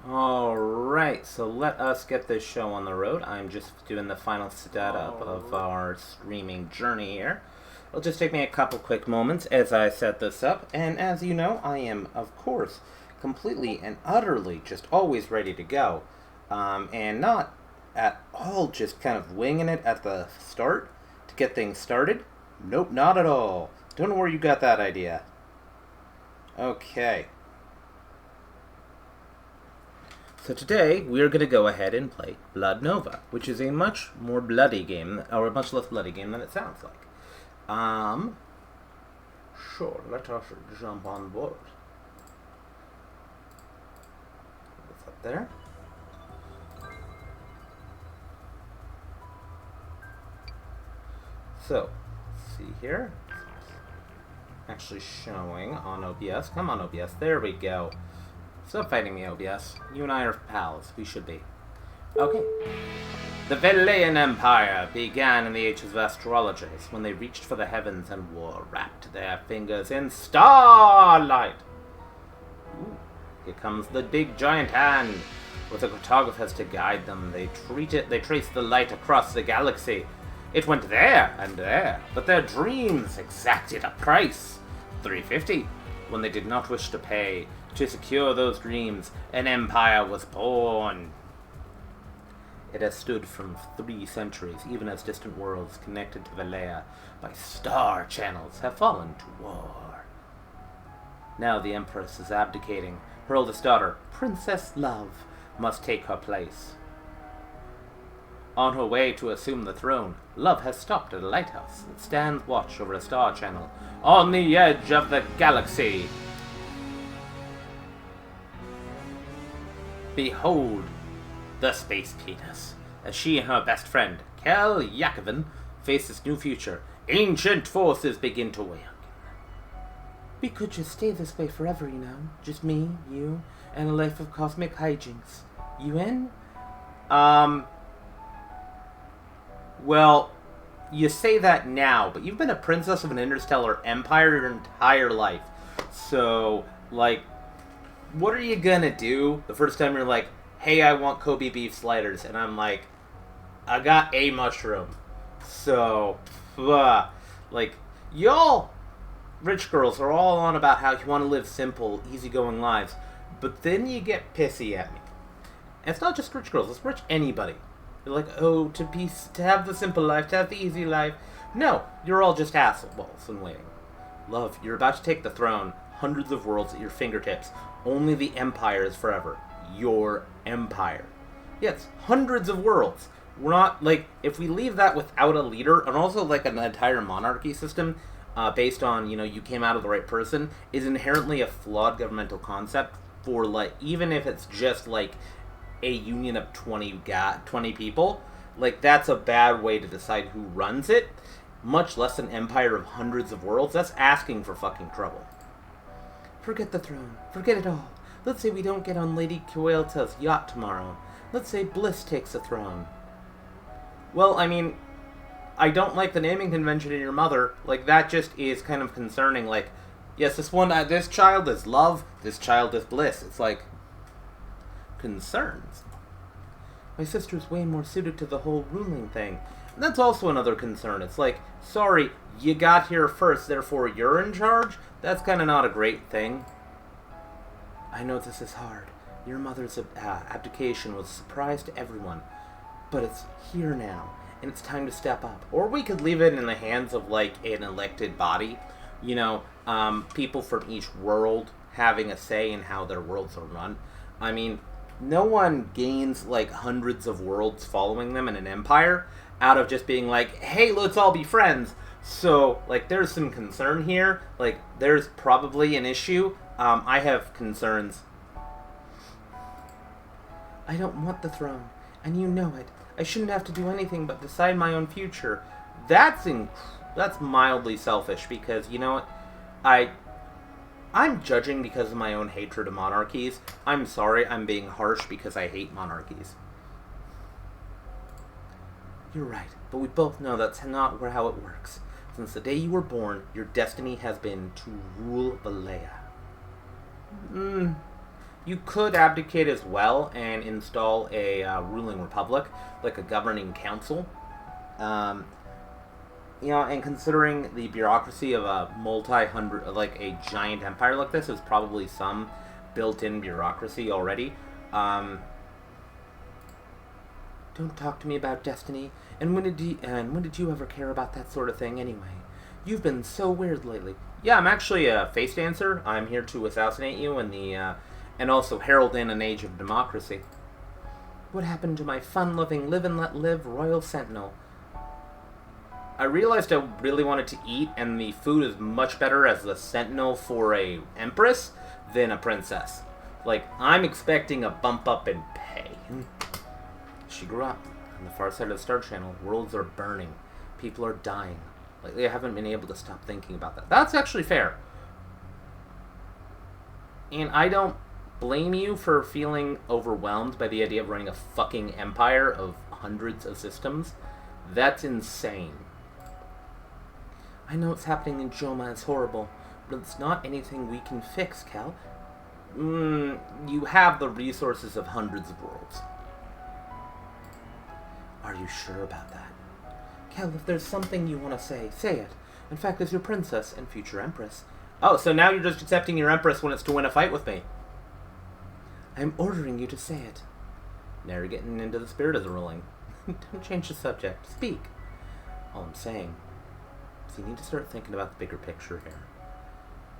Alright, so let us get this show on the road. I'm just doing the final setup of our streaming journey here. It'll just take me a couple quick moments as I set this up, and as you know, I am, of course, completely and utterly just always ready to go. And not at all just kind of winging it at the start to get things started. Nope, not at all. Don't know where you got that idea. Okay. So today, we're going to go ahead and play Blood Nova, which is a much more bloody game, or a much less bloody game than it sounds like. Sure, let us jump on board. What's up there? So, let's see here. Actually showing on OBS. Come on, OBS. There we go. Stop fighting me, OBS. You and I are pals. We should be. Okay. The Valayan Empire began in the ages of astrologers, when they reached for the heavens and wrapped their fingers in starlight. Ooh, here comes the big giant hand, with the cartographers to guide them. They traced the light across the galaxy. It went there and there, but their dreams exacted a price. $3.50, when they did not wish to pay. To secure those dreams, an empire was born. It has stood from 3 centuries, even as distant worlds connected to Valea by star channels have fallen to war. Now the Empress is abdicating. Her oldest daughter, Princess Love, must take her place. On her way to assume the throne, Love has stopped at a lighthouse that stands watch over a star channel on the edge of the galaxy. Behold the space penis, as she and her best friend, Kel Yakovin, face this new future. Ancient forces begin to wake. We could just stay this way forever, you know. Just me, you, and a life of cosmic hijinks. You in? Well, you say that now, but you've been a princess of an interstellar empire your entire life. So, like, what are you gonna do the first time you're like, hey, I want Kobe beef sliders, and I'm like, I got a mushroom. So, like, y'all rich girls are all on about how you want to live simple, easygoing lives, but then you get pissy at me. And it's not just rich girls, it's rich anybody. You're like, oh, to have the simple life, to have the easy life. No, you're all just assholes in waiting. Love, you're about to take the throne, hundreds of worlds at your fingertips. Only the empire is forever. Your empire. Yes, hundreds of worlds. We're not, like, if we leave that without a leader, and also, like, an entire monarchy system, based on, you know, you came out of the right person, is inherently a flawed governmental concept for, like, even if it's just, like, a union of 20 people, like, that's a bad way to decide who runs it, much less an empire of hundreds of worlds. That's asking for fucking trouble. Forget the throne. Forget it all. Let's say we don't get on Lady Coelta's yacht tomorrow. Let's say Bliss takes the throne. Well, I mean, I don't like the naming convention in your mother. Like, that just is kind of concerning. Like, yes, this child is love, this child is bliss. It's like, concerns. My sister's way more suited to the whole ruling thing. And that's also another concern. It's like, sorry, you got here first, therefore you're in charge? That's kind of not a great thing. I know this is hard. Your mother's abdication was a surprise to everyone. But it's here now, and it's time to step up. Or we could leave it in the hands of, like, an elected body. You know, people from each world having a say in how their worlds are run. I mean, no one gains, like, hundreds of worlds following them in an empire out of just being like, hey, let's all be friends. So, like, there's some concern here. Like, there's probably an issue. I have concerns. I don't want the throne, and you know it. I shouldn't have to do anything but decide my own future. That's mildly selfish, because, you know what? I'm judging because of my own hatred of monarchies. I'm sorry, I'm being harsh because I hate monarchies. You're right, but we both know that's not how it works. Since the day you were born, your destiny has been to rule Valea. You could abdicate as well and install a ruling republic, like a governing council. Um, and considering the bureaucracy of a multi-hundred, like a giant empire like this, is probably some built-in bureaucracy already. Don't talk to me about destiny. And when did you ever care about that sort of thing anyway? You've been so weird lately. Yeah, I'm actually a face dancer. I'm here to assassinate you and also herald in an age of democracy. What happened to my fun-loving, live and let live royal sentinel? I realized I really wanted to eat, and the food is much better as the sentinel for a empress than a princess. Like, I'm expecting a bump up in pay. She grew up on the far side of the Star Channel. Worlds are burning. People are dying. Lately, I haven't been able to stop thinking about that. That's actually fair. And I don't blame you for feeling overwhelmed by the idea of running a fucking empire of hundreds of systems. That's insane. I know what's happening in Joma is horrible, but it's not anything we can fix, Cal. You have the resources of hundreds of worlds. Are you sure about that? Cal, if there's something you want to say it. In fact, as your princess and future empress. Oh, so now you're just accepting your empress when it's to win a fight with me. I'm ordering you to say it. Now you're getting into the spirit of the ruling. Don't change the subject. Speak. All I'm saying is you need to start thinking about the bigger picture here.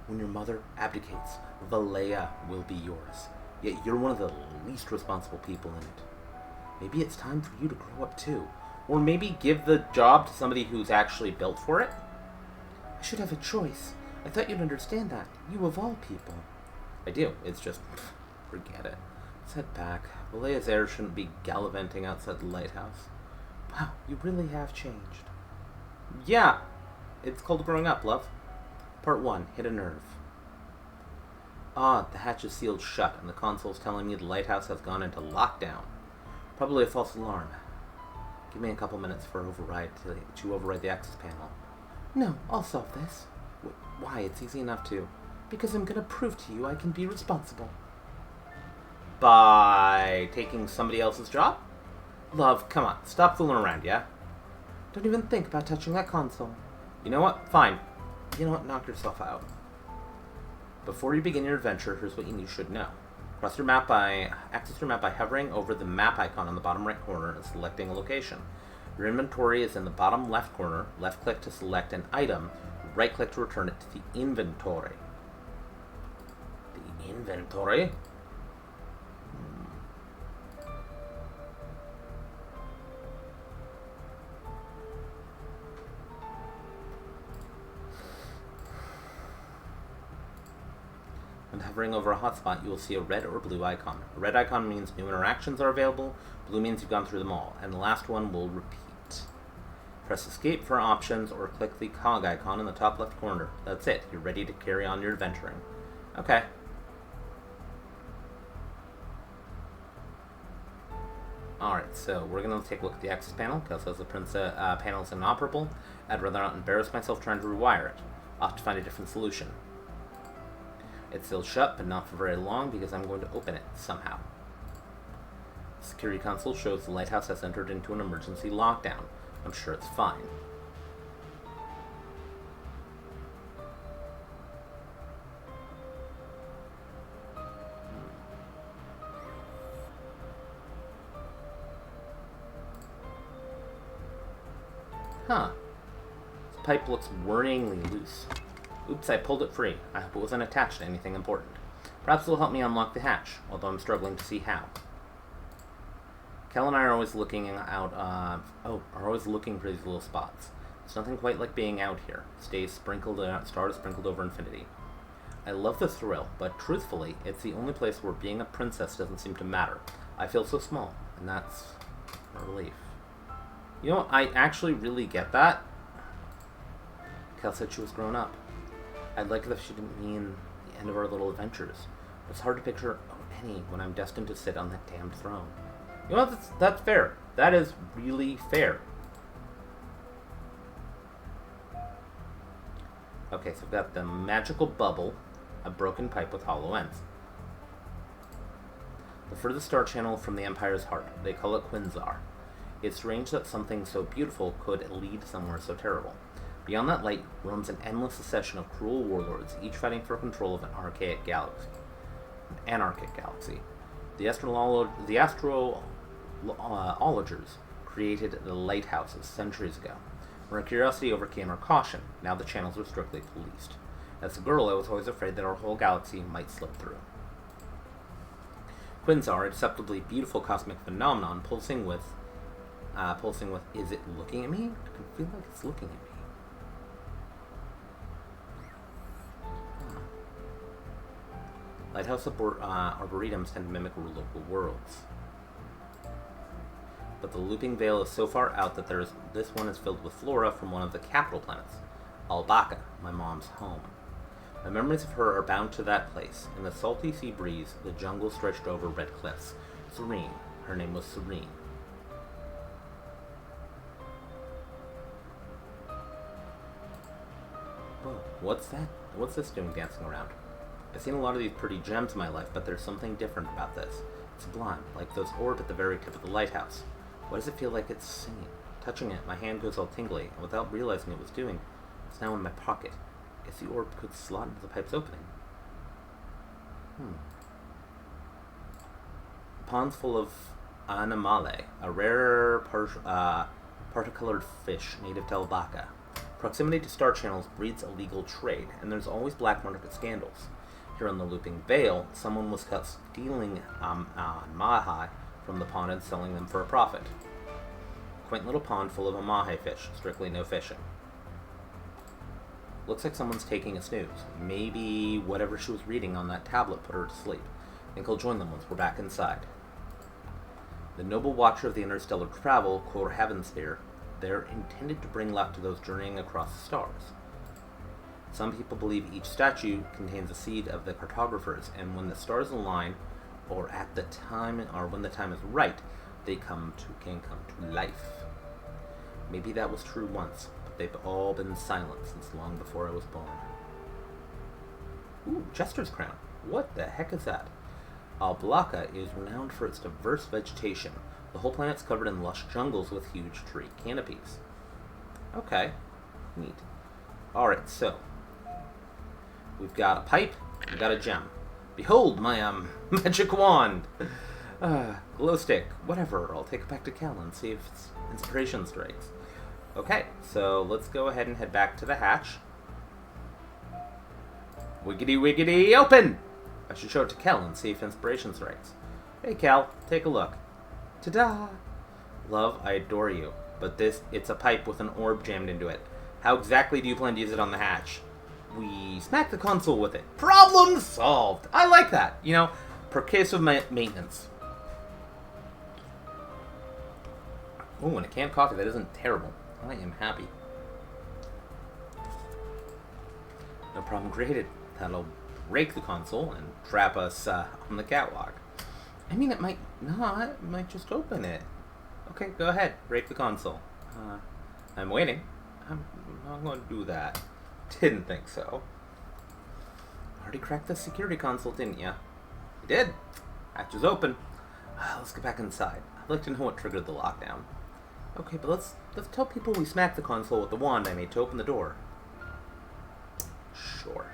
When your mother abdicates, Valea will be yours. Yet you're one of the least responsible people in it. Maybe it's time for you to grow up too. Or maybe give the job to somebody who's actually built for it. I should have a choice. I thought you'd understand that. You of all people. I do. It's just, forget it. Let's head back. Valea's heir shouldn't be gallivanting outside the lighthouse. Wow, you really have changed. Yeah. It's called growing up, love. Part 1. Hit a nerve. The hatch is sealed shut, and the console's telling me the lighthouse has gone into lockdown. Probably a false alarm. Give me a couple minutes for to override the access panel. No, I'll solve this. Why? It's easy enough to. Because I'm gonna prove to you I can be responsible. By taking somebody else's job? Love, come on. Stop fooling around, yeah? Don't even think about touching that console. You know what? Fine. You know what? Knock yourself out. Before you begin your adventure, here's what you should know. Access your map by hovering over the map icon on the bottom right corner and selecting a location. Your inventory is in the bottom left corner. Left click to select an item. Right click to return it to the inventory. The inventory? When hovering over a hotspot, you will see a red or blue icon. A red icon means new interactions are available, blue means you've gone through them all, and the last one will repeat. Press escape for options or click the cog icon in the top left corner. That's it. You're ready to carry on your adventuring. Okay. Alright, so we're going to take a look at the access panel, because as the panel is inoperable, I'd rather not embarrass myself trying to rewire it. I'll have to find a different solution. It's still shut, but not for very long, because I'm going to open it somehow. The security console shows the lighthouse has entered into an emergency lockdown. I'm sure it's fine. Huh. This pipe looks worryingly loose. Oops, I pulled it free. I hope it wasn't attached to anything important. Perhaps it'll help me unlock the hatch, although I'm struggling to see how. Kel and I are always looking are always looking for these little spots. It's nothing quite like being out here. Stars sprinkled over infinity. I love the thrill, but truthfully, it's the only place where being a princess doesn't seem to matter. I feel so small, and that's a relief. You know, I actually really get that. Kel said she was grown up. I'd like it if she didn't mean the end of our little adventures. It's hard to picture any when I'm destined to sit on that damned throne. You know, that's fair. That is really fair. Okay, so I've got the magical bubble, a broken pipe with hollow ends. The furthest star channel from the Empire's heart. They call it Quinzar. It's strange that something so beautiful could lead somewhere so terrible. Beyond that light roams an endless succession of cruel warlords, each fighting for control of an archaic galaxy. An anarchic galaxy. The astrologers created the lighthouses centuries ago. When our curiosity overcame our caution, now the channels are strictly policed. As a girl, I was always afraid that our whole galaxy might slip through. Quinzar, a deceptively beautiful cosmic phenomenon, pulsing with, is it looking at me? I can feel like it's looking at me. Lighthouse arboretums tend to mimic local worlds. But the looping veil is so far out that this one is filled with flora from one of the capital planets, Albaca, my mom's home. My memories of her are bound to that place. In the salty sea breeze, the jungle stretched over red cliffs. Serene. Her name was Serene. Whoa, what's that? What's this doing dancing around? I've seen a lot of these pretty gems in my life, but there's something different about this. It's sublime, like those orbs at the very tip of the lighthouse. Why does it feel like it's singing? Touching it, my hand goes all tingly, and without realizing it was doing, it's now in my pocket. Guess the orb could slot into the pipe's opening. Ponds full of animale, a rare particolored fish native to Albaca. Proximity to star channels breeds illegal trade, and there's always black market scandals. Here on the looping veil, someone was caught stealing mahi from the pond and selling them for a profit. Quaint little pond full of a mahi fish, strictly no fishing. Looks like someone's taking a snooze. Maybe whatever she was reading on that tablet put her to sleep. Think I'll join them once we're back inside. The noble watcher of the interstellar travel, quote Heavensphere, they're intended to bring luck to those journeying across the stars. Some people believe each statue contains a seed of the cartographers, and when the stars align, or when the time is right, they can come to life. Maybe that was true once, but they've all been silent since long before I was born. Ooh, Jester's Crown. What the heck is that? Albaca is renowned for its diverse vegetation. The whole planet's covered in lush jungles with huge tree canopies. Okay, neat. Alright, so we've got a pipe, we've got a gem. Behold my, magic wand! Glow stick, whatever, I'll take it back to Cal and see if its inspiration strikes. Okay, so let's go ahead and head back to the hatch. Wiggity wiggity open! I should show it to Cal and see if inspiration strikes. Hey Cal, take a look. Ta-da! Love, I adore you, but it's a pipe with an orb jammed into it. How exactly do you plan to use it on the hatch? We smack the console with it. Problem solved! I like that, percussive maintenance. Ooh, and a canned coffee, that isn't terrible. I am happy. No problem created. That'll rake the console and trap us on the catwalk. I mean, it might not. It might just open it. Okay, go ahead. Break the console. I'm waiting. I'm not going to do that. Didn't think so. Already cracked the security console, didn't ya? You did. Hatch is open. Let's get back inside. I'd like to know what triggered the lockdown. Okay, but let's tell people we smacked the console with the wand I made to open the door. Sure.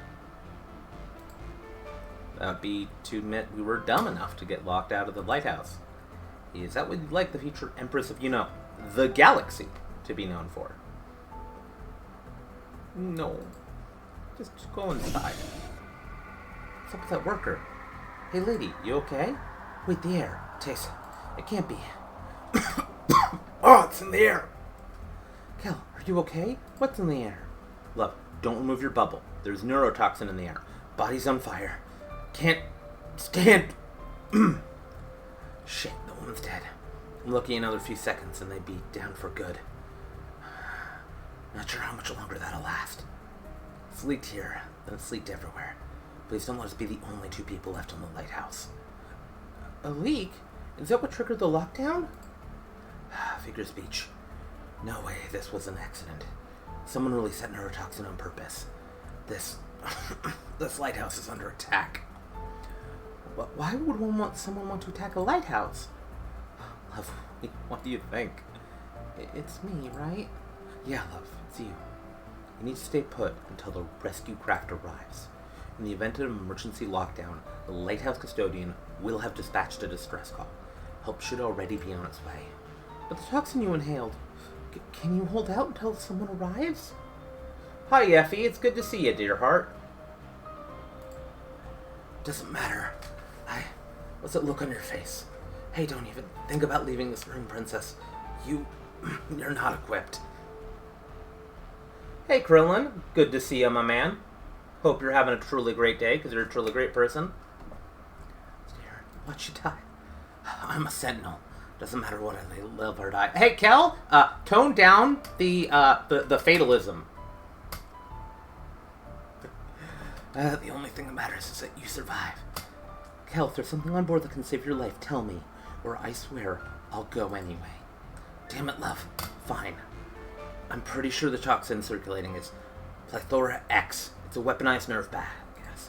That would be to admit we were dumb enough to get locked out of the lighthouse. Is that what you'd like the future Empress of, the galaxy to be known for? No. Just go inside. What's up with that worker? Hey lady, you okay? Wait, the air. Tess, it can't be. Oh, it's in the air. Kel, are you okay? What's in the air? Look, don't remove your bubble. There's neurotoxin in the air. Body's on fire. Can't stand. Shit, the woman's dead. I'm lucky another few seconds and they'd be down for good. Not sure how much longer that'll last. It's leaked here, then it's leaked everywhere. Please don't let us be the only two people left on the lighthouse. A leak? Is that what triggered the lockdown? Figure of speech. No way, this was an accident. Someone really set neurotoxin on purpose. This lighthouse is under attack. Why would someone want to attack a lighthouse? Love, what do you think? It's me, right? Yeah, love, it's you. You need to stay put until the rescue craft arrives. In the event of an emergency lockdown, the lighthouse custodian will have dispatched a distress call. Help should already be on its way. But the toxin you inhaled, can you hold out until someone arrives? Hi, Effie. It's good to see you, dear heart. Doesn't matter. What's that look on your face? Hey, don't even think about leaving this room, princess. You're not equipped. Hey, Krillin. Good to see you, my man. Hope you're having a truly great day, because you're a truly great person. Dear, watch you die. I'm a sentinel. Doesn't matter what I live or die. Hey, Kel, tone down the fatalism. The only thing that matters is that you survive. Kel, if there's something on board that can save your life, tell me, or I swear I'll go anyway. Damn it, love. Fine. I'm pretty sure the toxin circulating is Plethora X. It's a weaponized nerve gas.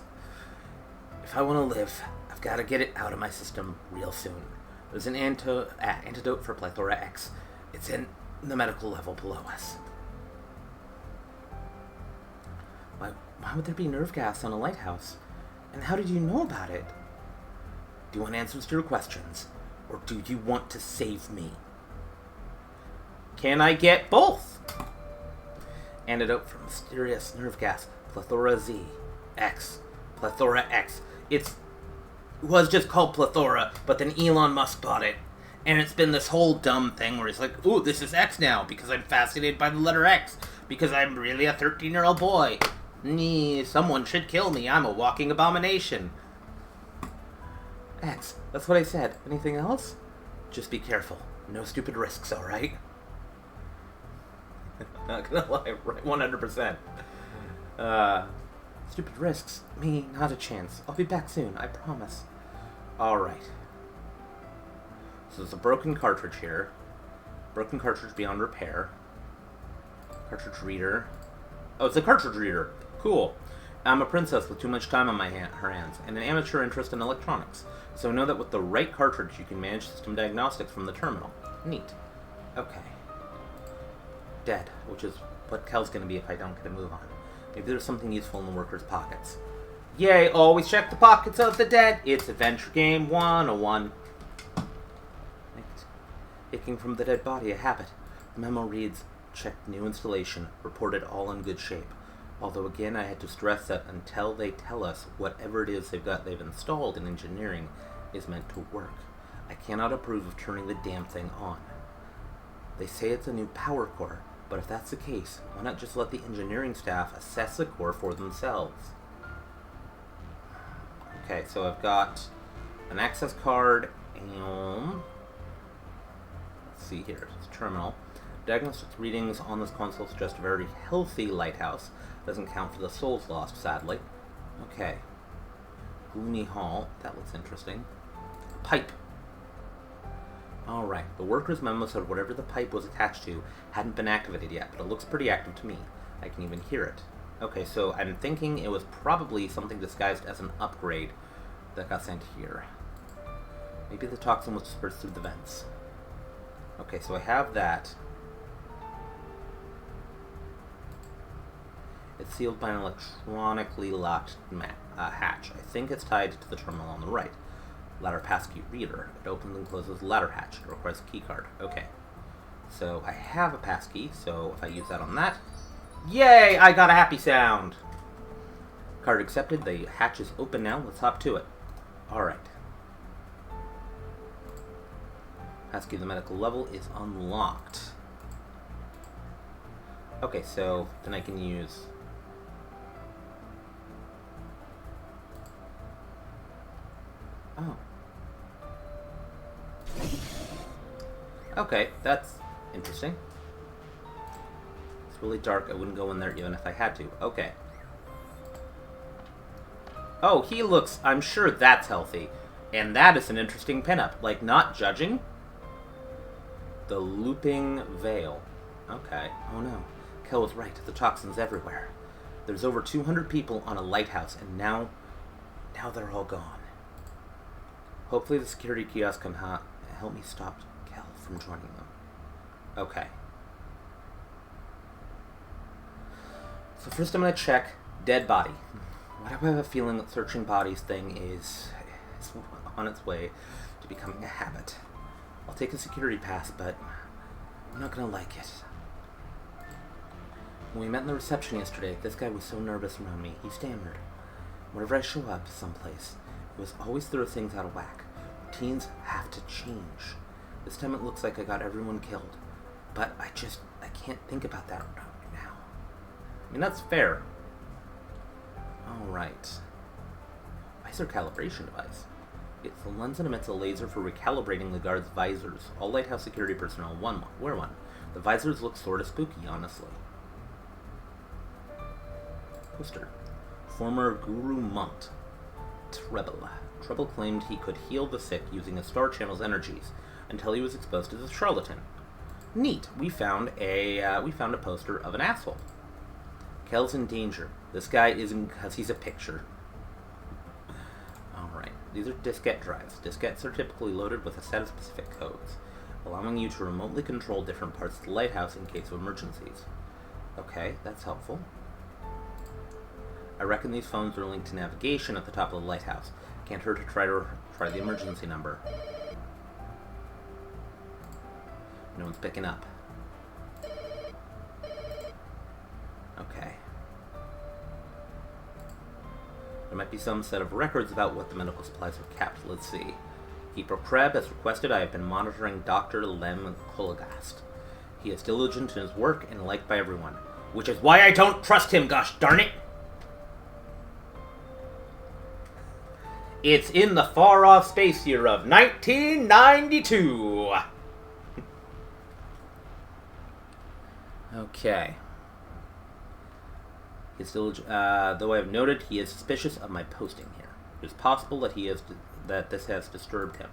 If I want to live, I've got to get it out of my system real soon. There's an antidote for Plethora X. It's in the medical level below us. Why would there be nerve gas on a lighthouse? And how did you know about it? Do you want answers to your questions? Or do you want to save me? Can I get both? Antidote for mysterious nerve gas. Plethora Z. X. Plethora X. It was just called Plethora, but then Elon Musk bought it. And it's been this whole dumb thing where he's like, ooh, this is X now, because I'm fascinated by the letter X. Because I'm really a 13-year-old boy. Someone should kill me. I'm a walking abomination. X. That's what I said. Anything else? Just be careful. No stupid risks, alright? Not gonna lie, right? 100%. Stupid risks? Me, not a chance. I'll be back soon, I promise. Alright. So there's a broken cartridge here. Broken cartridge beyond repair. Cartridge reader. Oh, it's a cartridge reader. Cool. I'm a princess with too much time on her hands, and an amateur interest in electronics. So I know that with the right cartridge, you can manage system diagnostics from the terminal. Neat. Okay. Dead, which is what Kel's going to be if I don't get a move on. Maybe there's something useful in the workers' pockets. Yay, always check the pockets of the dead. It's Adventure Game 101. Picking from the dead body, a habit. The memo reads, checked new installation, reported all in good shape. Although again, I had to stress that until they tell us whatever it is they've installed in engineering is meant to work. I cannot approve of turning the damn thing on. They say it's a new power core, but if that's the case, why not just let the engineering staff assess the core for themselves? Okay, so I've got an access card and... let's see here, it's terminal. Diagnostics readings on this console suggest a very healthy lighthouse. Doesn't count for the souls lost, sadly. Okay. Gloomy Hall. That looks interesting. Pipe. Alright. The worker's memo said whatever the pipe was attached to hadn't been activated yet, but it looks pretty active to me. I can even hear it. Okay, so I'm thinking it was probably something disguised as an upgrade that got sent here. Maybe the toxin was dispersed through the vents. Okay, so I have that. It's sealed by an electronically locked hatch. I think it's tied to the terminal on the right. Ladder passkey reader. It opens and closes the ladder hatch. It requires a key card. Okay. So I have a passkey, so if I use that on that... Yay! I got a happy sound! Card accepted. The hatch is open now. Let's hop to it. Alright. Passkey to the medical level is unlocked. Okay, so then I can use... oh. Okay, that's interesting. It's really dark. I wouldn't go in there even if I had to. Okay. Oh, he looks... I'm sure that's healthy. And that is an interesting pinup. Like, not judging. The looping veil. Okay. Oh no. Kel was right. The toxin's everywhere. There's over 200 people on a lighthouse, and now they're all gone. Hopefully the security kiosk can help me stop Kel from joining them. Okay. So first I'm going to check dead body. Why do I have a feeling that searching bodies thing is on its way to becoming a habit? I'll take a security pass, but I'm not going to like it. When we met in the reception yesterday, this guy was so nervous around me. He stammered. Whenever I show up someplace, it was always throw things out of whack. Routines have to change. This time it looks like I got everyone killed. But I can't think about that right now. I mean, that's fair. Alright. Visor calibration device. It's the lens that emits a laser for recalibrating the guard's visors. All lighthouse security personnel wear one. The visors look sorta spooky, honestly. Poster. Former Guru Monk. Treble. Treble claimed he could heal the sick using a star channel's energies until he was exposed as a charlatan. Neat. We found a poster of an asshole. Kel's in danger. This guy isn't because he's a picture. Alright. These are diskette drives. Diskettes are typically loaded with a set of specific codes, allowing you to remotely control different parts of the lighthouse in case of emergencies. Okay, that's helpful. I reckon these phones are linked to navigation at the top of the lighthouse. Can't hurt to try the emergency number. No one's picking up. Okay. There might be some set of records about what the medical supplies were kept. Let's see. Keeper Kreb, as requested, I have been monitoring Dr. Lem Kolagast. He is diligent in his work and liked by everyone. Which is why I don't trust him, gosh darn it! It's in the far-off space year of 1992! Okay. He's still, though I have noted he is suspicious of my posting here. It is possible that this has disturbed him.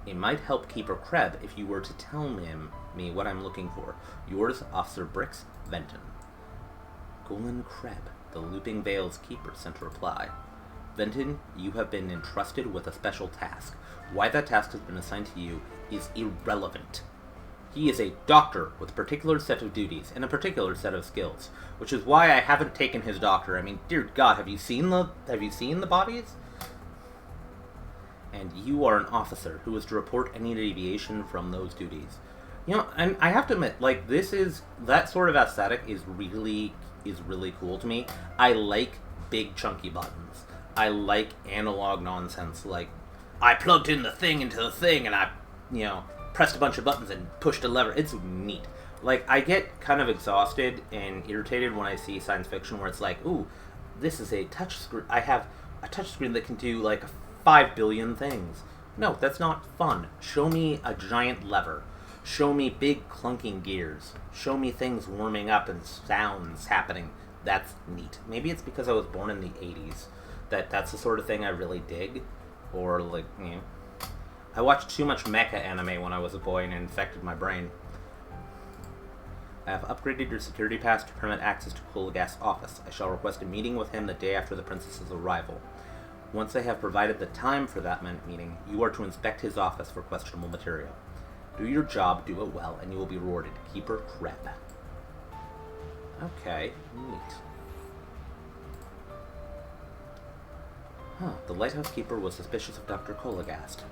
It might help Keeper Kreb if you were to tell me what I'm looking for. Yours, Officer Brix Venton. Golan Kreb, the Looping Veil's keeper, sent a reply. Venton, you have been entrusted with a special task. Why that task has been assigned to you is irrelevant. He is a doctor with a particular set of duties and a particular set of skills, which is why I haven't taken his doctor. I mean, dear God, have you seen the bodies? And you are an officer who is to report any deviation from those duties. You know, and I have to admit, like, that sort of aesthetic is really cool to me. I like big chunky buttons. I like analog nonsense, like, I plugged in the thing into the thing and I, pressed a bunch of buttons and pushed a lever. It's neat. Like, I get kind of exhausted and irritated when I see science fiction where it's like, ooh, this is a touch screen. I have a touch screen that can do like 5 billion things. No, that's not fun. Show me a giant lever. Show me big clunking gears. Show me things warming up and sounds happening. That's neat. Maybe it's because I was born in the 80s. That's the sort of thing I really dig. Or, like, I watched too much mecha anime when I was a boy and it infected my brain. I have upgraded your security pass to permit access to Kolagast's office. I shall request a meeting with him the day after the princess's arrival. Once I have provided the time for that meeting, you are to inspect his office for questionable material. Do your job, do it well, and you will be rewarded. Keeper Kreb. Okay, neat. The lighthouse keeper was suspicious of Dr. Kolagast.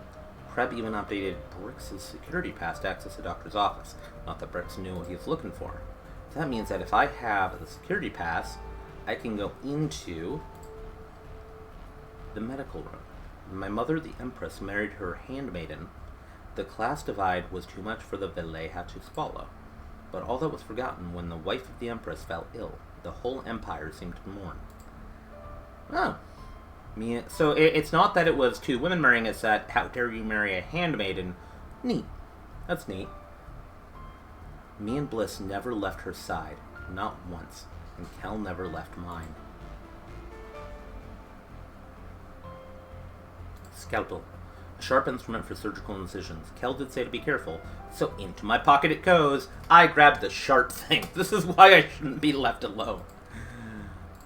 Kreb even updated Brix's security pass to access the doctor's office. Not that Brix knew what he was looking for. That means that if I have the security pass, I can go into the medical room. My mother, the Empress, married her handmaiden. The class divide was too much for the Veleha to swallow. But all that was forgotten when the wife of the Empress fell ill. The whole empire seemed to mourn. Oh. So it's not that it was two women marrying, it's that how dare you marry a handmaiden. Neat. That's neat. Me and Bliss never left her side. Not once. And Kel never left mine. Scalpel. A sharp instrument for surgical incisions. Kel did say to be careful, so into my pocket it goes. I grabbed the sharp thing. This is why I shouldn't be left alone.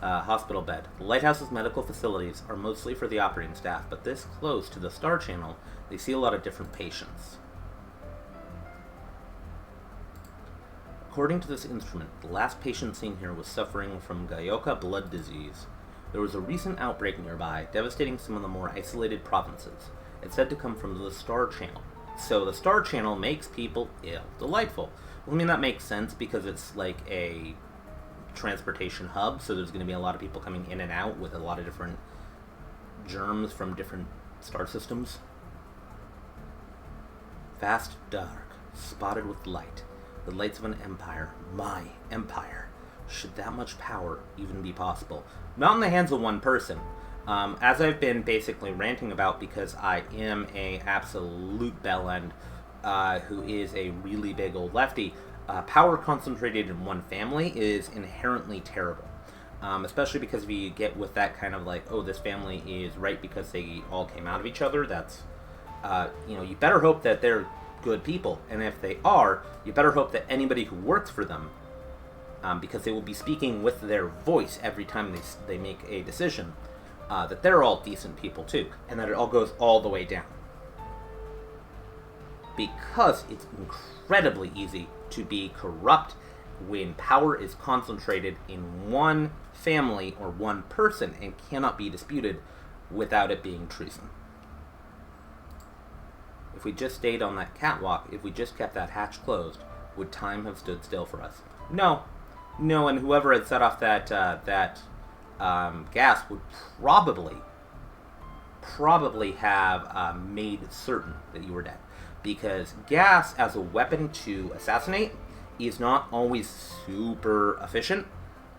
Hospital bed. The lighthouse's medical facilities are mostly for the operating staff, but this close to the Star Channel, they see a lot of different patients. According to this instrument, the last patient seen here was suffering from Gaioka blood disease. There was a recent outbreak nearby, devastating some of the more isolated provinces. It's said to come from the Star Channel. So the Star Channel makes people ill. Delightful. Well, I mean, that makes sense because it's like a transportation hub, so there's going to be a lot of people coming in and out with a lot of different germs from different star systems. Vast dark, spotted with light. The lights of an empire. My empire. Should that much power even be possible? Not in the hands of one person. As I've been basically ranting about, because I am a absolute bellend who is a really big old lefty, power concentrated in one family is inherently terrible. Especially because if you get with that kind of like, oh, this family is right because they all came out of each other, that's, you better hope that they're good people. And if they are, you better hope that anybody who works for them, because they will be speaking with their voice every time they make a decision, that they're all decent people too, and that it all goes all the way down. Because it's incredibly easy to be corrupt when power is concentrated in one family or one person and cannot be disputed without it being treason. If we just stayed on that catwalk, if we just kept that hatch closed, would time have stood still for us? No, and whoever had set off that gas would probably have made certain that you were dead. Because gas as a weapon to assassinate is not always super efficient,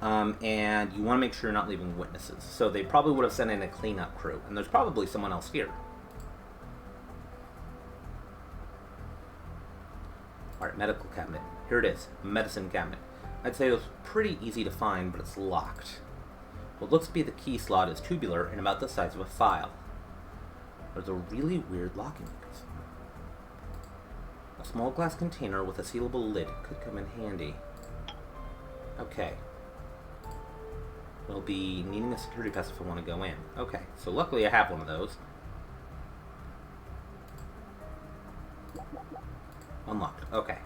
and you want to make sure you're not leaving witnesses. So they probably would have sent in a cleanup crew, and there's probably someone else here. Alright, medical cabinet. Here it is, medicine cabinet. I'd say it was pretty easy to find, but it's locked. What looks to be the key slot is tubular and about the size of a file. There's a really weird locking mechanism. A small glass container with a sealable lid could come in handy. Okay. We'll be needing a security pass if I want to go in. Okay, so luckily I have one of those. Unlocked. Okay.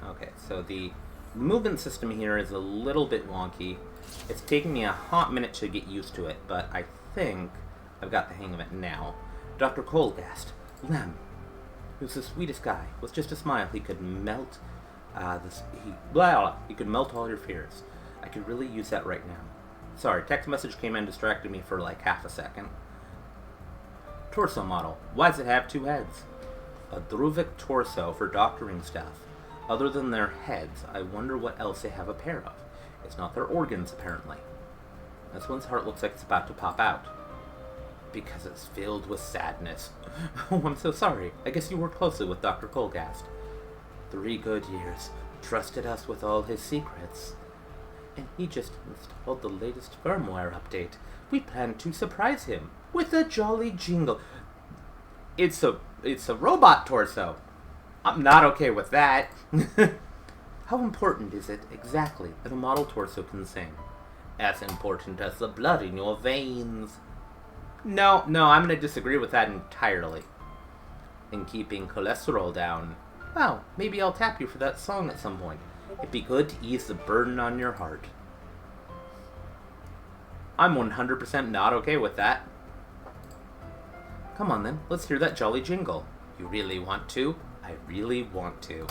Okay, so the movement system here is a little bit wonky. It's taken me a hot minute to get used to it, but I think I've got the hang of it now. Dr. Colgast, Lem, who's the sweetest guy. With just a smile, he could melt he could melt all your fears. I could really use that right now. Sorry, text message came in and distracted me for like half a second. Torso model. Why does it have two heads? A Druvic torso for doctoring staff. Other than their heads, I wonder what else they have a pair of. It's not their organs, apparently. This one's heart looks like it's about to pop out. Because it's filled with sadness. Oh, I'm so sorry. I guess you worked closely with Dr. Colgast. 3 good years. Trusted us with all his secrets. And he just installed the latest firmware update. We plan to surprise him with a jolly jingle. It's a robot torso. I'm not okay with that. How important is it exactly that a model torso can sing? As important as the blood in your veins. No, I'm going to disagree with that entirely. In keeping cholesterol down, well, maybe I'll tap you for that song at some point. It'd be good to ease the burden on your heart. I'm 100% not okay with that. Come on then, let's hear that jolly jingle. You really want to? I really want to.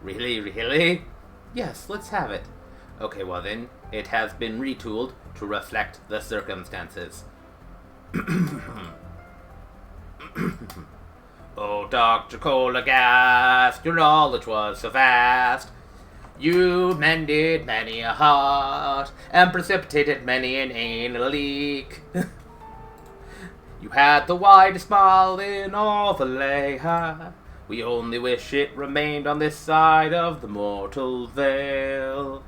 Really? Yes, let's have it. Okay, well then, it has been retooled to reflect the circumstances. Oh, Dr. Colagast, your knowledge was so vast. You mended many a heart, and precipitated many an anal leak. You had the widest smile in all Valleja. We only wish it remained on this side of the mortal veil.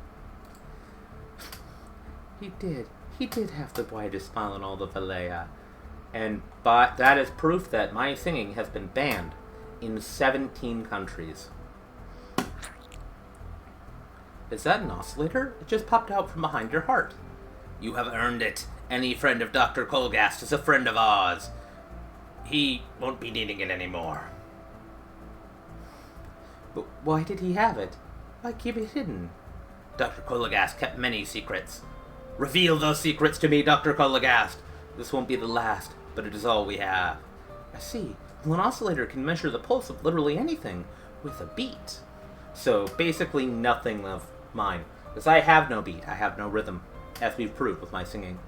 He did have the widest smile in all the Valleja. And that is proof that my singing has been banned in 17 countries. Is that an oscillator? It just popped out from behind your heart. You have earned it. Any friend of Dr. Colgast is a friend of ours. He won't be needing it anymore. But why did he have it? Why keep it hidden? Dr. Colgast kept many secrets. Reveal those secrets to me, Dr. Colgast. This won't be the last, but it is all we have. I see. Well, an oscillator can measure the pulse of literally anything with a beat. So, basically nothing of mine. Because I have no beat, I have no rhythm, as we've proved with my singing.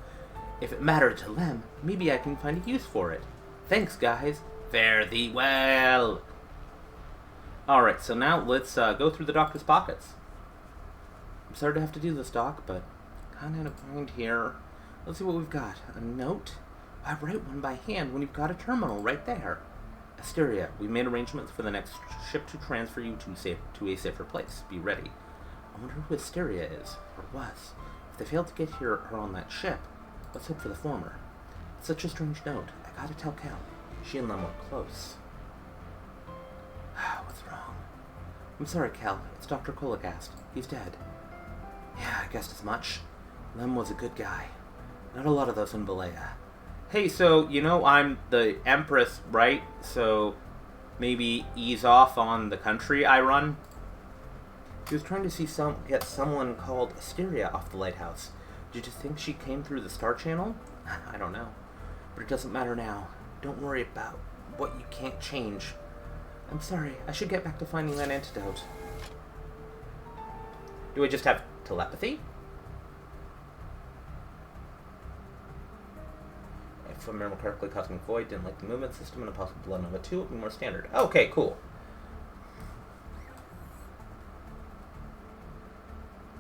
If it mattered to Lem, maybe I can find a use for it. Thanks, guys. Fare thee well. Alright, so now let's go through the doctor's pockets. I'm sorry to have to do this, Doc, but kind of in a bind here. Let's see what we've got. A note? Why write one by hand when you've got a terminal right there? Asteria, we've made arrangements for the next ship to transfer you to a safer place. Be ready. I wonder who Asteria is, or was. If they failed to get her on that ship, let's hope for the former. It's such a strange note. I gotta tell Cal. She and Lem were close. What's wrong? I'm sorry, Cal. It's Dr. Colgast. He's dead. Yeah, I guessed as much. Lem was a good guy. Not a lot of those in Balea. Hey, so, you know I'm the Empress, right? So, maybe ease off on the country I run? He was trying to get someone called Asteria off the lighthouse. Did you think she came through the Star Channel? I don't know. But it doesn't matter now. Don't worry about what you can't change. I'm sorry. I should get back to finding that antidote. Do I just have telepathy? If I remember correctly, Cosmic Void didn't like the movement system, and a possible Blood Nova 2 would be more standard. Okay, cool.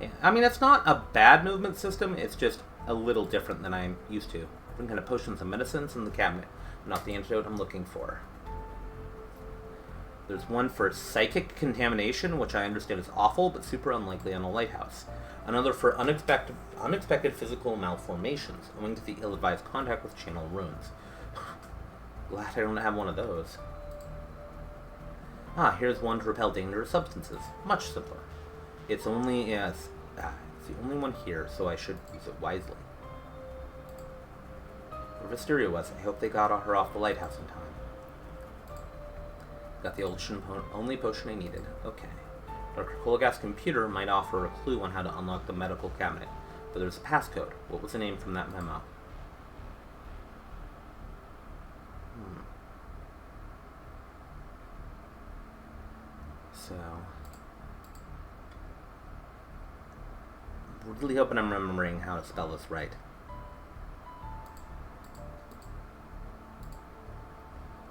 Yeah, I mean, it's not a bad movement system, it's just a little different than I'm used to. Different kind of potions and medicines in the cabinet, not the antidote I'm looking for. There's one for psychic contamination, which I understand is awful, but super unlikely on a lighthouse. Another for unexpected physical malformations, owing to the ill-advised contact with channel runes. Glad I don't have one of those. Ah, here's one to repel dangerous substances. Much simpler. It's only it's the only one here, so I should use it wisely. Where Visteria was, I hope they got her off the lighthouse in time. Got the only potion I needed. Okay. Dr. Colgast's computer might offer a clue on how to unlock the medical cabinet, but there's a passcode. What was the name from that memo? So, I'm really hoping I'm remembering how to spell this right.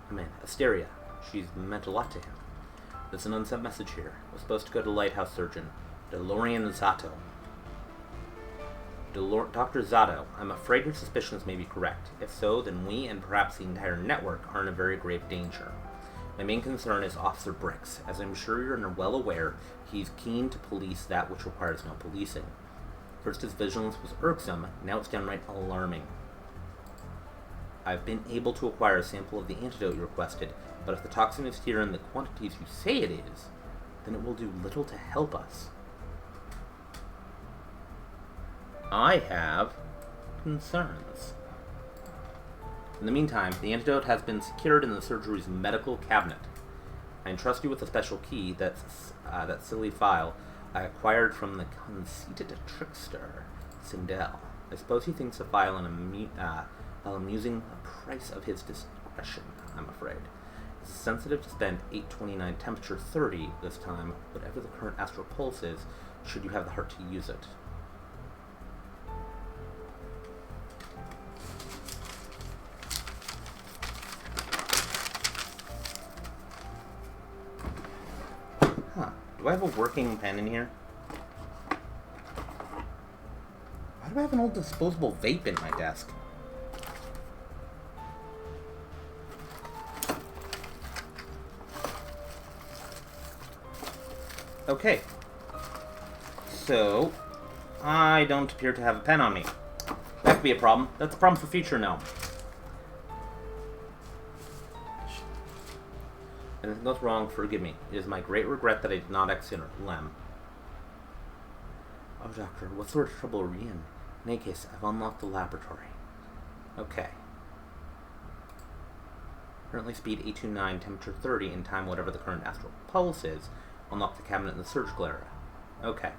I mean, Asteria. She's meant a lot to him. There's an unsent message here. We're supposed to go to Lighthouse Surgeon, DeLorean Zato. Dr. Zato, I'm afraid your suspicions may be correct. If so, then we, and perhaps the entire network, are in a very grave danger. My main concern is Officer Bricks. As I'm sure you're well aware, he's keen to police that which requires no policing. First his vigilance was irksome, now it's downright alarming. I've been able to acquire a sample of the antidote you requested, but if the toxin is here in the quantities you say it is, then it will do little to help us. I have concerns. In the meantime, the antidote has been secured in the surgery's medical cabinet. I entrust you with a special key, that silly file I acquired from the conceited trickster, Sindel. I suppose he thinks the file while amusing the price of his discretion, I'm afraid. It's sensitive to spend 829 temperature 30 this time, whatever the current astral pulse is, should you have the heart to use it. Huh. Do I have a working pen in here? Why do I have an old disposable vape in my desk? Okay. So, I don't appear to have a pen on me. That could be a problem. That's a problem for future Gnome. If anything goes wrong, forgive me. It is my great regret that I did not act sooner. Lem. Oh, Doctor, what sort of trouble are we in? In any case, I've unlocked the laboratory. Okay. Currently speed 829, temperature 30, and time whatever the current astral pulse is. Unlock the cabinet in the surgical area. Okay.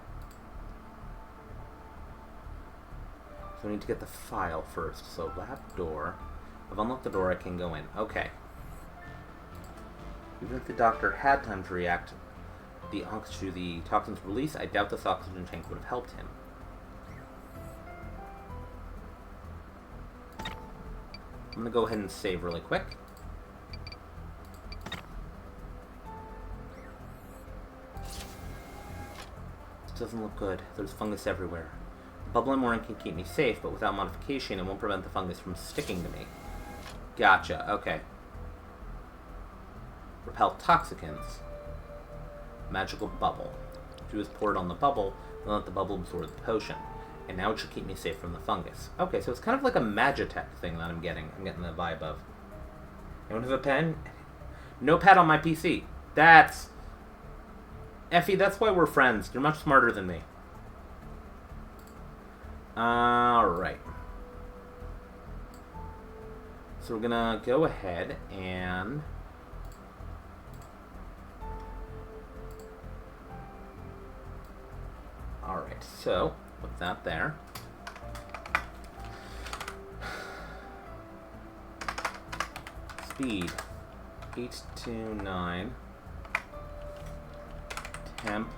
So we need to get the file first. So lab door. I've unlocked the door, I can go in. Okay. Even if the doctor had time to react to the toxin's release, I doubt this oxygen tank would have helped him. I'm going to go ahead and save really quick. This doesn't look good. There's fungus everywhere. The bubble I'm wearing can keep me safe, but without modification, it won't prevent the fungus from sticking to me. Gotcha, okay. Repel toxicants. Magical bubble. Juice poured on the bubble, and let the bubble absorb the potion. And now it should keep me safe from the fungus. Okay, so it's kind of like a Magitech thing that I'm getting. I'm getting the vibe of. Anyone have a pen? Notepad on my PC. That's... Effie, that's why we're friends. You're much smarter than me. Alright. So we're gonna go ahead and... Alright, so, put that there. Speed, 829. Temp.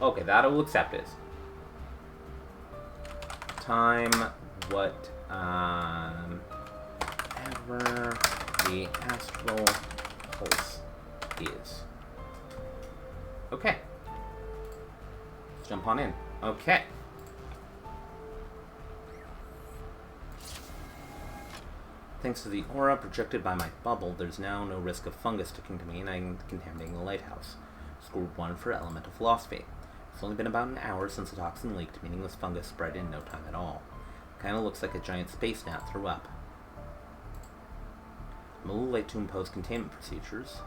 Okay, that I will accept it. Time, ever the astral pulse is. Okay. Let's jump on in. Okay. Thanks to the aura projected by my bubble, there's now no risk of fungus sticking to me and contaminating the lighthouse. Scored 1 for elemental philosophy. It's only been about an hour since the toxin leaked, meaning this fungus spread in no time at all. Kinda looks like a giant space gnat threw up. I'm a little late to impose containment procedures.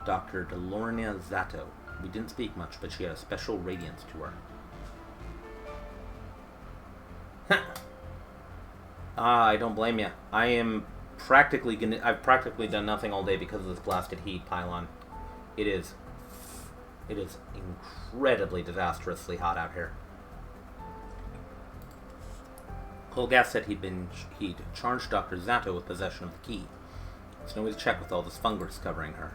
Dr. Delornia Zato. We didn't speak much, but she had a special radiance to her. I don't blame you. I've practically done nothing all day because of this blasted heat pylon. It is incredibly disastrously hot out here. Colgas said he'd charged Dr. Zato with possession of the key. There's no way to check with all this fungus covering her.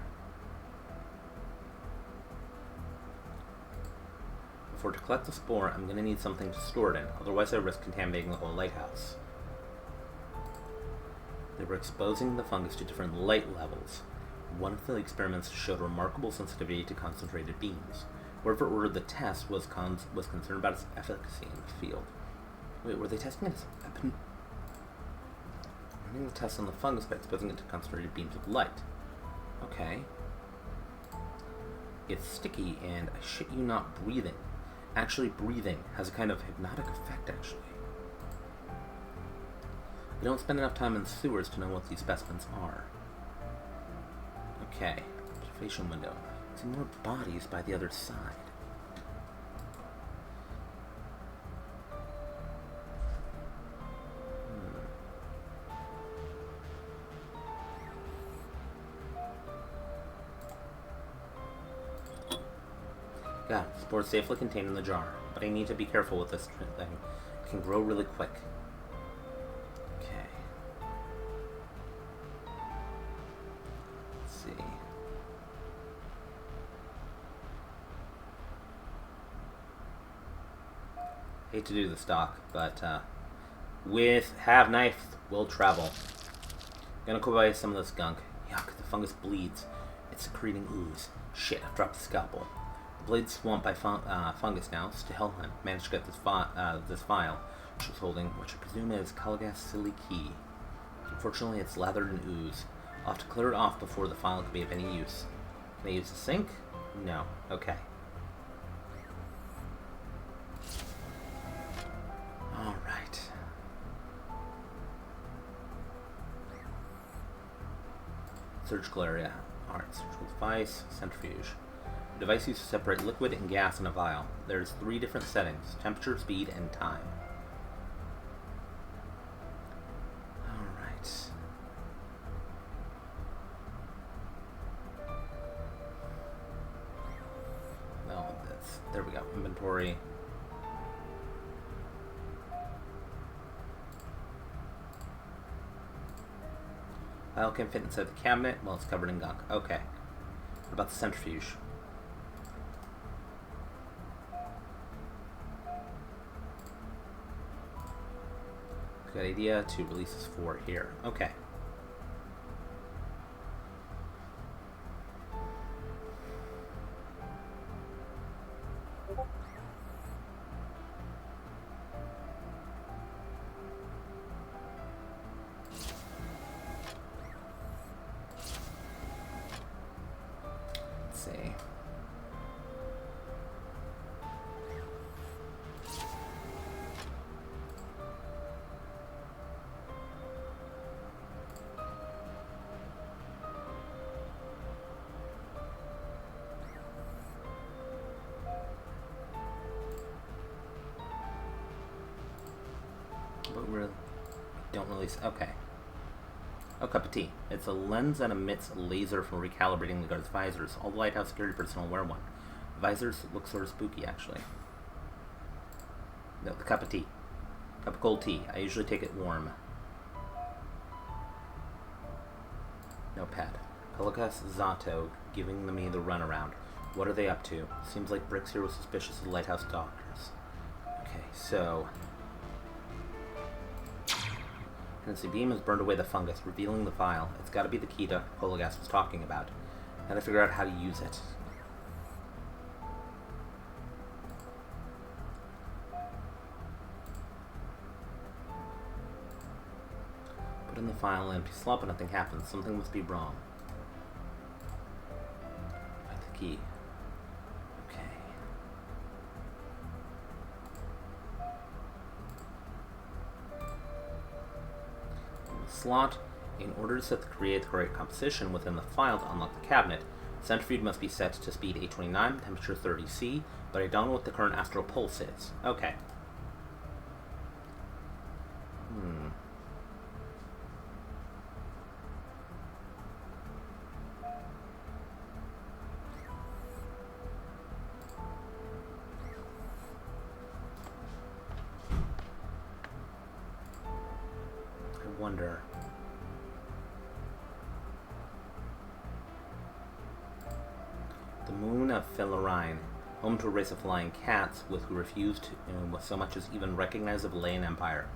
To collect the spore, I'm going to need something to store it in, otherwise I risk contaminating the whole lighthouse. They were exposing the fungus to different light levels. One of the experiments showed remarkable sensitivity to concentrated beams. Whoever ordered the test was concerned about its efficacy in the field. Wait, were they testing it as a weapon? Running the test on the fungus by exposing it to concentrated beams of light. Okay. It's sticky, and I shit you not, breathing. Actually, breathing has a kind of hypnotic effect, actually. We don't spend enough time in sewers to know what these specimens are. Okay. Observation window. See more bodies by the other side. Yeah, spores safely contained in the jar, but I need to be careful with this thing. It can grow really quick. Okay. Let's see. Hate to do this, Doc, but with have knife will travel. Gonna go buy some of this gunk. Yuck, the fungus bleeds. It's secreting ooze. Shit, I've dropped the scalpel. The blade's swamped by fungus now. Still, I managed to get this file, which was holding, which I presume is Kalaga's silly key. Unfortunately, it's lathered in ooze. I'll have to clear it off before the file can be of any use. Can I use the sink? No. Okay. Alright. Surgical area. Alright, surgical device, centrifuge. The device used to separate liquid and gas in a vial. There's 3 different settings: temperature, speed, and time. Alright. No, there we go. Inventory. Vial can fit inside the cabinet. Well, it's covered in gunk. Okay. What about the centrifuge? Good idea. 2 releases 4 here. Okay. Let's see. But we don't release. Okay. Oh, cup of tea. It's a lens that emits laser from recalibrating the guard's visors. All the lighthouse security personnel wear one. Visors look sort of spooky, actually. No, the cup of tea. Cup of cold tea. I usually take it warm. Notepad. Pelikas Zato giving me the runaround. What are they up to? Seems like Bricks here was suspicious of the lighthouse doctors. Okay, so... Hennessy beam has burned away the fungus, revealing the vial. It's got to be the key Dr. Polagas was talking about. Gotta figure out how to use it. Put in the vial, empty slot, but nothing happens. Something must be wrong. Find the key. Slot. In order to create the correct composition within the file to unlock the cabinet, the centrifuge must be set to speed 829, temperature 30°, but I don't know what the current astral pulse is. Okay. I wonder... The moon of Felorine, home to a race of flying cats with who refused with so much as even recognize the Valayan Empire.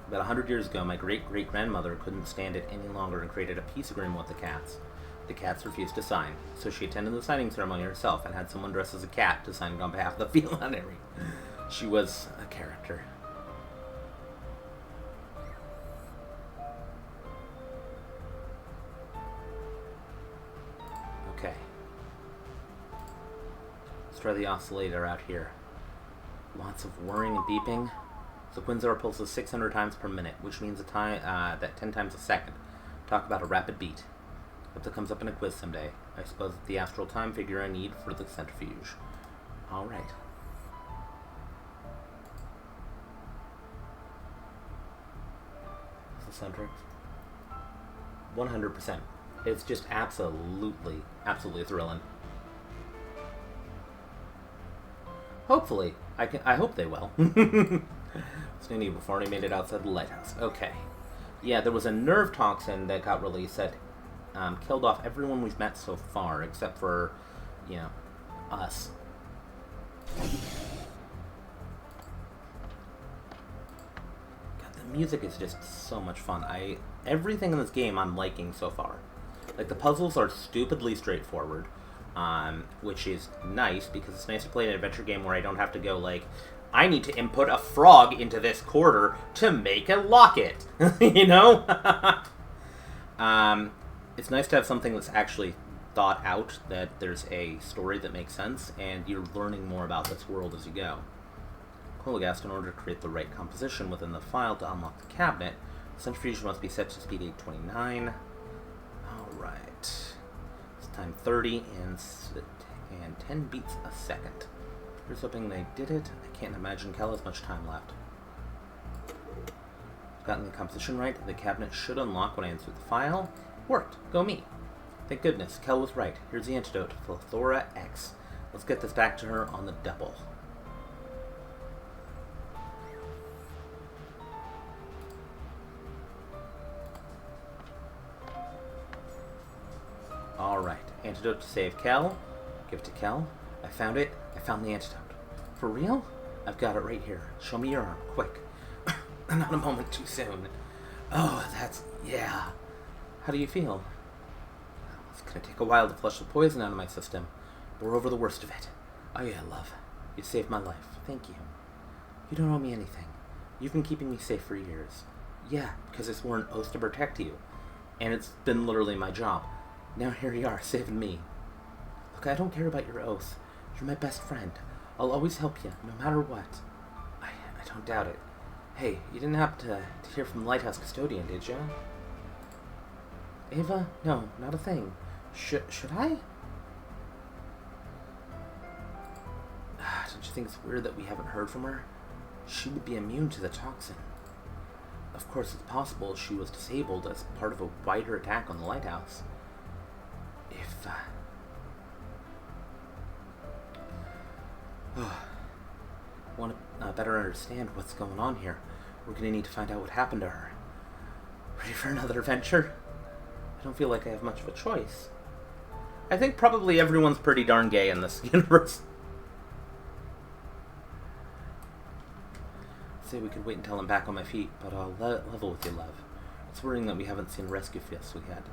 About 100 years ago, my great-great-grandmother couldn't stand it any longer and created a peace agreement with the cats. The cats refused to sign, so she attended the signing ceremony herself and had someone dressed as a cat to sign it on behalf of the Felonary. She was a character. Okay. Let's try the oscillator out here. Lots of whirring and beeping. The Quinzar pulses 600 times per minute, which means a time that 10 times a second. Talk about a rapid beat. Hope that comes up in a quiz someday. I suppose it's the astral time figure I need for the centrifuge. Alright. Is the centric? 100%. It's just absolutely thrilling. Hopefully. I hope they will. Snoony before he made it outside the lighthouse. Okay. Yeah, there was a nerve toxin that got released that killed off everyone we've met so far, except for, you know, us. God, the music is just so much fun. Everything in this game I'm liking so far. Like, the puzzles are stupidly straightforward, which is nice, because it's nice to play an adventure game where I don't have to go, like, I need to input a frog into this quarter to make a locket, you know? It's nice to have something that's actually thought out, that there's a story that makes sense, and you're learning more about this world as you go. Colagast, in order to create the right composition within the file to unlock the cabinet, the centrifuge must be set to speed 829. Alright. This time 30 and 10 beats a second. Here's hoping they did it. I can't imagine Kel has much time left. Gotten the composition right. The cabinet should unlock when I insert the file. Worked. Go me. Thank goodness. Kel was right. Here's the antidote. Phlothora X. Let's get this back to her on the double. Alright. Antidote to save Kel. Give it to Kel. I found it. I found the antidote. For real? I've got it right here. Show me your arm. Quick. Not a moment too soon. Oh, that's... yeah. How do you feel? It's gonna take a while to flush the poison out of my system. We're over the worst of it. Oh yeah, love. You saved my life. Thank you. You don't owe me anything. You've been keeping me safe for years. Yeah, because I swore an oath to protect you. And it's been literally my job. Now here you are, saving me. Look, I don't care about your oath. You're my best friend. I'll always help you, no matter what. I don't doubt it. Hey, you didn't happen to hear from the lighthouse custodian, did you? Ava? No, not a thing. Should I? Don't you think it's weird that we haven't heard from her? She would be immune to the toxin. Of course, it's possible she was disabled as part of a wider attack on the lighthouse. If, want to better understand what's going on here, we're going to need to find out what happened to her. Ready for another adventure? I don't feel like I have much of a choice. I think probably everyone's pretty darn gay in this universe. I'd say we could wait until I'm back on my feet, but I'll level with you, love. It's worrying that we haven't seen a rescue vessel yet.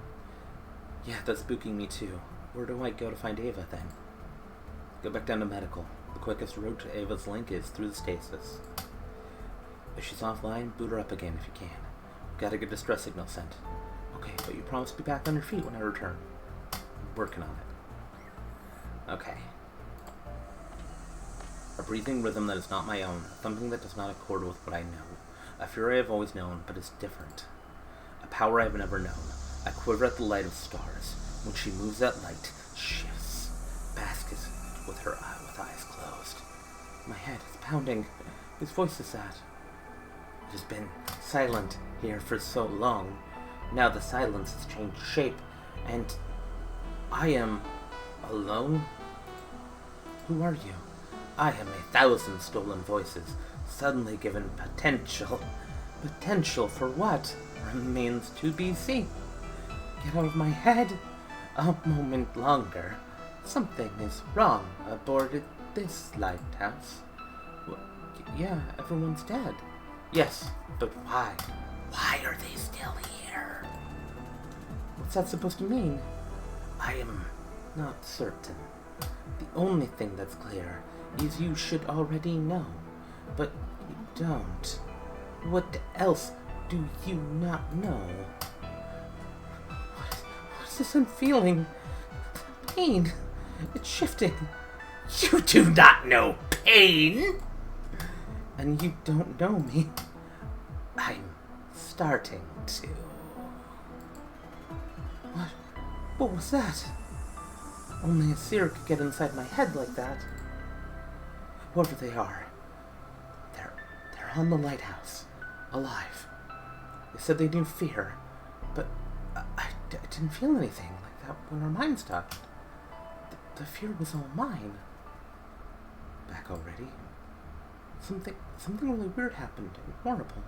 Yeah, that's spooking me too. Where do I go to find Ava, then? Go back down to medical. The quickest route to Ava's link is through the stasis. If she's offline, boot her up again if you can. We've got to get a distress signal sent. Okay, but you promise to be back on your feet when I return. I'm working on it. Okay. A breathing rhythm that is not my own. Something that does not accord with what I know. A fury I've always known, but is different. A power I've never known. I quiver at the light of stars. When she moves, that light shifts. Baskets with her with eyes closed. My head is pounding. Whose voice is that? It has been silent here for so long. Now the silence has changed shape, and I am alone? Who are you? I am 1,000 stolen voices, suddenly given potential. Potential for what? Remains to be seen. Get out of my head. A moment longer. Something is wrong aboard this lighthouse. Yeah, everyone's dead. Yes, but why? Why are they still here? What's that supposed to mean? I am not certain. The only thing that's clear is you should already know, but you don't. What else do you not know? What is this I'm feeling? Pain. It's shifting. You do not know pain! And you don't know me. I'm starting to. What was that? Only a seer could get inside my head like that. Whoever they are, they're on the lighthouse, alive. They said they knew fear, but I didn't feel anything like that when our minds touched. The fear was all mine. Back already? Something really weird happened, and horrible.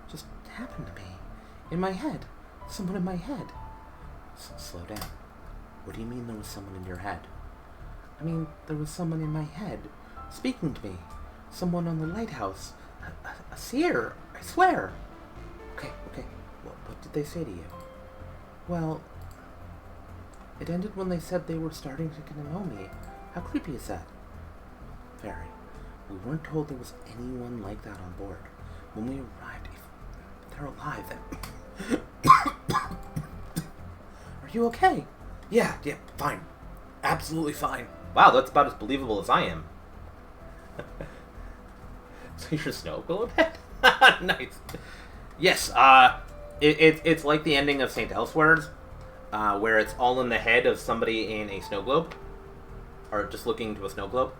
Just happened to me. In my head. Someone in my head. Slow down. What do you mean there was someone in your head? I mean, there was someone in my head, speaking to me. Someone on the lighthouse. A seer, I swear. Okay. What did they say to you? Well, it ended when they said they were starting to get to know me. How creepy is that? Very. We weren't told there was anyone like that on board. When we arrived, if they're alive, then... Are you okay? Yeah, fine. Absolutely fine. Wow, that's about as believable as I am. So you're Snow Globe Head? Nice. Yes, it's like the ending of St. Elsewhere's. where it's all in the head of somebody in a snow globe, or just looking into a snow globe.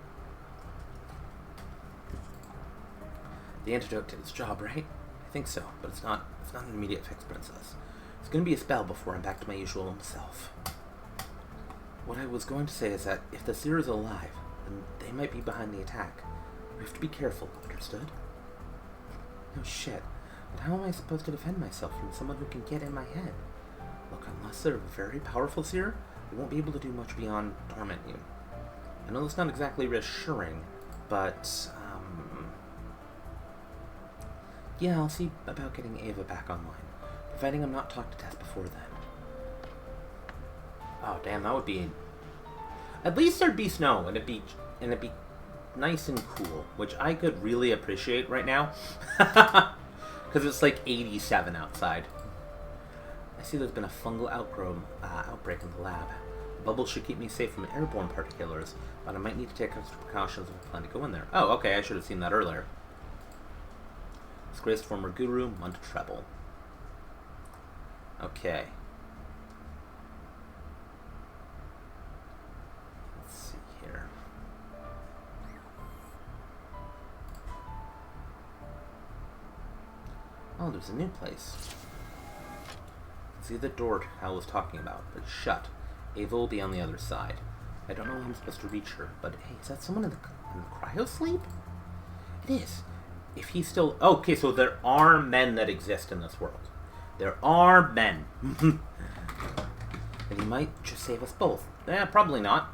The antidote did its job, right? I think so, but it's not an immediate fix, Princess. It's going to be a spell before I'm back to my usual self. What I was going to say is that if the seer is alive, then they might be behind the attack. We have to be careful, understood? No shit. But how am I supposed to defend myself from someone who can get in my head? Look, unless they're a very powerful seer, they won't be able to do much beyond torment you. I know that's not exactly reassuring, but, yeah, I'll see about getting Ava back online, providing I'm not talked to death before then. Oh, damn, that would be... At least there'd be snow, and it'd be nice and cool, which I could really appreciate right now. Because it's like 87 outside. I see there's been a fungal outbreak in the lab. The bubble should keep me safe from airborne particulars, but I might need to take extra precautions if I plan to go in there. Oh, okay, I should have seen that earlier. Disgraced former guru, Munt Treble. Okay. Let's see here. Oh, there's a new place. See the door Hal was talking about, but it's shut. Ava will be on the other side. I don't know how I'm supposed to reach her, but hey, is that someone in the cryo-sleep? It is. If he's still... Okay, so there are men that exist in this world. There are men. And he might just save us both. Probably not.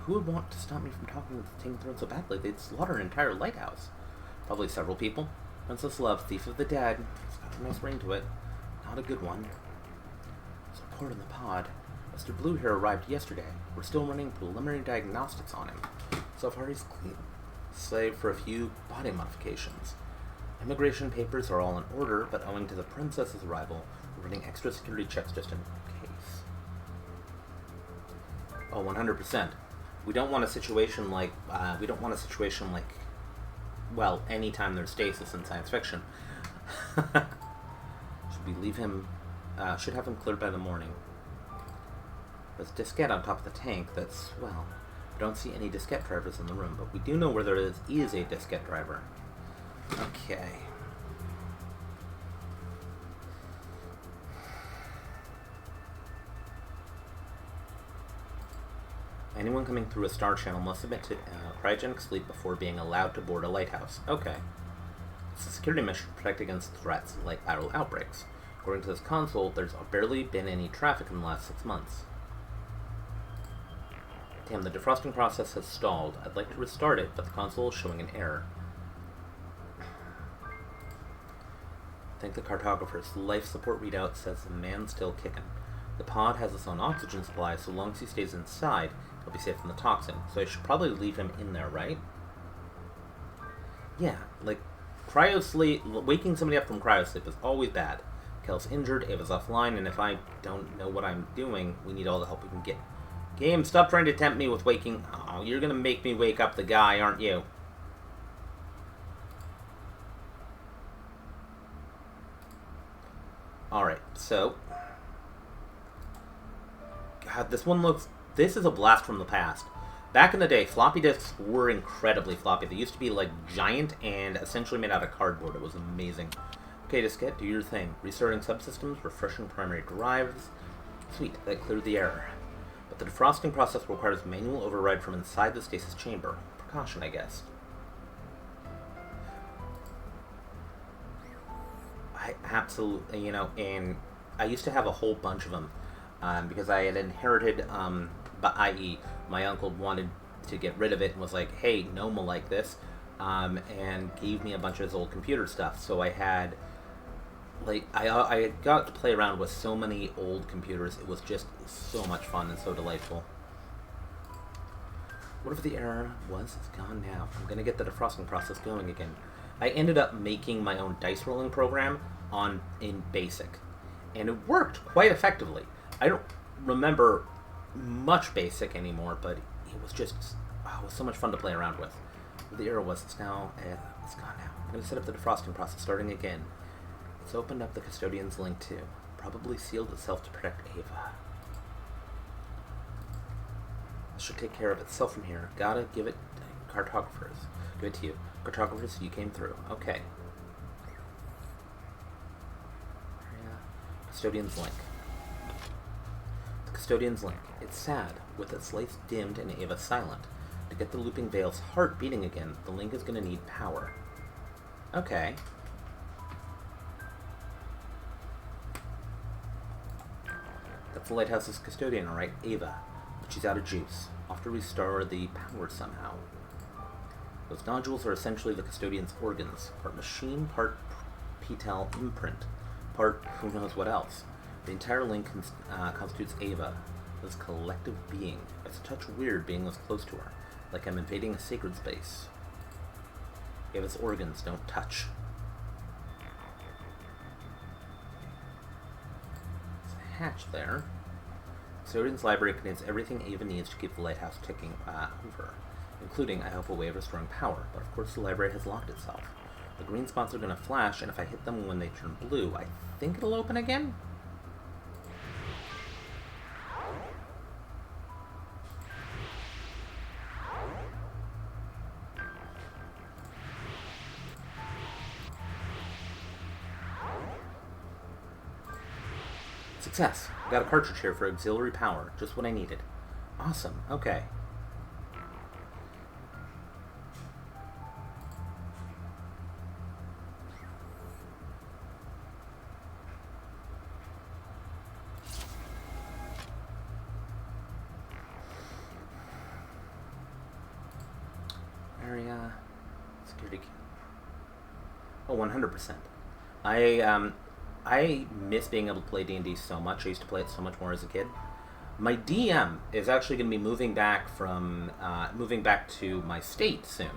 Who would want to stop me from talking with the Ting Throne so badly? They'd slaughter an entire lighthouse. Probably several people. Princess Love, Thief of the Dead. It's got a nice ring to it. Not a good one. There's a report in the pod. Mr. Blue here arrived yesterday. We're still running preliminary diagnostics on him. So far he's clean, save for a few body modifications. Immigration papers are all in order, but owing to the princess's arrival, we're running extra security checks just in case. Oh, 100%. We don't want a situation like, well, anytime there's stasis in science fiction. Should we leave him, should have him cleared by the morning. There's a diskette on top of the tank that's, well, I don't see any diskette drivers in the room, but we do know where there is a diskette driver. Okay. Anyone coming through a star channel must submit to cryogenic sleep before being allowed to board a lighthouse. Okay. It's a security mission to protect against threats like viral outbreaks. According to this console, there's barely been any traffic in the last 6 months. Damn, the defrosting process has stalled. I'd like to restart it, but the console is showing an error. Thank the cartographer's life support readout says the man's still kicking. The pod has its own oxygen supply, so long as he stays inside, he'll be safe from the toxin. So I should probably leave him in there, right? Yeah, like, cryosleep, waking somebody up from cryosleep is always bad. Kel's injured, Ava's offline, and if I don't know what I'm doing, we need all the help we can get. Game, stop trying to tempt me with waking... Oh, you're gonna make me wake up the guy, aren't you? Alright, so... God, this one looks... This is a blast from the past. Back in the day, floppy disks were incredibly floppy. They used to be, like, giant and essentially made out of cardboard. It was amazing. Okay, diskette, do your thing. Restarting subsystems, refreshing primary drives. Sweet, that cleared the error. But the defrosting process requires manual override from inside the stasis chamber. Precaution, I guess. I absolutely, and I used to have a whole bunch of them because I had inherited, i.e., my uncle wanted to get rid of it and was like, hey, Gnome will like this, and gave me a bunch of his old computer stuff. So I had, like, I got to play around with so many old computers. It was just so much fun and so delightful. Whatever the error was, it's gone now. I'm going to get the defrosting process going again. I ended up making my own dice rolling program in BASIC, and it worked quite effectively. I don't remember much BASIC anymore, but it was just it was so much fun to play around with. The error was it's gone now. I'm going to set up the defrosting process starting again. It's opened up the custodian's link too. probably sealed itself to protect Ava. This should take care of itself from here. Gotta give it cartographers. Give it to you. Cartographers, you came through. Okay. Custodian's Link. The Custodian's Link. It's sad, with its lights dimmed and Ava silent. To get the looping veil's heart beating again, the Link is going to need power. Okay. That's the lighthouse's custodian, alright, Ava. But she's out of juice. I'll have to restore the power somehow. Those nodules are essentially the custodian's organs. Part machine, part P-Tel imprint. Part who knows what else. The entire Link constitutes Ava, this collective being. It's a touch weird being this close to her, like I'm invading a sacred space. Ava's organs don't touch. There's a hatch there. Custodian's library contains everything Ava needs to keep the lighthouse ticking over, including, I hope, a way of restoring power, but of course the library has locked itself. The green spots are going to flash, and if I hit them when they turn blue, I think it'll open again? Success! I got a cartridge here for auxiliary power, just what I needed. Awesome, okay. Area security. Oh, 100%. I miss being able to play D&D so much. I used to play it so much more as a kid. My DM is actually going to be moving back to my state soon.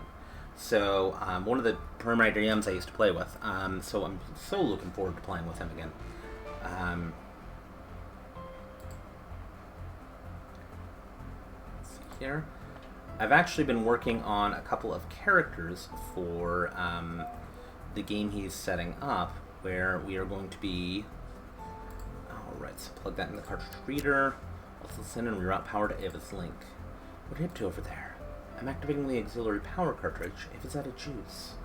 So one of the primary DMs I used to play with. So I'm so looking forward to playing with him again. Let's see here. I've actually been working on a couple of characters for the game he's setting up, where we are going to be... Alright, so plug that in the cartridge reader. Let's listen and reroute power to Ava's Link. What are you up to over there? I'm activating the auxiliary power cartridge. Ava's out of juice.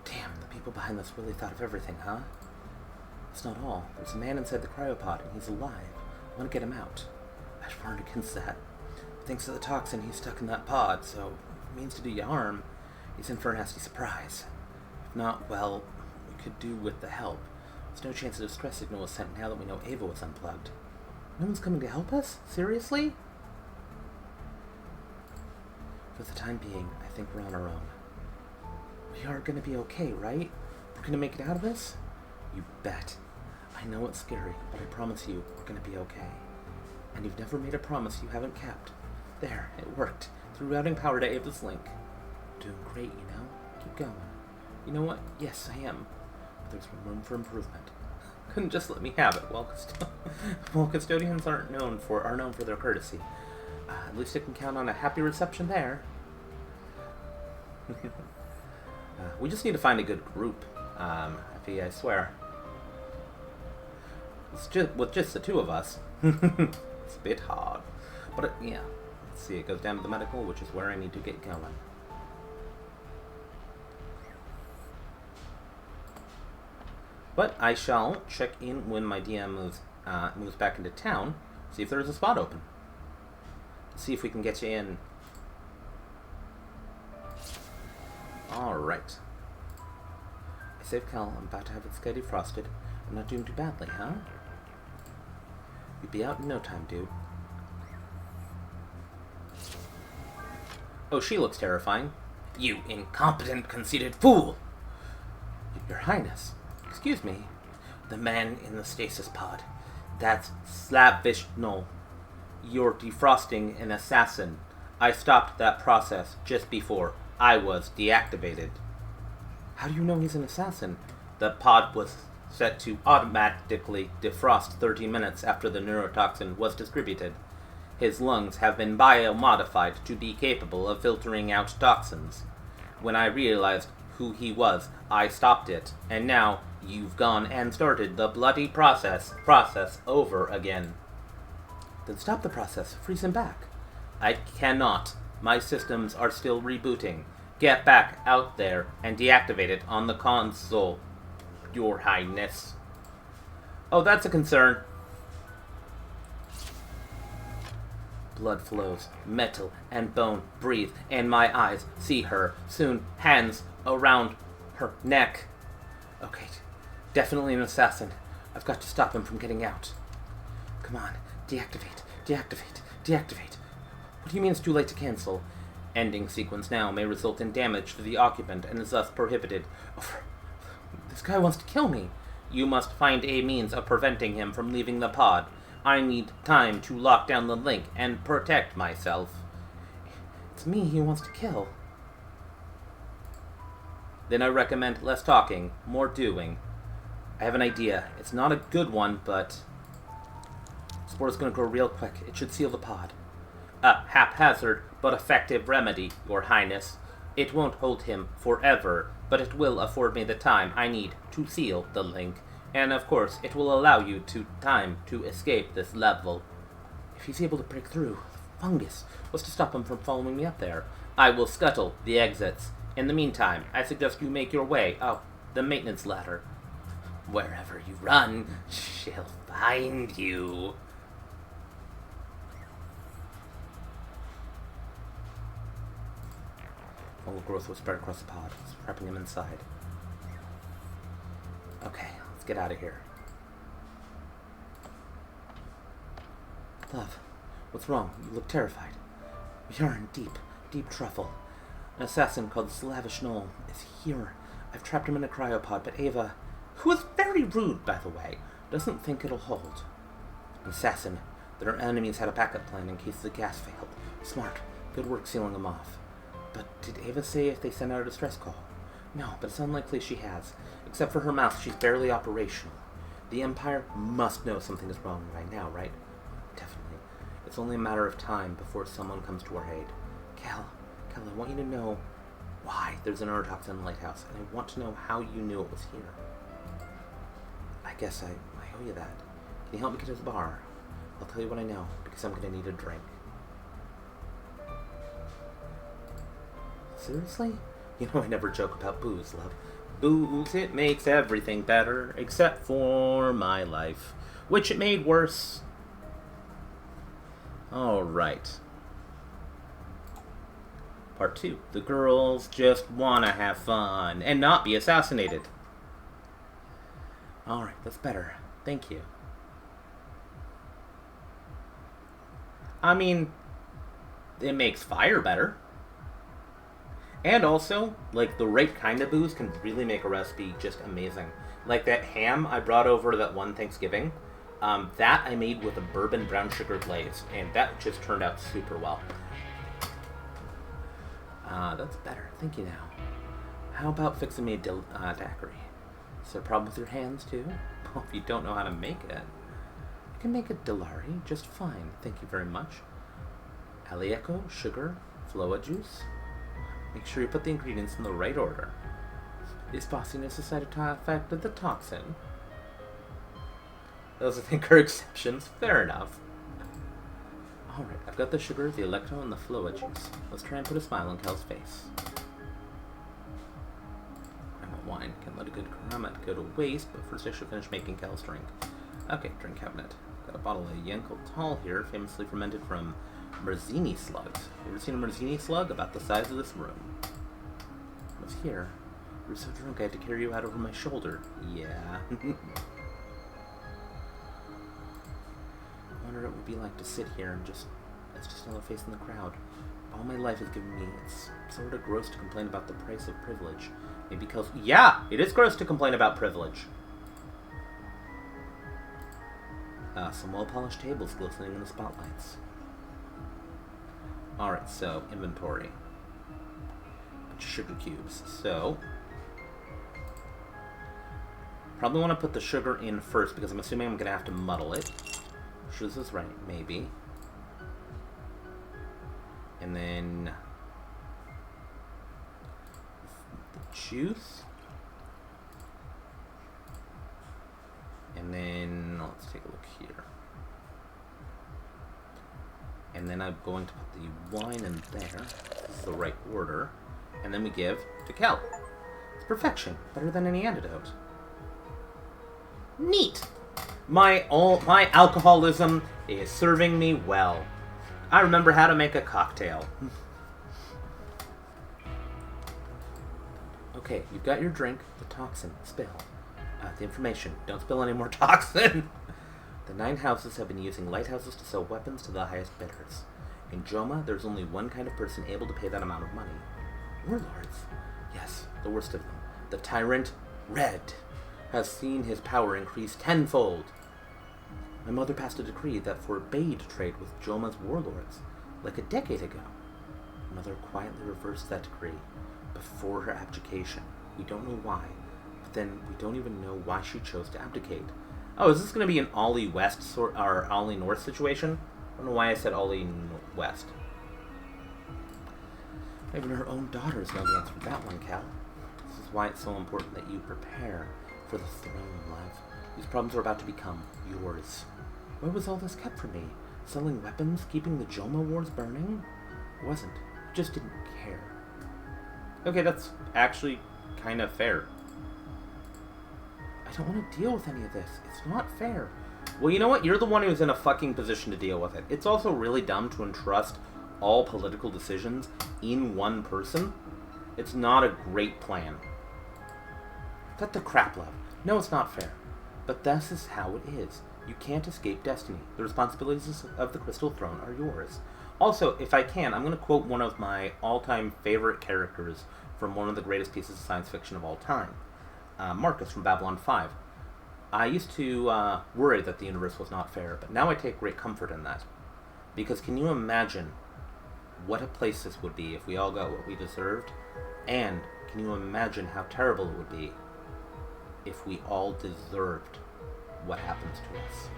Damn, the people behind this really thought of everything, huh? That's not all. There's a man inside the cryopod, and he's alive. I want to get him out. I'd warned against that. Thanks to the toxin, he's stuck in that pod, so if it means to do you harm, he's in for a nasty surprise. If not, well, we could do with the help. There's no chance a distress signal was sent now that we know Ava was unplugged. No one's coming to help us? Seriously? For the time being, I think we're on our own. We are gonna be okay, right? We're gonna make it out of this? You bet. I know it's scary, but I promise you, we're gonna be okay. And you've never made a promise you haven't kept. There, it worked. Through routing power to Ava's Link. Doing great, you know? Keep going. You know what? Yes, I am. But there's room for improvement. Couldn't just let me have it. Well, custodians are known for their courtesy. At least I can count on a happy reception there. We just need to find a good group. I swear. With just the two of us. It's a bit hard. But yeah. Let's see, it goes down to the medical, which is where I need to get going. But I shall check in when my DM moves back into town, see if there's a spot open. See if we can get you in. Alright. I saved Cal. I'm about to have it sky defrosted. I'm not doing too badly, huh? You'd be out in no time, dude. Oh, she looks terrifying. You incompetent, conceited fool! Your Highness. Excuse me. The man in the stasis pod. That's Slavish. No. You're defrosting an assassin. I stopped that process just before I was deactivated. How do you know he's an assassin? The pod was set to automatically defrost 30 minutes after the neurotoxin was distributed. His lungs have been biomodified to be capable of filtering out toxins. When I realized who he was, I stopped it, and now You've gone and started the bloody process over again. Then stop the process. Freeze him back. I cannot. My systems are still rebooting. Get back out there and deactivate it on the console, Your Highness. Oh, that's a concern. Blood flows, metal and bone breathe, and my eyes see her. Soon, hands around her neck. Okay, definitely an assassin. I've got to stop him from getting out. Come on, deactivate, deactivate, deactivate. What do you mean it's too late to cancel? Ending sequence now may result in damage to the occupant and is thus prohibited. Oh, this guy wants to kill me. You must find a means of preventing him from leaving the pod. I need time to lock down the link and protect myself. It's me he wants to kill. Then I recommend less talking, more doing. I have an idea. It's not a good one, but Spore's gonna grow real quick. It should seal the pod. A haphazard but effective remedy, Your Highness. It won't hold him forever, but it will afford me the time I need to seal the link. And of course, it will allow you time to escape this level. If he's able to break through, fungus, what's to stop him from following me up there? I will scuttle the exits. In the meantime, I suggest you make your way up the maintenance ladder. Wherever you run, she'll find you. Fungal growth will spread across the pod, trapping him inside. Okay, let's get out of here. Love, what's wrong? You look terrified. We are in deep, deep trouble. An assassin called Slavish Gnome is here. I've trapped him in a cryopod, but Ava, who is very rude, by the way, doesn't think it'll hold. An assassin, that our enemies had a backup plan in case the gas failed. Smart. Good work sealing them off. But did Ava say if they sent out a distress call? No, but it's unlikely she has. Except for her mouth, she's barely operational. The Empire must know something is wrong right now, right? Definitely. It's only a matter of time before someone comes to our aid. Cal, I want you to know why there's an neurotoxin in the lighthouse, and I want to know how you knew it was here. I guess I owe you that. Can you help me get to the bar? I'll tell you what I know, because I'm gonna need a drink. Seriously? You know I never joke about booze, love. Booze, it makes everything better, except for my life, which it made worse. Alright. Part 2. The girls just wanna have fun and not be assassinated. Alright, that's better. Thank you. I mean, it makes fire better. And also, like, the right kind of booze can really make a recipe just amazing. Like that ham I brought over that one Thanksgiving, that I made with a bourbon brown sugar glaze, and that just turned out super well. That's better. Thank you now. How about fixing me a daiquiri? Is there a problem with your hands, too? Well, if you don't know how to make it, you can make a Delari just fine. Thank you very much. Alieco, sugar, Floa juice. Make sure you put the ingredients in the right order. Is bossiness a side effect of the toxin? Those, I think, are exceptions. Fair enough. Alright, I've got the sugar, the electro, and the Floa juice. Let's try and put a smile on Cal's face. I want wine. Can't let a good Karamat go to waste, but first I should finish making Cal's drink. Okay, drink cabinet. Got a bottle of Yankel Tall here, famously fermented from Merzini slugs. You ever seen a Merzini slug? About the size of this room. I was here. You were so drunk I had to carry you out over my shoulder. Yeah. I wonder what it would be like to sit here and just another face in the crowd. All my life has given me, it's sort of gross to complain about the price of privilege. Maybe because, yeah, it is gross to complain about privilege. Some well-polished tables glistening in the spotlights. Alright, so, inventory. Bunch of sugar cubes. So, probably want to put the sugar in first because I'm assuming I'm going to have to muddle it. Sure, this is right, maybe. And then the juice. And then, let's take a look here. And then I'm going to put the wine in there. This is the right order. And then we give to Kel. It's perfection. Better than any antidote. Neat! My alcoholism is serving me well. I remember how to make a cocktail. Okay, you've got your drink. The toxin. Spill. The information. Don't spill any more toxin. The 9 houses have been using lighthouses to sell weapons to the highest bidders. In Joma, there's only one kind of person able to pay that amount of money. Warlords. Yes, the worst of them. The tyrant, Red, has seen his power increase tenfold. My mother passed a decree that forbade trade with Joma's warlords, like a decade ago. Mother quietly reversed that decree before her abdication. We don't know why, but then we don't even know why she chose to abdicate. Oh, is this going to be an Ollie West or Ollie North situation? I don't know why I said Ollie West. Even her own daughters know the answer to that one, Cal. This is why it's so important that you prepare for the throne, love. These problems are about to become yours. Why was all this kept from me? Selling weapons? Keeping the Joma wars burning? It wasn't. I just didn't care. Okay, that's actually kind of fair. I don't want to deal with any of this. It's not fair. Well, you know what? You're the one who's in a fucking position to deal with it. It's also really dumb to entrust all political decisions in one person. It's not a great plan. Cut the crap, love. No, it's not fair. But this is how it is. You can't escape destiny. The responsibilities of the Crystal Throne are yours. Also, if I can, I'm going to quote one of my all-time favorite characters from one of the greatest pieces of science fiction of all time. Marcus from Babylon 5. I used to worry that the universe was not fair, but now I take great comfort in that. Because can you imagine what a place this would be if we all got what we deserved? And can you imagine how terrible it would be if we all deserved what happens to us?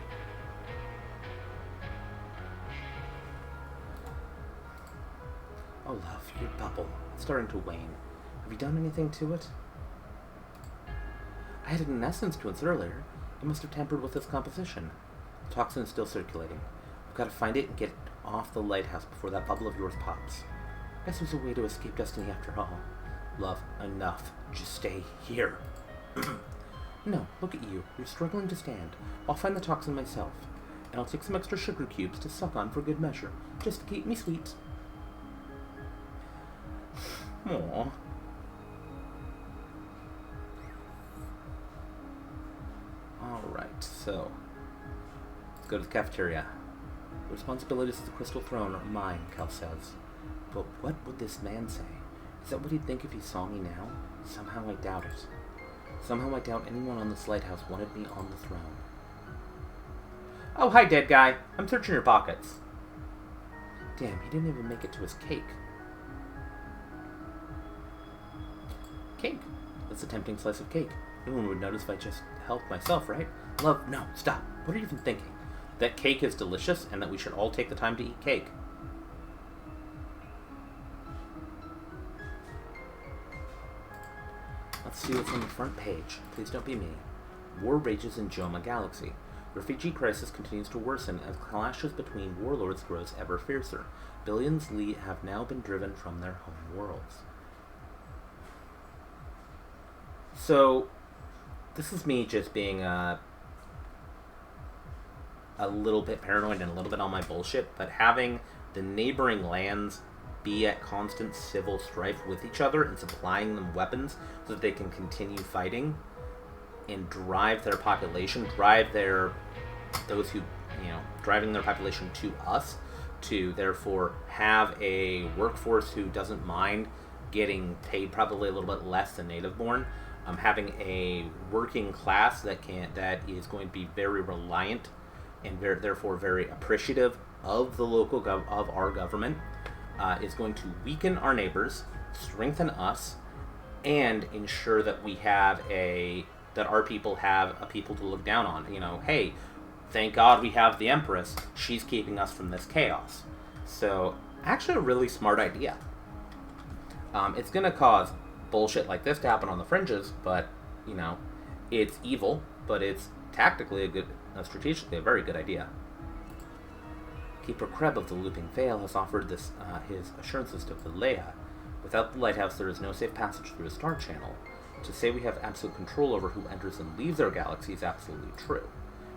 Oh, love, your bubble. It's starting to wane. Have you done anything to it? I added an essence to it earlier. It must have tampered with its composition. The toxin is still circulating. We've got to find it and get it off the lighthouse before that bubble of yours pops. Guess there's a way to escape destiny after all. Love, enough. Just stay here. No, look at you. You're struggling to stand. I'll find the toxin myself. And I'll take some extra sugar cubes to suck on for good measure, just to keep me sweet. Aww. Alright, so let's go to the cafeteria. The responsibilities of the Crystal Throne are mine, Cal says. But what would this man say? Is that what he'd think if he saw me now? Somehow I doubt it. Somehow I doubt anyone on this lighthouse wanted me on the throne. Oh, hi, dead guy. I'm searching your pockets. Damn, he didn't even make it to his cake. Cake? That's a tempting slice of cake. No one would notice if I just helped myself, right? Love, no, stop. What are you even thinking? That cake is delicious and that we should all take the time to eat cake. Let's see what's on the front page. Please don't be me. War rages in Joma Galaxy. The refugee crisis continues to worsen as clashes between warlords grows ever fiercer. Billions have now been driven from their home worlds. So, this is me just being a little bit paranoid and a little bit on my bullshit, but having the neighboring lands be at constant civil strife with each other and supplying them weapons so that they can continue fighting and drive their population, driving their population to us, to therefore have a workforce who doesn't mind getting paid probably a little bit less than native-born, having a working class that is going to be very reliant and therefore very appreciative of the local of our government, is going to weaken our neighbors, strengthen us, and ensure that that our people have a people to look down on. You know, hey, thank God we have the Empress. She's keeping us from this chaos. So, actually a really smart idea. It's going to cause bullshit like this to happen on the fringes, but, you know, it's evil, but it's strategically a very good idea. Keeper Kreb of the Looping Vale has offered his assurances to Vilea. Without the lighthouse, there is no safe passage through a star channel. To say we have absolute control over who enters and leaves our galaxy is absolutely true.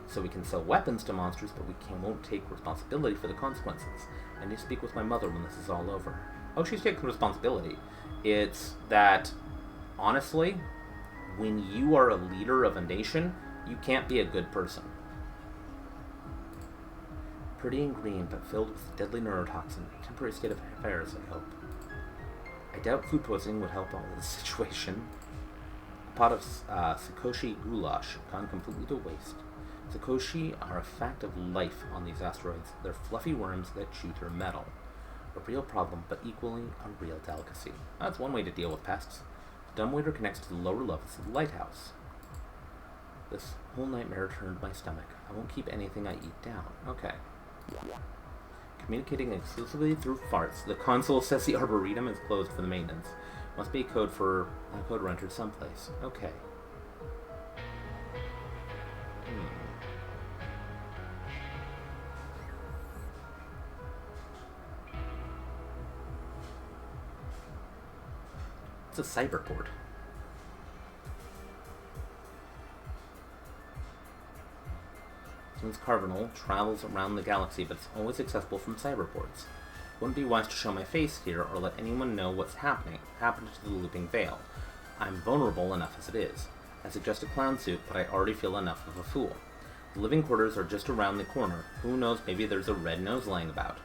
So we can sell weapons to monsters, but we won't take responsibility for the consequences. I need to speak with my mother when this is all over. Oh, she's taking responsibility. It's that, honestly, when you are a leader of a nation, you can't be a good person. Pretty and green, but filled with deadly neurotoxin. A temporary state of affairs, I hope. I doubt food poisoning would help out with this situation. A pot of Sakoshi goulash, gone completely to waste. Sakoshi are a fact of life on these asteroids. They're fluffy worms that chew through metal. A real problem, but equally a real delicacy. That's one way to deal with pests. The dumbwaiter connects to the lower levels of the lighthouse. This whole nightmare turned my stomach. I won't keep anything I eat down. Okay. Communicating exclusively through farts. The console says the Arboretum is closed for the maintenance. Must be a code rendered someplace. Okay. It's a cyberport. Since Carbonal travels around the galaxy, but it's always accessible from cyberports. Wouldn't be wise to show my face here or let anyone know what's happened to the Looping Vale. I'm vulnerable enough as it is. I suggest a clown suit, but I already feel enough of a fool. The living quarters are just around the corner. Who knows, maybe there's a red nose laying about.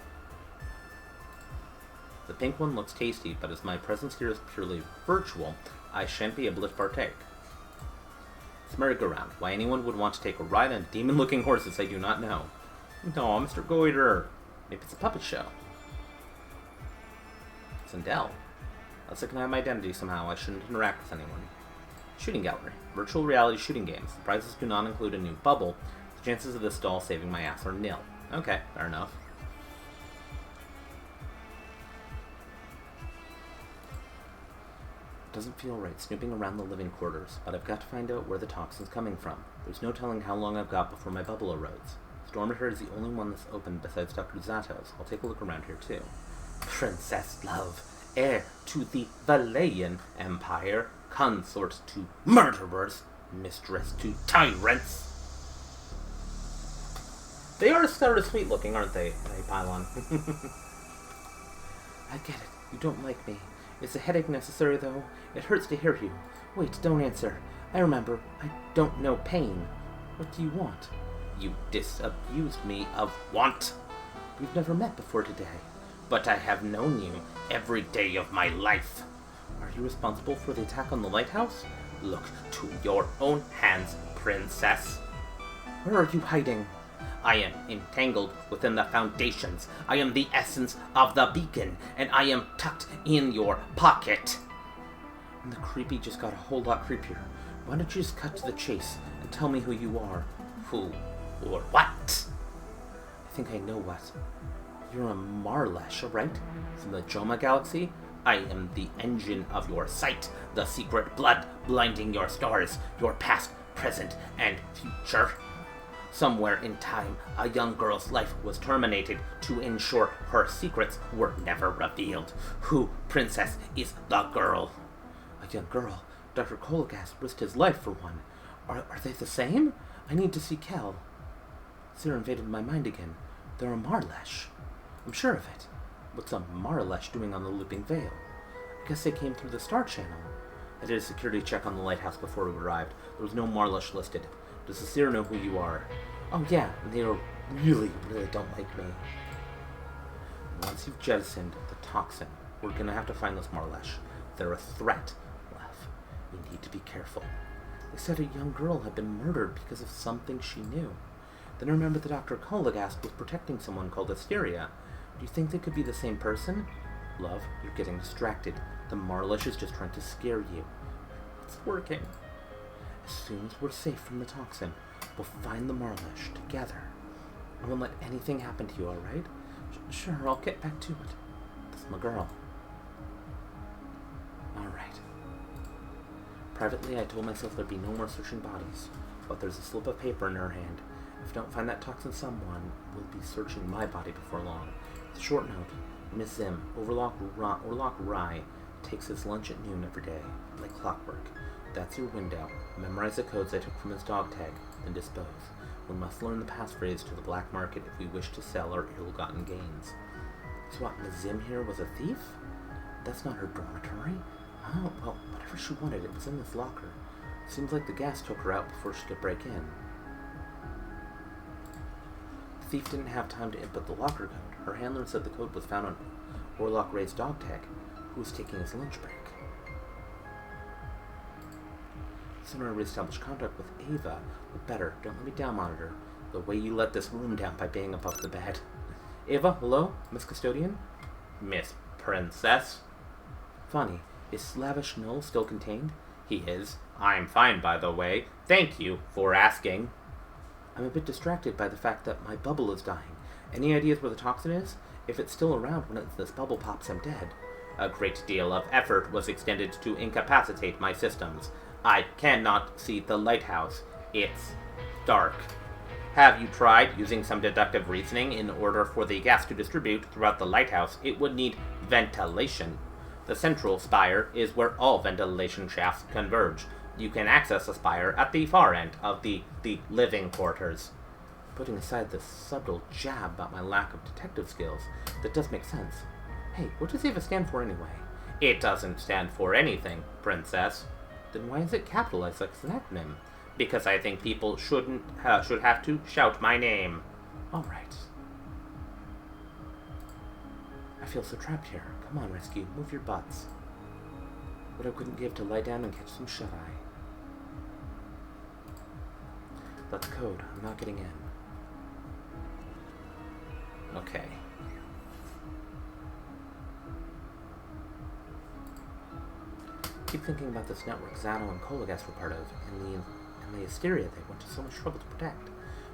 The pink one looks tasty, but as my presence here is purely virtual, I shan't be able to partake. It's merry-go-round. Why anyone would want to take a ride on demon-looking horses, I do not know. No, Mr. Goiter. Maybe it's a puppet show. Sindel. Unless I can have my identity somehow, I shouldn't interact with anyone. Shooting gallery. Virtual reality shooting games. The prizes do not include a new bubble. The chances of this doll saving my ass are nil. Okay, fair enough. Doesn't feel right snooping around the living quarters, but I've got to find out where the toxin's coming from. There's no telling how long I've got before my bubble erodes. Stormator is the only one that's open besides Dr. Zato's. I'll take a look around here too. Princess Love, heir to the Valayan Empire, consort to murderers, mistress to tyrants. They are sort of sweet looking, aren't they, Pylon? I get it. You don't like me. Is a headache necessary, though? It hurts to hear you. Wait, don't answer. I remember. I don't know pain. What do you want? You disabused me of want. We've never met before today. But I have known you every day of my life. Are you responsible for the attack on the lighthouse? Look to your own hands, princess. Where are you hiding? I am entangled within the foundations. I am the essence of the beacon, and I am tucked in your pocket. And the creepy just got a whole lot creepier. Why don't you just cut to the chase and tell me who you are? Who or what? I think I know what. You're a Marlesh, right? From the Joma Galaxy? I am the engine of your sight, the secret blood blinding your stars, your past, present, and future. Somewhere in time, a young girl's life was terminated to ensure her secrets were never revealed. Who, princess, is the girl? A young girl. Dr. Kolagast risked his life for one. Are they the same? I need to see Kel. Zero invaded my mind again. They're a Marlesh. I'm sure of it. What's a Marlesh doing on the Looping Vale? I guess they came through the Star Channel. I did a security check on the lighthouse before we arrived. There was no Marlesh listed. Does the seer know who you are? Oh yeah, and they really don't like me. Once you've jettisoned the toxin, we're gonna have to find this Marlesh. They're a threat, Lef. We need to be careful. They said a young girl had been murdered because of something she knew. Then I remembered that Dr. Kolagast was protecting someone called Asteria. Do you think they could be the same person? Love, you're getting distracted. The Marlesh is just trying to scare you. It's working. As soon as we're safe from the toxin, we'll find the Marlesh together. I won't let anything happen to you, alright? Sure, I'll get back to it. That's my girl. Alright. Privately, I told myself there'd be no more searching bodies. but there's a slip of paper in her hand. If I don't find that toxin, someone will be searching my body before long. It's a short note. Miss Zim, Orlok Rye, takes his lunch at noon every day, like clockwork. That's your window. Memorize the codes I took from his dog tag, then dispose. We must learn the passphrase to the black market if we wish to sell our ill-gotten gains. So what, Miss Zim here was a thief? That's not her dormitory. Oh, well, whatever she wanted, it was in this locker. Seems like the gas took her out before she could break in. The thief didn't have time to input the locker code. Her handler said the code was found on Orlok Ray's dog tag, who was taking his lunch break. The sooner I reestablish contact with Ava, the better. Don't let me down, Monitor. The way you let this room down by being above the bed. Ava, hello? Miss Custodian? Miss Princess? Funny. Is Slavish Null still contained? He is. I'm fine, by the way. Thank you for asking. I'm a bit distracted by the fact that my bubble is dying. Any ideas where the toxin is? If it's still around when this bubble pops, I'm dead. A great deal of effort was extended to incapacitate my systems. I cannot see the lighthouse. It's dark. Have you tried using some deductive reasoning? In order for the gas to distribute throughout the lighthouse, it would need ventilation. The central spire is where all ventilation shafts converge. You can access the spire at the far end of the living quarters. Putting aside the subtle jab about my lack of detective skills, that does make sense. Hey, what does Ava stand for anyway? It doesn't stand for anything, Princess. Then why is it capitalized like it's an acronym? Because I think people should have to shout my name. All right. I feel so trapped here. Come on, Rescue. Move your butts. What I couldn't give to lie down and catch some shut-eye. That's the code. I'm not getting in. Okay. Keep thinking about this network Zato and Kolagas were part of, and the hysteria they went to so much trouble to protect.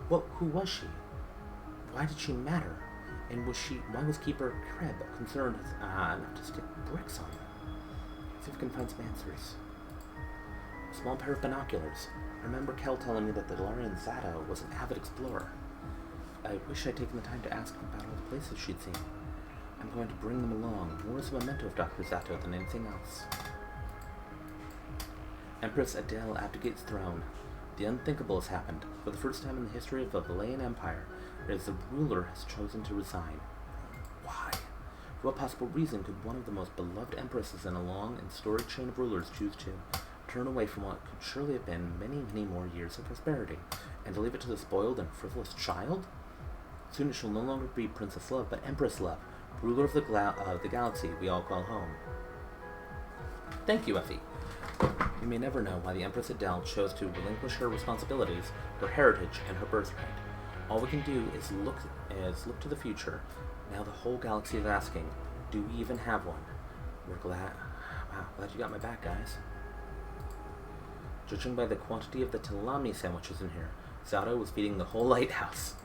Well, who was she? Why did she matter? And why was Keeper Kreb concerned enough to stick bricks on them? See if we can find some answers. A small pair of binoculars. I remember Kel telling me that the Dalarian Zato was an avid explorer. I wish I'd taken the time to ask him about all the places she'd seen. I'm going to bring them along, more as a memento of Dr. Zato than anything else. Empress Adele abdicates throne. The unthinkable has happened. For the first time in the history of the Valayan Empire, the ruler has chosen to resign. Why? For what possible reason could one of the most beloved empresses in a long and storied chain of rulers choose to turn away from what could surely have been many, many more years of prosperity, and to leave it to the spoiled and frivolous child? Soon it shall no longer be Princess Love, but Empress Love, ruler of the galaxy we all call home. Thank you, Effie. We may never know why the Empress Adele chose to relinquish her responsibilities, her heritage, and her birthright. All we can do is look to the future. Now the whole galaxy is asking, do we even have one? We're glad. Wow, glad you got my back, guys. Judging by the quantity of the salami sandwiches in here, Zato was feeding the whole lighthouse.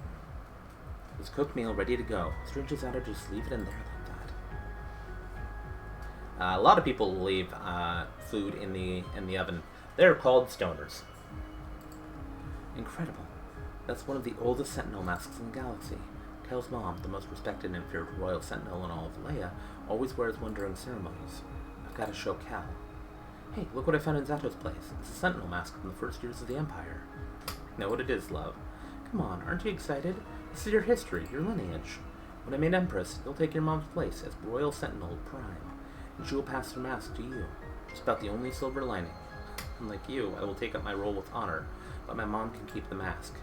His cooked meal ready to go. Strange as Zato just leave it in there like that. A lot of people leave food in the oven. They're called stoners. Incredible. That's one of the oldest sentinel masks in the galaxy. Kel's mom, the most respected and feared royal sentinel in all of Leia, always wears one during ceremonies. I've got to show Kel. Hey, look what I found in Zato's place. It's a sentinel mask from the first years of the Empire. Know what it is, love. Come on, aren't you excited? This is your history, your lineage. When I made Empress, you'll take your mom's place as Royal Sentinel Prime, and she will pass her mask to you. Just about the only silver lining. Unlike you, I will take up my role with honor, but my mom can keep the mask.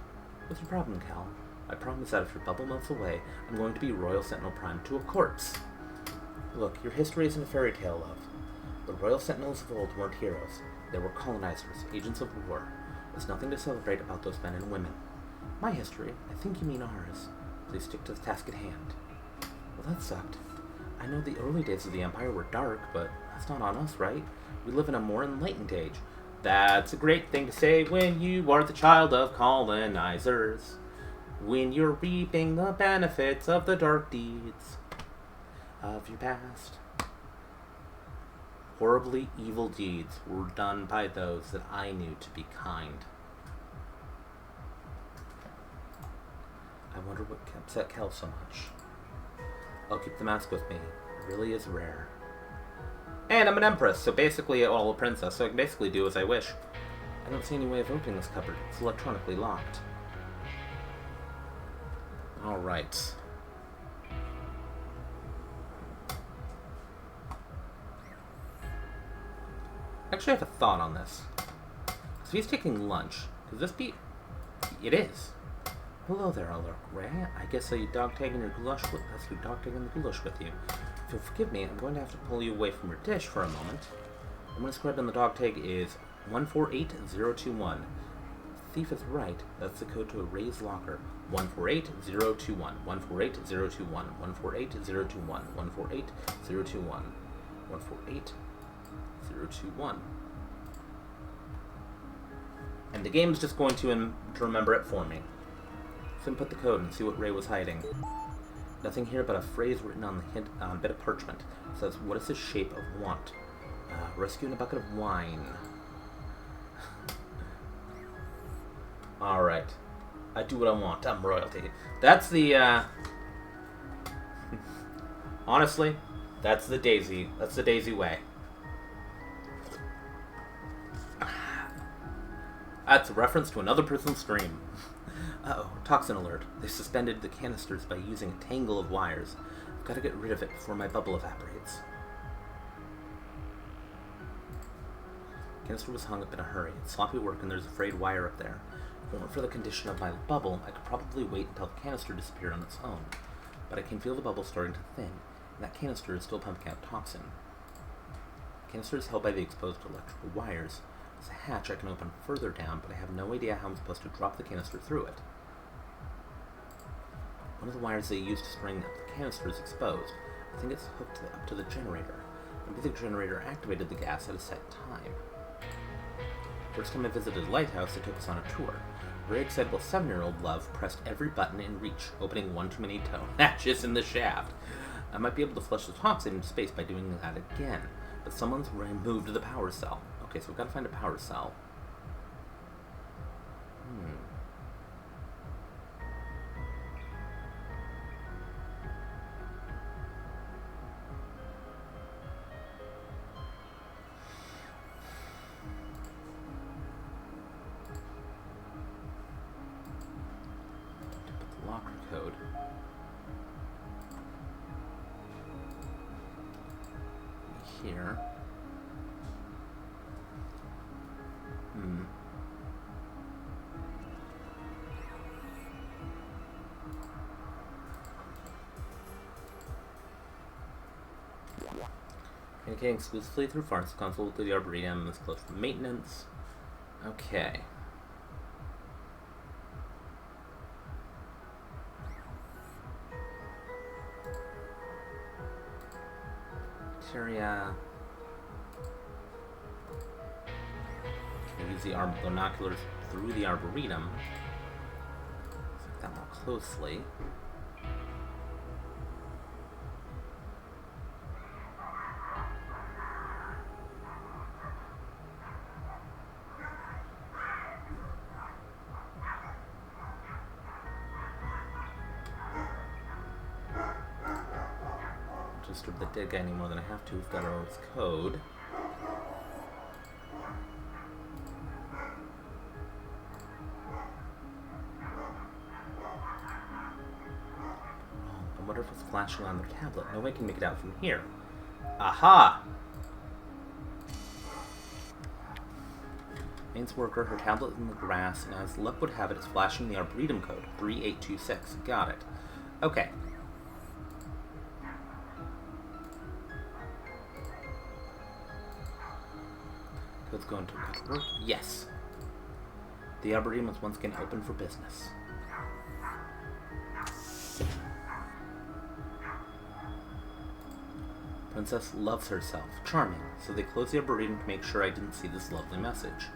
What's your problem, Cal? I promise that if your bubble melts away, I'm going to be Royal Sentinel Prime to a corpse. Look, your history isn't a fairy tale, love. The Royal Sentinels of old weren't heroes. They were colonizers, agents of war. There's nothing to celebrate about those men and women. My history? I think you mean ours. Please stick to the task at hand. Well, that sucked. I know the early days of the Empire were dark, but that's not on us, right? We live in a more enlightened age. That's a great thing to say when you are the child of colonizers. When you're reaping the benefits of the dark deeds of your past. Horribly evil deeds were done by those that I knew to be kind. wonder what upset Kel so much. I'll keep the mask with me. It really is rare. And I'm an empress, so basically, well, a princess, so I can basically do as I wish. I don't see any way of opening this cupboard. It's electronically locked. Alright. Actually, I have a thought on this. So he's taking lunch. Could this be... It is. Hello there, Ray. I guess you're dog tagging the goulash with you. If you'll forgive me, I'm going to have to pull you away from your dish for a moment. I'm going to scribe on the dog tag is 148021. Thief is right. That's the code to a Ray's locker. 148021. 148021. 148021. 148021. 148021. And the game's just going to remember it for me. So input the code and see what Ray was hiding. Nothing here but a phrase written on a bit of parchment. It says, what is the shape of want? Rescue in a bucket of wine. Alright. I do what I want. I'm royalty. That's the, honestly, that's the Daisy. That's the Daisy way. That's a reference to another person's stream. Uh-oh, toxin alert. They suspended the canisters by using a tangle of wires. I've got to get rid of it before my bubble evaporates. Canister was hung up in a hurry. It's sloppy work and there's a frayed wire up there. If it weren't for the condition of my bubble, I could probably wait until the canister disappeared on its own. But I can feel the bubble starting to thin, and that canister is still pumping out toxin. The canister is held by the exposed electrical wires. There's a hatch I can open further down, but I have no idea how I'm supposed to drop the canister through it. One of the wires they used to spring up the canister is exposed. I think it's hooked up to the generator. Maybe the generator activated the gas at a set time. First time I visited the lighthouse, they took us on a tour. Very excitable 7-year-old love pressed every button in reach, opening one too many toe hatches in the shaft. I might be able to flush the toxin into space by doing that again, but someone's removed the power cell. Okay, so we've got to find a power cell. Put the locker code. Here. Communicating exclusively through farms, console with the Arboretum is closed for maintenance. Okay. Materia. Can use the binoculars through the Arboretum. Let's look at that more closely. Disturb the dead guy any more than I have to. We've got our code. I wonder if it's flashing on the tablet. No way can make it out from here. Aha! Main's worker, her tablet in the grass, and as luck would have it, it's flashing the Arboretum code. 3826. Got it. Okay. Code's going to work. Yes. The Arboretum was once again open for business. Princess loves herself. Charming. So they closed the Arboretum to make sure I didn't see this lovely message.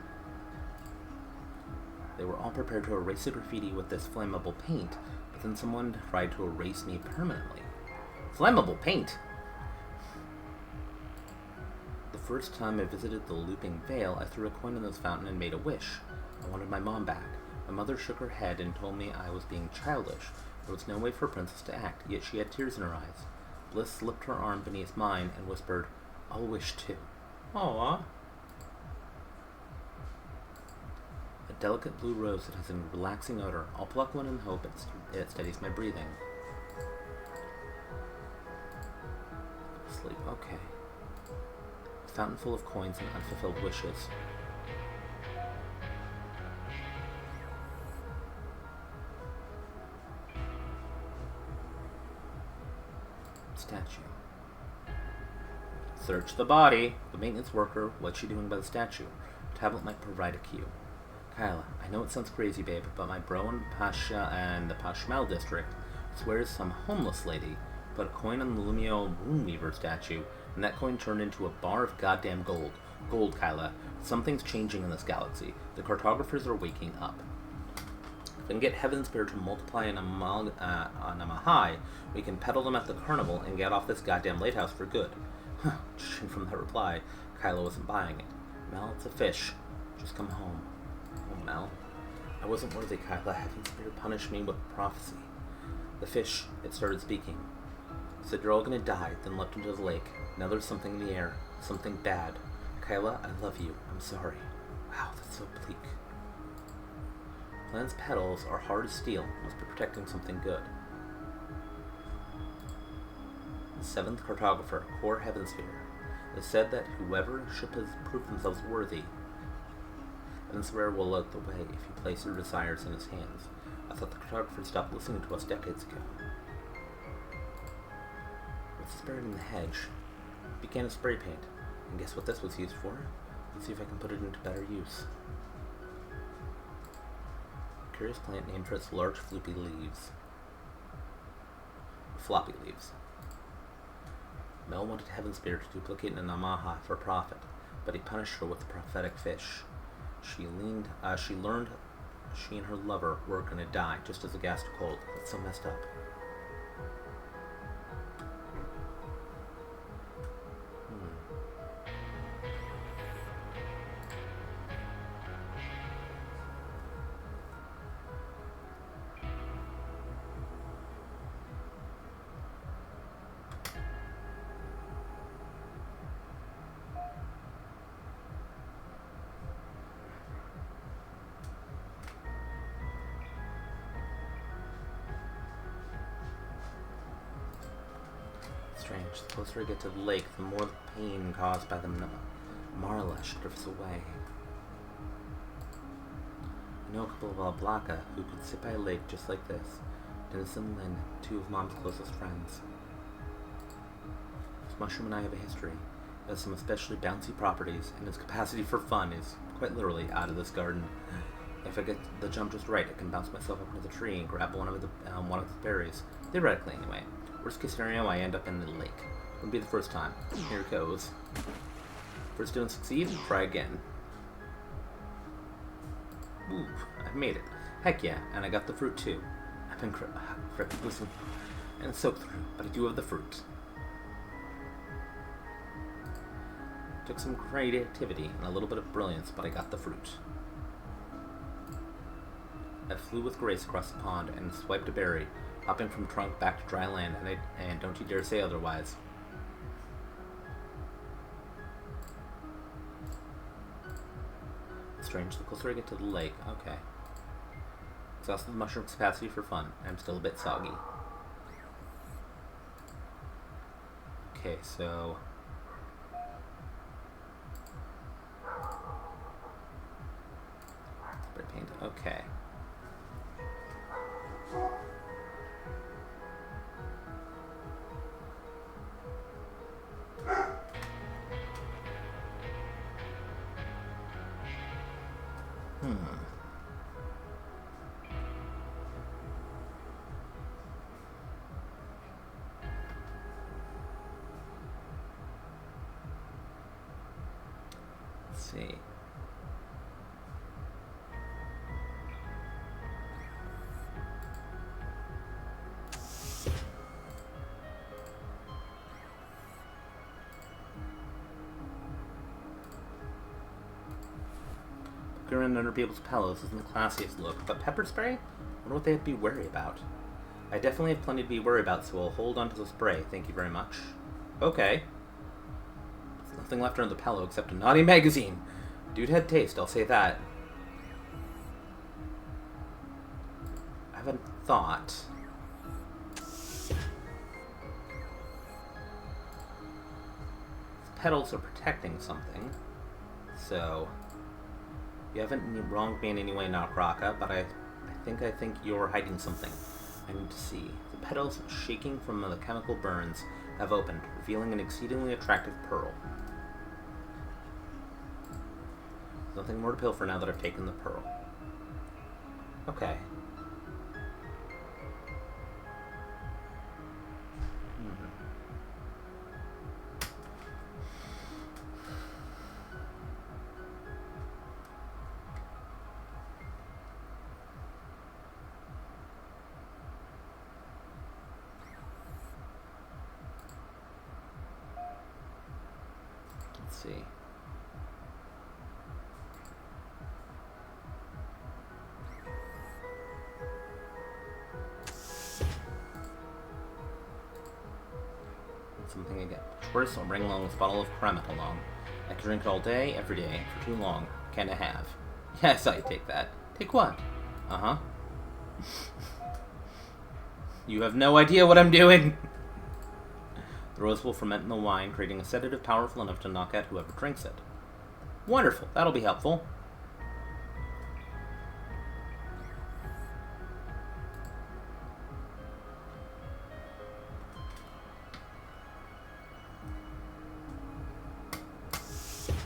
They were all prepared to erase the graffiti with this flammable paint, but then someone tried to erase me permanently. Flammable paint? The first time I visited the Looping Vale, I threw a coin in this fountain and made a wish. I wanted my mom back. My mother shook her head and told me I was being childish, There was no way for a princess to act, yet she had tears in her eyes. Bliss slipped her arm beneath mine and whispered, "I'll wish too." Aww. A delicate blue rose that has a relaxing odor. I'll pluck one and hope it steadies my breathing. Sleep, okay. A fountain full of coins and unfulfilled wishes. Statue. Search the body. The maintenance worker. What's she doing by the statue? Tablet might provide a cue. Kyla, I know it sounds crazy, babe, but my bro in Pasha and the Pashmal district swears some homeless lady put a coin on the Lumio Moonweaver statue, and that coin turned into a bar of goddamn gold. Gold, Kyla. Something's changing in this galaxy. The cartographers are waking up. If we can get Heaven's Spirit to multiply on a Mahai, we can peddle them at the carnival and get off this goddamn lighthouse for good. Judging from that reply, Kyla wasn't buying it. Mel, it's a fish. Just come home. Oh, Mel. I wasn't worthy, Kyla. Heaven's Spirit punished me with prophecy. The fish, it started speaking. Said you're all gonna die, then leapt into the lake. Now there's something in the air. Something bad. Kyla, I love you. I'm sorry. Wow, that's so bleak. Plant's petals are hard as steel. Must be protecting something good. The seventh cartographer, Core Heavensphere. It said that whoever ship has proved themselves worthy, Heavensphere will lead the way if you place your desires in his hands. I thought the cartographer stopped listening to us decades ago. What's this buried in the hedge? Began of spray paint. And guess what this was used for? Let's see if I can put it into better use. Curious plant named for its large floppy leaves. Floppy leaves. Mel wanted Heaven's Spirit to duplicate an Amaha for profit, but he punished her with the prophetic fish. She learned she and her lover were gonna die just as the gas took hold. That's so messed up. Strange. The closer I get to the lake, the more the pain caused by the Marlash drifts away. I know a couple of Alblaka who could sit by a lake just like this. Dennis and Lynn, two of Mom's closest friends. This mushroom and I have a history. It has some especially bouncy properties, and its capacity for fun is quite literally out of this garden. If I get the jump just right, I can bounce myself up into the tree and grab one of the berries. Theoretically, anyway. Worst case scenario, I end up in the lake. Wouldn't be the first time. Here it goes. First don't succeed, try again. Ooh, I made it. Heck yeah, and I got the fruit too. I've been listen, and soaked through, but I do have the fruit. Took some creativity and a little bit of brilliance, but I got the fruit. I flew with grace across the pond and swiped a berry, hopping from trunk back to dry land, and don't you dare say otherwise. Strange, the closer I get to the lake, okay. Exhausted the mushroom's capacity for fun. I'm still a bit soggy. Okay, so... spray paint, okay. Let's see. Looking around under people's pillows isn't the classiest look, but pepper spray? I wonder what they'd be wary about. I definitely have plenty to be worried about, so I'll hold on to the spray. Thank you very much. Okay. There's nothing left under the pillow except a naughty magazine. Dude had taste, I'll say that. I haven't thought. Petals are protecting something, so you haven't wronged me in any way, Nakraka, but I think you're hiding something. I need to see. The petals, shaking from the chemical burns, have opened, revealing an exceedingly attractive pearl. There's nothing more to pilfer now that I've taken the pearl. Okay. Let's see. Something again. First, I'll bring along this bottle of Kremet along. I can drink it all day, every day, for too long. Can I have? Yeah, I saw you take that. Take what? Uh-huh. You have no idea what I'm doing! The rose will ferment in the wine, creating a sedative powerful enough to knock out whoever drinks it. Wonderful, that'll be helpful.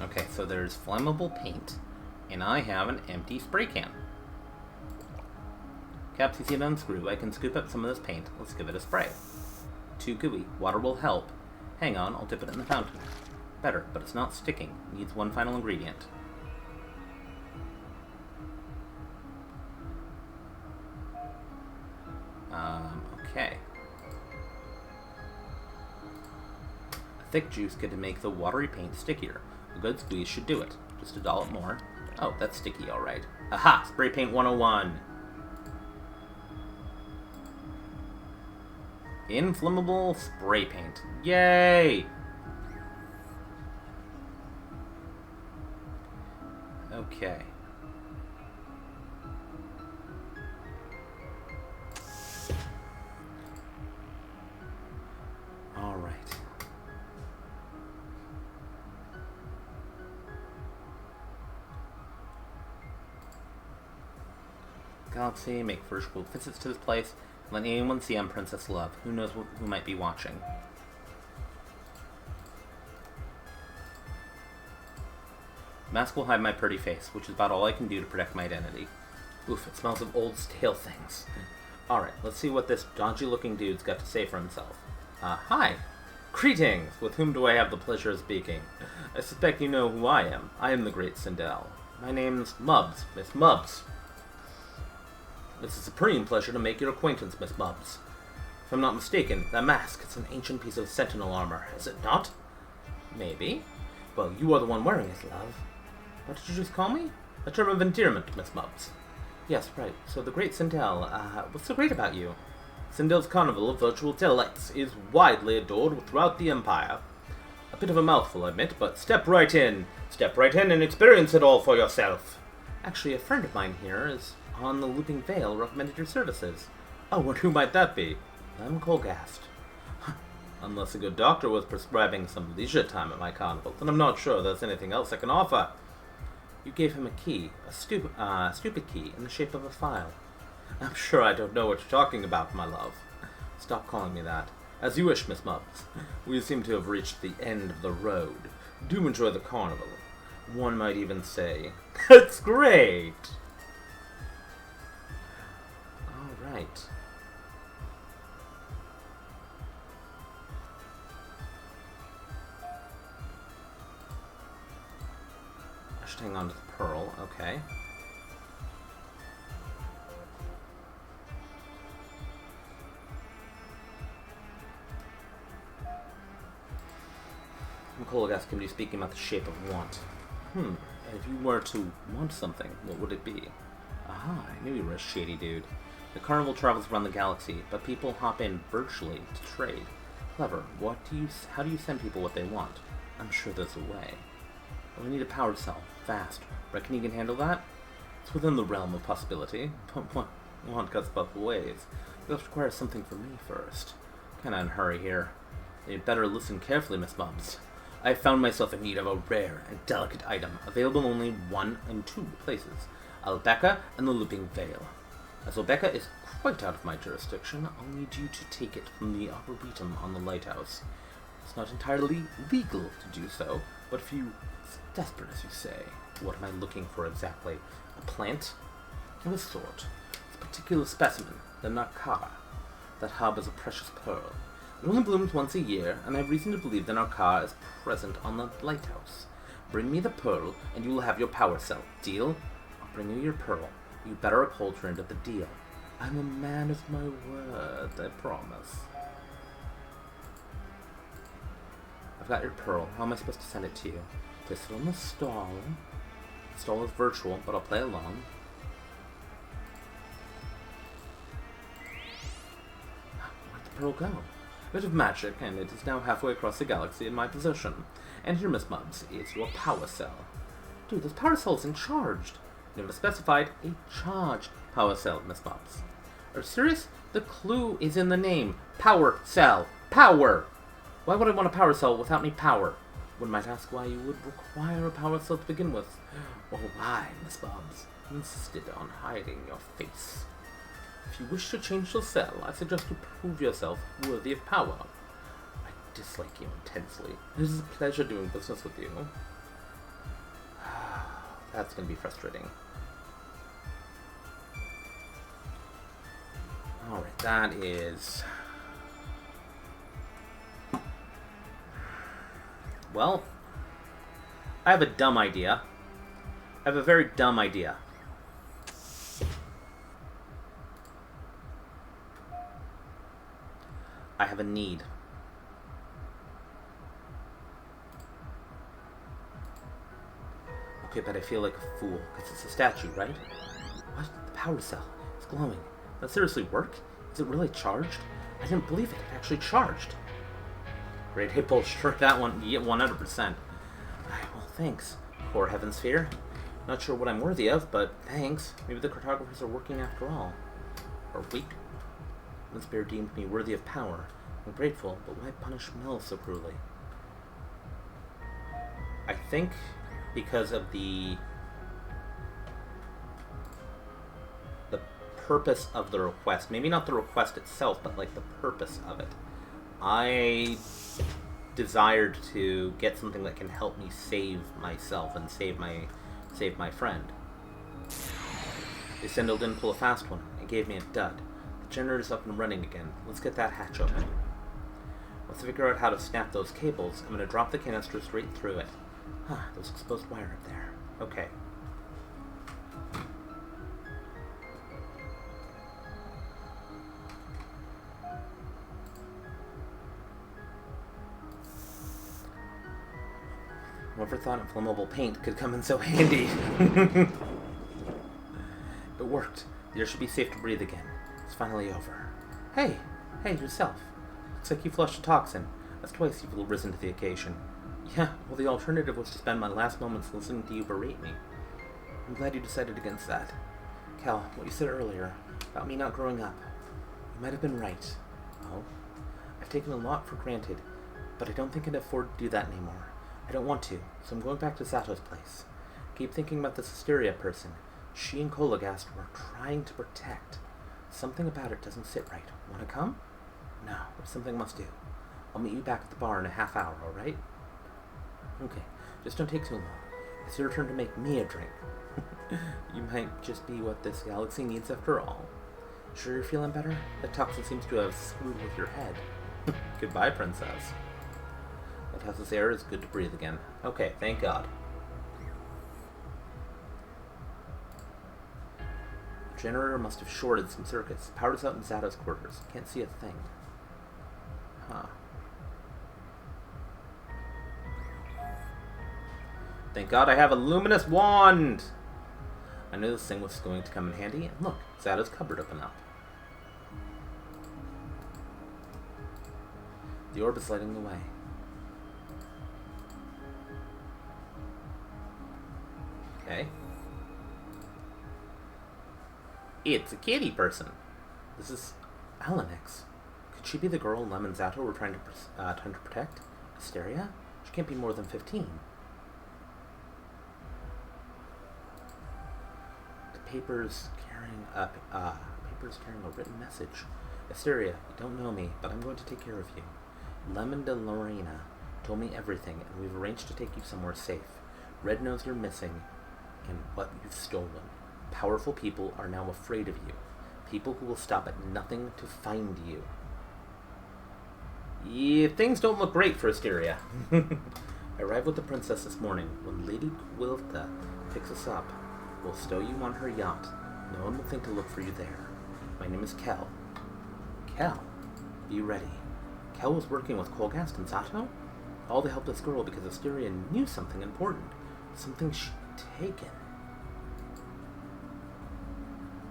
Okay, so there's flammable paint, and I have an empty spray can. Caps easy to unscrew. I can scoop up some of this paint. Let's give it a spray. Too gooey. Water will help. Hang on, I'll dip it in the fountain. Better, but it's not sticking. Needs one final ingredient. Okay. A thick juice could make the watery paint stickier. A good squeeze should do it. Just a dollop more. Oh, that's sticky, alright. Aha! Spray paint 101. Inflammable spray paint. Yay! Okay. Alright. Galaxy, make first group visits to this place. Let anyone see I'm Princess Love. Who knows who might be watching. Mask will hide my pretty face, which is about all I can do to protect my identity. Oof, it smells of old, stale things. Alright, let's see what this dodgy-looking dude's got to say for himself. Hi! Greetings! With whom do I have the pleasure of speaking? I suspect you know who I am. I am the Great Sindel. My name's Mubs, Miss Mubs. It's a supreme pleasure to make your acquaintance, Miss Mubs. If I'm not mistaken, that mask is an ancient piece of sentinel armor, is it not? Maybe. Well, you are the one wearing it, love. What did you just call me? A term of endearment, Miss Mubs. Yes, right. So the Great Sindel, what's so great about you? Sindel's Carnival of Virtual Delights is widely adored throughout the Empire. A bit of a mouthful, I admit, but step right in. Step right in and experience it all for yourself. Actually, a friend of mine here is on the Looping Veil recommended your services. Oh, and who might that be? I'm Colgast. Unless a good doctor was prescribing some leisure time at my carnival, then I'm not sure there's anything else I can offer. You gave him a key, a stupid key, in the shape of a file. I'm sure I don't know what you're talking about, my love. Stop calling me that. As you wish, Miss Mubs. We seem to have reached the end of the road. Do enjoy the carnival. One might even say, that's great! Alright. I should hang on to the pearl, okay. Colgast can be speaking about the shape of want. If you were to want something, what would it be? Aha, I knew you were a shady dude. The carnival travels around the galaxy, but people hop in virtually to trade. Clever. How do you send people what they want? I'm sure there's a way. Well, I need a power cell. Fast. Reckon you can handle that? It's within the realm of possibility. But one cuts both ways. You'll have to require something from me first. Kinda in a hurry here. You'd better listen carefully, Miss Bubs. I found myself in need of a rare and delicate item, available in only one and two places. Albeca and the Looping Veil. As Albeca is quite out of my jurisdiction, I'll need you to take it from the Arboretum on the lighthouse. It's not entirely legal to do so, but if you... It's desperate, as you say. What am I looking for exactly? A plant? Of a sort. It's a particular specimen, the Narcara. That hub is a precious pearl. It only blooms once a year, and I have reason to believe the Narcara is present on the lighthouse. Bring me the pearl, and you will have your power cell. Deal? I'll bring you your pearl. You better uphold your end of the deal. I'm a man of my word, I promise. I've got your pearl. How am I supposed to send it to you? Place it on the stall. The stall is virtual, but I'll play along. Where'd the pearl go? A bit of magic, and it is now halfway across the galaxy in my possession. And here, Miss Bubs, is your power cell. Dude, this power cell isn't charged. Never specified a charged power cell, Miss Bubs. Are you serious? The clue is in the name. Power cell. Power! Why would I want a power cell without any power? One might ask why you would require a power cell to begin with. Or why, Miss Bubs, you insisted on hiding your face. If you wish to change your cell, I suggest you prove yourself worthy of power. I dislike you intensely. It is a pleasure doing business with you. That's going to be frustrating. Alright, that is... Well, I have a dumb idea. I have a very dumb idea. I have a need. Okay, but I feel like a fool, because it's a statue, right? What? The power cell. It's glowing. Does that seriously work? Is it really charged? I didn't believe it. It actually charged. Great, hey, pull sure that one. Yeah, 100%. Well, thanks, poor Heaven Sphere. Not sure what I'm worthy of, but thanks. Maybe the cartographers are working after all. Or wait. Heaven Sphere deemed me worthy of power. I'm grateful, but why punish Mel so cruelly? I think because of the purpose of the request. Maybe not the request itself, but like the purpose of it. I desired to get something that can help me save myself and save my friend. Descendal didn't pull a fast one. It gave me a dud. The generator's up and running again. Let's get that hatch open. Once I figure out how to snap those cables, I'm going to drop the canister straight through it. Huh, there's exposed wire up there. Okay. Whoever thought inflammable paint could come in so handy? It worked. The air should be safe to breathe again. It's finally over. Hey, yourself. Looks like you flushed a toxin. That's twice you've risen to the occasion. Yeah, well, the alternative was to spend my last moments listening to you berate me. I'm glad you decided against that. Cal, what you said earlier about me not growing up. You might have been right. Oh? I've taken a lot for granted, but I don't think I can afford to do that anymore. I don't want to, so I'm going back to Zato's place. Keep thinking about this Hysteria person. She and Kolagast were trying to protect. Something about it doesn't sit right. Want to come? No, there's something I must do. I'll meet you back at the bar in a half hour, alright? Okay, just don't take too long. It's your turn to make me a drink. You might just be what this galaxy needs after all. Sure you're feeling better? That toxin seems to have screwed with your head. Goodbye, princess. That house's air is good to breathe again. Okay, thank God. The generator must have shorted some circuits. Power's out in Zato's quarters. Can't see a thing. Huh. Thank God I have a luminous wand! I knew this thing was going to come in handy, and look, Zato's cupboard opened up. The orb is lighting the way. Okay. It's a kitty person. This is Alanix. Could she be the girl Lemon Zato were trying to protect? Asteria? She can't be more than 15. The paper's carrying a written message. Asteria, you don't know me, but I'm going to take care of you. Lemon de Lorena told me everything, and we've arranged to take you somewhere safe. Red knows you're missing, and what you've stolen. Powerful people are now afraid of you. People who will stop at nothing to find you. Yeah, things don't look great for Asteria. I arrived with the princess this morning. When Lady Quilta picks us up, we'll stow you on her yacht. No one will think to look for you there. My name is Kel. Kel, be ready. Kel was working with Colgast and Zato? All to help this girl because Asteria knew something important. Something she'd taken.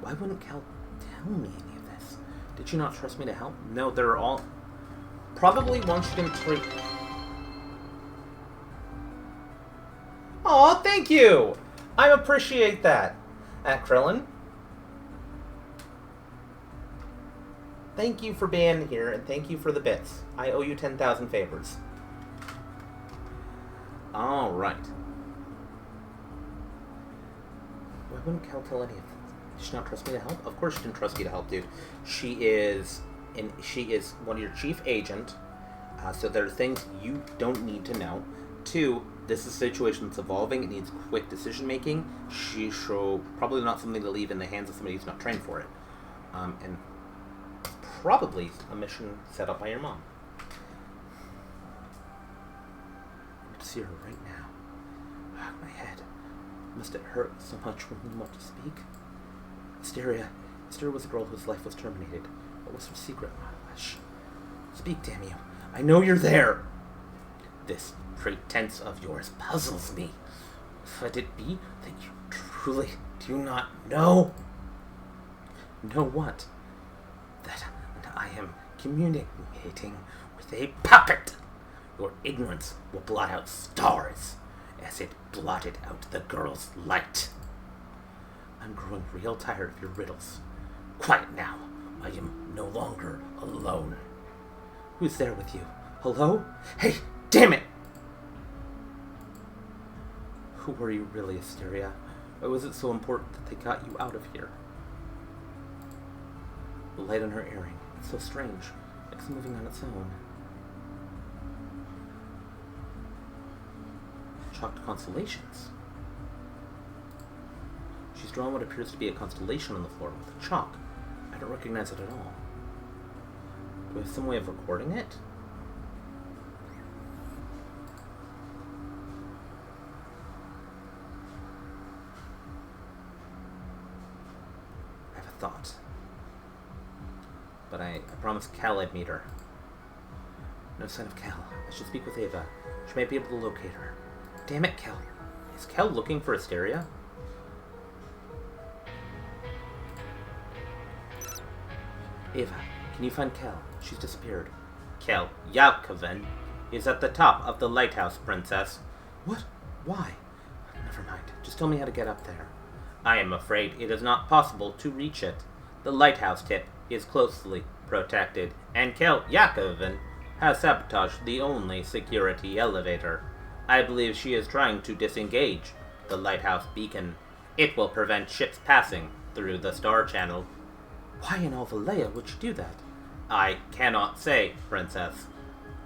Why wouldn't Kel tell me any of this? Did she not trust me to help? No, they're all... Probably once she didn't treat... Aw, thank you! I appreciate that. Krillin. Thank you for being here, and thank you for the bits. I owe you 10,000 favors. Alright. Why wouldn't Kel tell any of this? Did she not trust me to help? Of course she didn't trust you to help, dude. She is one of your chief agent, so there are things you don't need to know. 2, this is a situation that's evolving. It needs quick decision-making. She'll probably not something to leave in the hands of somebody who's not trained for it. And probably a mission set up by your mom. I need to see her right now. My head. Must it hurt so much when you want to speak? Asteria was a girl whose life was terminated. What was her secret? Shh. Speak, damn you. I know you're there. This pretense of yours puzzles me. Could it be that you truly do not know? Know what? That I am communicating with a puppet. Your ignorance will blot out stars, as it blotted out the girl's light. I'm growing real tired of your riddles. Quiet now. I am no longer alone. Who's there with you? Hello? Hey, damn it! Who were you really, Asteria? Why was it so important that they got you out of here? The light on her earring. It's so strange. Like it's moving on its own. Chalked constellations. She's drawn what appears to be a constellation on the floor with chalk. I don't recognize it at all. Do I have some way of recording it? I have a thought. But I promised Kel I'd meet her. No sign of Kel. I should speak with Ava. She might be able to locate her. Damn it, Kel. Is Kel looking for Asteria? Ava, can you find Kel? She's disappeared. Kel Yakovin is at the top of the lighthouse, Princess. What? Why? Never mind. Just tell me how to get up there. I am afraid it is not possible to reach it. The lighthouse tip is closely protected, and Kel Yakovin has sabotaged the only security elevator. I believe she is trying to disengage the lighthouse beacon. It will prevent ships passing through the star channel. Why in all Valleya would she do that? I cannot say, Princess.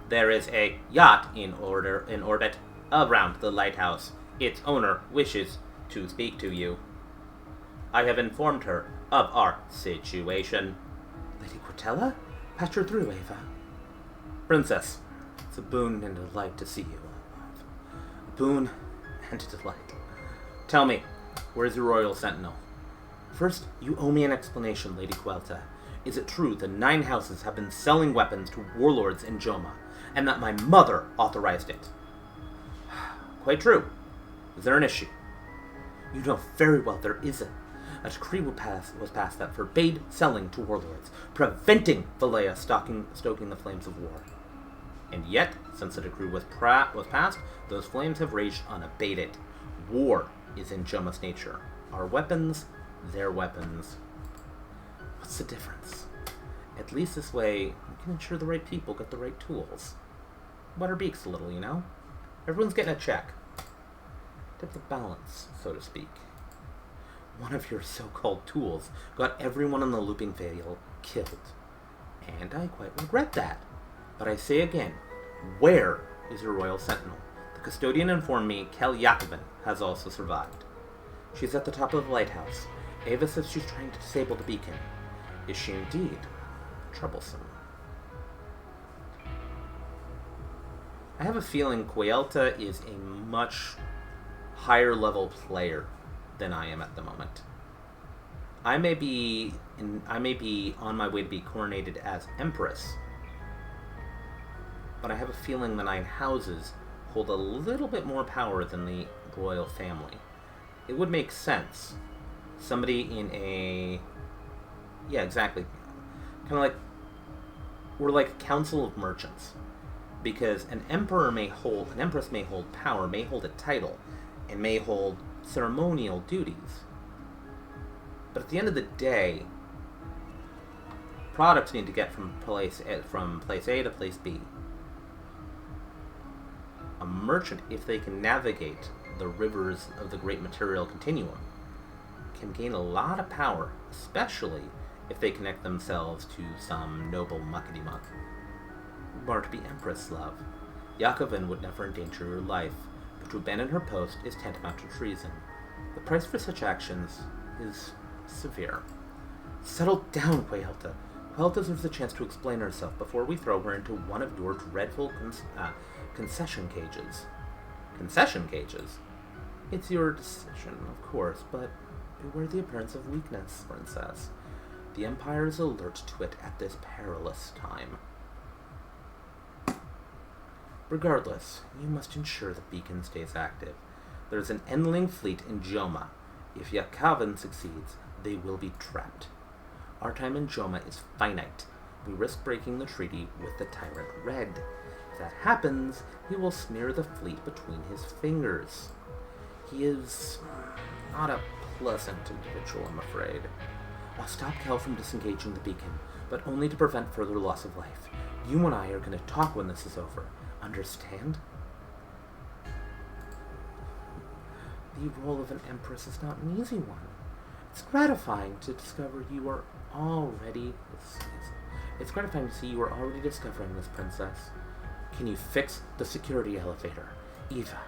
There is a yacht in orbit around the lighthouse. Its owner wishes to speak to you. I have informed her of our situation. Lady Cortella? Patch her through, Ava. Princess, it's a boon and a delight to see you alive. A boon and a delight. Tell me, where's your royal sentinel? First, you owe me an explanation, Lady Quelta. Is it true the 9 houses have been selling weapons to warlords in Joma, and that my mother authorized it? Quite true. Is there an issue? You know very well there isn't. A decree was passed that forbade selling to warlords, preventing Valleya stoking the flames of war. And yet, since the decree was passed, those flames have raged unabated. War is in Joma's nature. Our weapons, their weapons. What's the difference? At least this way, we can ensure the right people get the right tools. Wet our beaks a little, you know? Everyone's getting a check. Tip the balance, so to speak. One of your so-called tools got everyone in the looping veil killed. And I quite regret that. But I say again, where is your royal sentinel? The custodian informed me Kel Yakovin has also survived. She's at the top of the lighthouse. Ava says she's trying to disable the beacon. Is she indeed? Troublesome. I have a feeling Quaelta is a much higher level player than I am at the moment. I may be on my way to be coronated as Empress, but I have a feeling the 9 houses hold a little bit more power than the royal family. It would make sense. Somebody in a... Yeah, exactly. Kind of like... We're like a council of merchants. Because an empress may hold power, may hold a title, and may hold ceremonial duties. But at the end of the day, products need to get from place A to place B. A merchant, if they can navigate the rivers of the great material continuum, can gain a lot of power, especially if they connect themselves to some noble muckety-muck. You are to be Empress, love. Yakovin would never endanger your life, but to abandon her post is tantamount to treason. The price for such actions is severe. Settle down, Quaelta. Quaelta deserves the chance to explain herself before we throw her into one of your dreadful concession cages. Concession cages? It's your decision, of course, but beware the appearance of weakness, Princess. The Empire is alert to it at this perilous time. Regardless, you must ensure the beacon stays active. There is an Endling fleet in Joma. If Yakovin succeeds, they will be trapped. Our time in Joma is finite. We risk breaking the treaty with the Tyrant Red. If that happens, he will smear the fleet between his fingers. He is not a pleasant individual, I'm afraid. I'll stop Kel from disengaging the beacon, but only to prevent further loss of life. You and I are going to talk when this is over. Understand? The role of an empress is not an easy one. It's gratifying to discover you are already... It's gratifying to see you are already discovering this, Princess. Can you fix the security elevator? Eva.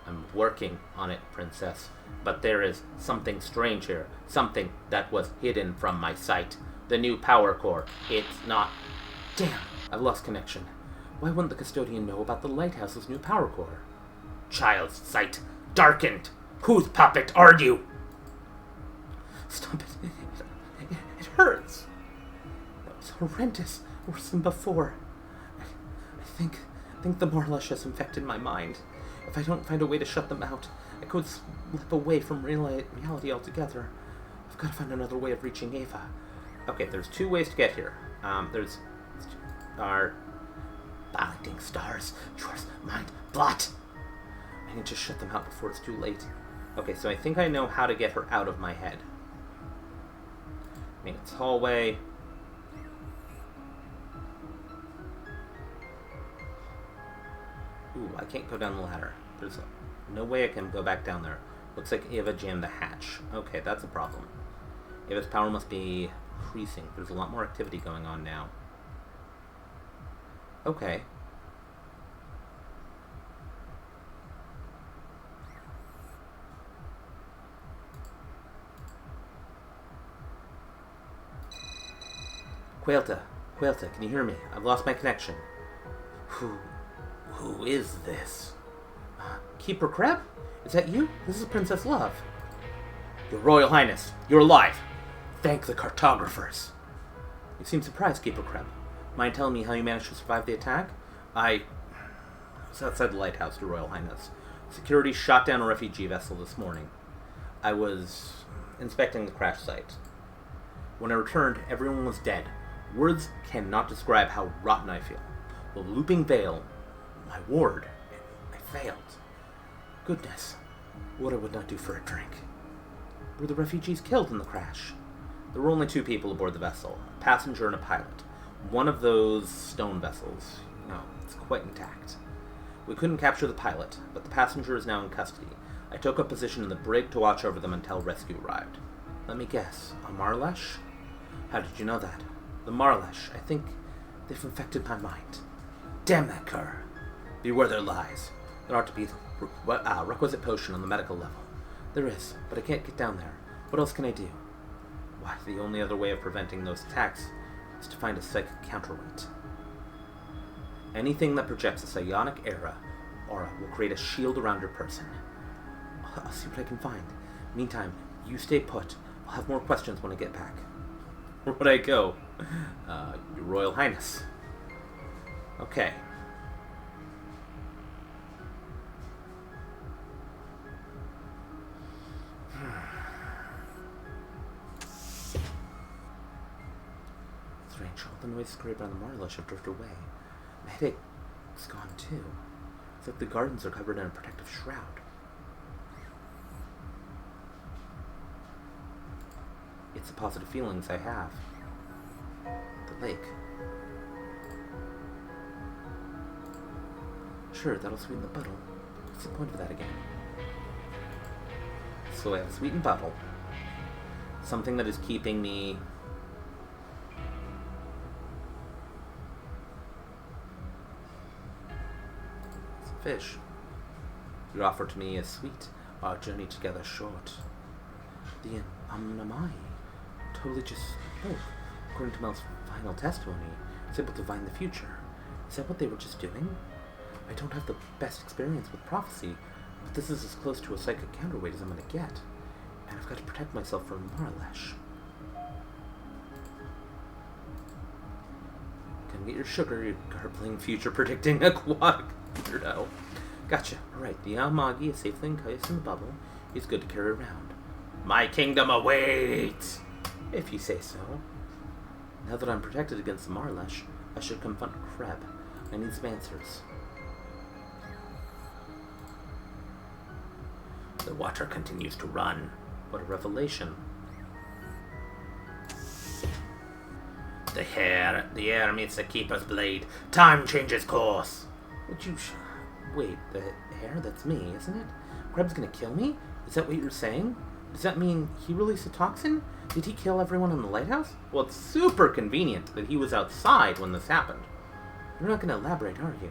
I'm working on it, Princess. But there is something strange here. Something that was hidden from my sight. The new power core. It's not... Damn! I've lost connection. Why wouldn't the custodian know about the lighthouse's new power core? Child's sight darkened. Whose puppet are you? Stop it. It hurts. That was horrendous. Worse than before. I think the Marlush has infected my mind. If I don't find a way to shut them out, I could slip away from reality altogether. I've got to find another way of reaching Ava. Okay, there's 2 ways to get here. There's our binding stars, yours, mind, blot. I need to shut them out before it's too late. Okay, so I think I know how to get her out of my head. Maintenance hallway. Ooh, I can't go down the ladder. There's no way I can go back down there. Looks like Ava jammed the hatch. Okay, that's a problem. Ava's power must be increasing. There's a lot more activity going on now. Okay. Quaelta, can you hear me? I've lost my connection. Who is this? Keeper Crab? Is that you? This is Princess Love. Your Royal Highness, you're alive. Thank the cartographers. You seem surprised, Keeper Crab. Mind telling me how you managed to survive the attack? I was outside the lighthouse, Your Royal Highness. Security shot down a refugee vessel this morning. I was inspecting the crash site. When I returned, everyone was dead. Words cannot describe how rotten I feel. The looping veil. My ward. I failed. Goodness. What I would not do for a drink. Were the refugees killed in the crash? There were only 2 people aboard the vessel, a passenger and a pilot. One of those stone vessels. No, it's quite intact. We couldn't capture the pilot, but the passenger is now in custody. I took up position in the brig to watch over them until rescue arrived. Let me guess, a Marlesh? How did you know that? The Marlesh. I think they've infected my mind. Damn that cur. Beware their lies. There ought to be the requisite potion on the medical level. There is, but I can't get down there. What else can I do? Why, the only other way of preventing those attacks is to find a psychic counterweight. Anything that projects a psionic aura will create a shield around your person. I'll see what I can find. Meantime, you stay put. I'll have more questions when I get back. Where would I go? Your Royal Highness. Okay. Strange. All the noise created by the Marlesh have drifted away. My headache's gone too. It's like the gardens are covered in a protective shroud. It's the positive feelings I have. The lake. Sure, that'll sweeten the bottle. What's the point of that again? So I have a sweetened bottle. Something that is keeping me... It's a fish. Your offer to me is sweet. Our journey together short. The Amnamai totally just spoke. According to Mel's final testimony, it's able to divine the future. Is that what they were just doing? I don't have the best experience with prophecy, but this is as close to a psychic counterweight as I'm going to get. And I've got to protect myself from Marlesh. Come get your sugar, you garbling future-predicting aquatic weirdo. Gotcha. Alright, the Almagi is safely encased in the bubble. He's good to carry around. My kingdom awaits! If you say so. Now that I'm protected against the Marlesh, I should confront Kreb. I need some answers. The water continues to run. What a revelation. The air meets the keeper's blade. Time changes course. Would you... Wait, the hair? That's me, isn't it? Kreb's gonna kill me? Is that what you're saying? Does that mean he released a toxin? Did he kill everyone in the lighthouse? Well, it's super convenient that he was outside when this happened. You're not gonna elaborate, are you?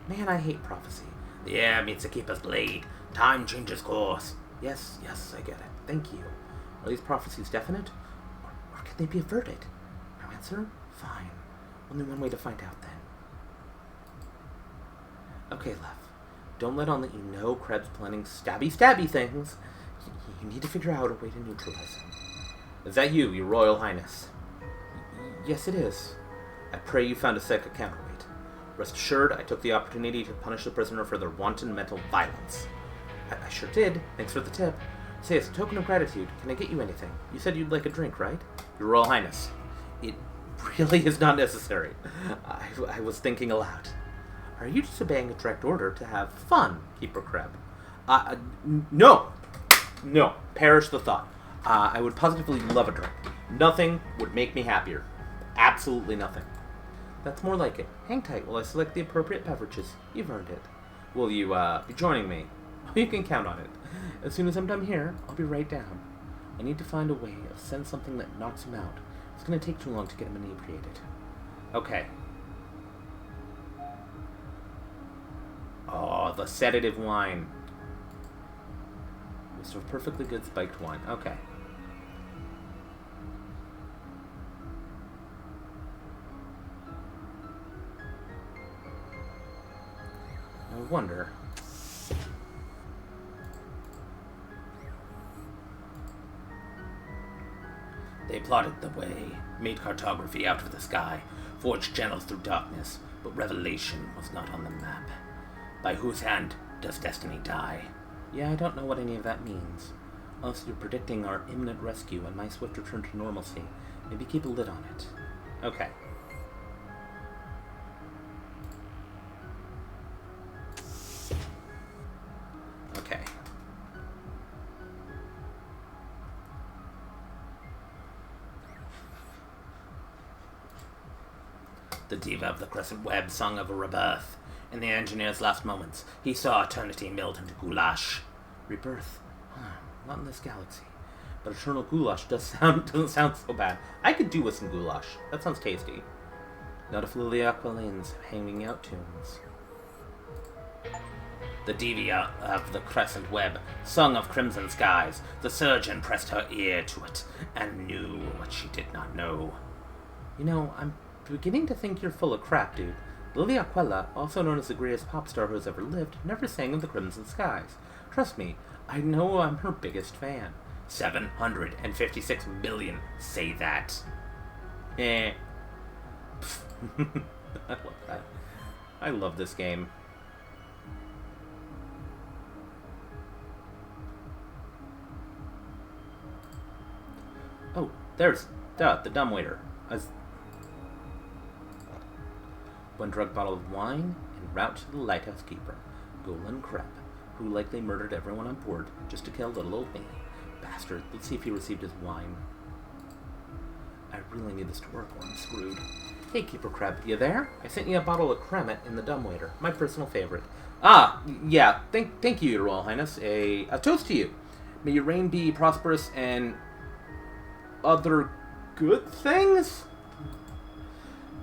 Man, I hate prophecy. The air meets the keeper's blade. Time changes course. Yes, I get it. Thank you. Are these prophecies definite? Or can they be averted? No answer? Fine. Only one way to find out, then. Okay, Lev. Don't let on that you know Krebs planning stabby things. You need to figure out a way to neutralize him. Is that you, your Royal Highness? Yes, it is. I pray you found a psychic counterweight. Rest assured, I took the opportunity to punish the prisoner for their wanton mental violence. I sure did. Thanks for the tip. Say, as a token of gratitude, can I get you anything? You said you'd like a drink, right? Your Royal Highness. It really is not necessary. I was thinking aloud. Are you just obeying a direct order to have fun, Keeper Kreb? No! No. Perish the thought. I would positively love a drink. Nothing would make me happier. Absolutely nothing. That's more like it. Hang tight while I select the appropriate beverages. You've earned it. Will you, be joining me? You can count on it. As soon as I'm done here, I'll be right down. I need to find a way of sending something that knocks him out. It's gonna take too long to get him inebriated. Okay. Oh, the sedative wine. List of perfectly good spiked wine. Okay. I wonder. They plotted the way, made cartography out of the sky, forged channels through darkness, but revelation was not on the map. By whose hand does destiny die? Yeah, I don't know what any of that means. Unless you're predicting our imminent rescue and my swift return to normalcy, maybe keep a lid on it. Okay. The diva of the crescent web sung of a rebirth. In the engineer's last moments, he saw eternity meld into goulash. Rebirth? Not in this galaxy. But eternal goulash doesn't sound so bad. I could do with some goulash. That sounds tasty. Not if Lily Aquiline's hanging out tunes. The diva of the crescent web sung of crimson skies. The surgeon pressed her ear to it and knew what she did not know. You know, I'm beginning to think you're full of crap, dude. Lily Aquila, also known as the greatest pop star who has ever lived, never sang of the crimson skies. Trust me, I know I'm her biggest fan. 756 million say that. I love that. I love this game. Oh, there's the dumbwaiter. One drug bottle of wine en route to the lighthouse keeper, Golan Kreb, who likely murdered everyone on board just to kill little old me. Bastard, let's see if he received his wine. I really need this to work or I'm screwed. Hey, Keeper Kreb, you there? I sent you a bottle of Kremet in the dumbwaiter, my personal favorite. Yeah, thank you, Your Royal Highness. A toast to you. May your reign be prosperous and other good things?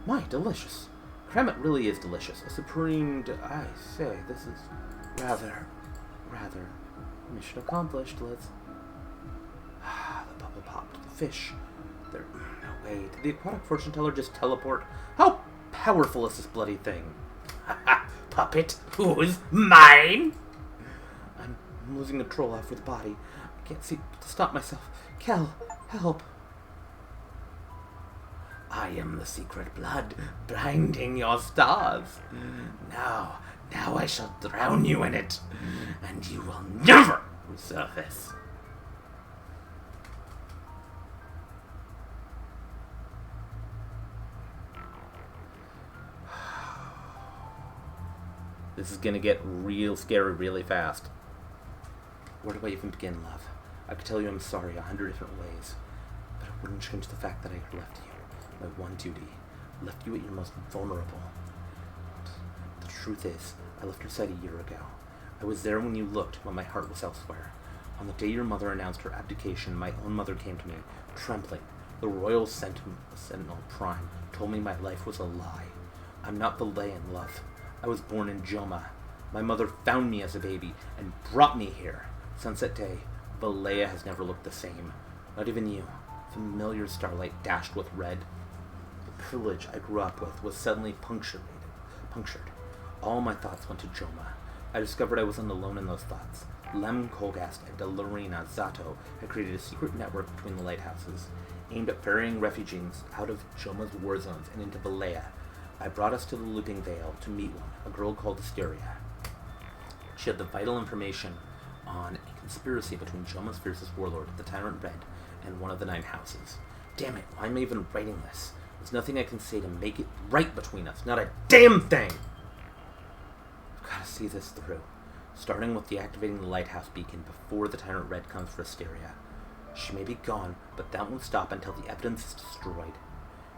My, delicious. Kremet really is delicious. A supreme... I say, this is rather... Mission accomplished. Let's... the bubble popped. The fish. There... No way. Did the aquatic fortune teller just teleport? How powerful is this bloody thing? Puppet, who's mine? I'm losing control off with the body. I can't see to stop myself. Kel, help. I am the secret blood, blinding your stars. Now I shall drown you in it, and you will never resurface. This is gonna get real scary really fast. Where do I even begin, love? I could tell you I'm sorry 100 different ways, but it wouldn't change the fact that I left you. My one duty. I left you at your most vulnerable. The truth is, I left your side a year ago. I was there when you looked, when my heart was elsewhere. On the day your mother announced her abdication, my own mother came to me, trembling. The Royal Sentinel Prime told me my life was a lie. I'm not Valayan, love. I was born in Joma. My mother found me as a baby and brought me here. Since that day, Valaya has never looked the same. Not even you. Familiar starlight dashed with red. The privilege I grew up with was suddenly punctured. All my thoughts went to Joma. I discovered I wasn't alone in those thoughts. Lem Kolgast and Delarina Zato had created a secret network between the lighthouses, aimed at ferrying refugees out of Joma's war zones and into Valaya. I brought us to the Looping Vale to meet one, a girl called Asteria. She had the vital information on a conspiracy between Joma's fiercest warlord, the Tyrant Red, and one of the 9 houses. Damn it, why am I even writing this? There's nothing I can say to make it right between us. Not a damn thing! I've got to see this through. Starting with deactivating the lighthouse beacon before the Tyrant Red comes for Asteria. She may be gone, but that won't stop until the evidence is destroyed.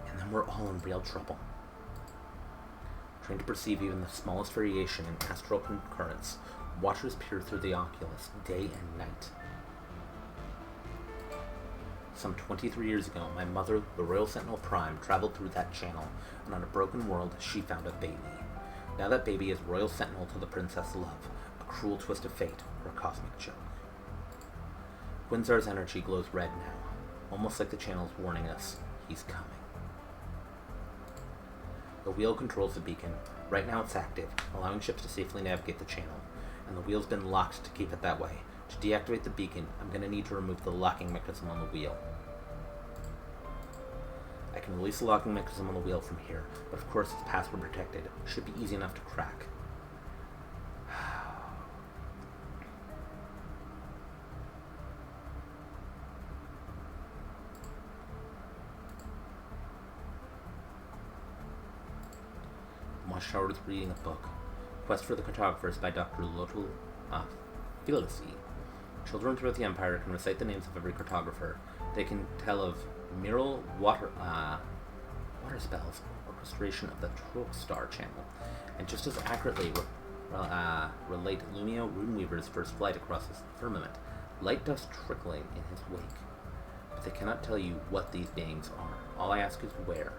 And then we're all in real trouble. Trying to perceive even the smallest variation in astral concurrence, watchers peer through the oculus day and night. Some 23 years ago, my mother, the Royal Sentinel Prime, traveled through that channel, and on a broken world, she found a baby. Now that baby is Royal Sentinel to the Princess Love, a cruel twist of fate, or a cosmic joke. Gwynzar's energy glows red now, almost like the channel's warning us, he's coming. The wheel controls the beacon. Right now it's active, allowing ships to safely navigate the channel, and the wheel's been locked to keep it that way. To deactivate the beacon, I'm going to need to remove the locking mechanism on the wheel. I can release the locking mechanism on the wheel from here, but of course it's password protected. It should be easy enough to crack. Watchtower was reading a book. Quest for the Cartographers by Dr. Lotul Filisi. Children throughout the Empire can recite the names of every cartographer. They can tell of Water spells, orchestration of the Troll Star channel, and just as accurately relate Lumio Runeweaver's first flight across the firmament, light dust trickling in his wake. But they cannot tell you what these beings are. All I ask is where.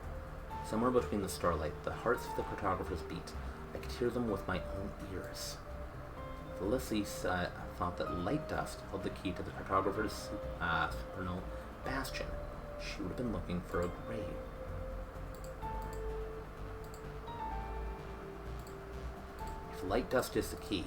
Somewhere between the starlight, the hearts of the cartographers beat. I could hear them with my own ears. Felice thought that light dust held the key to the cartographer's supernal bastion. She would have been looking for a grave. If light dust is the key,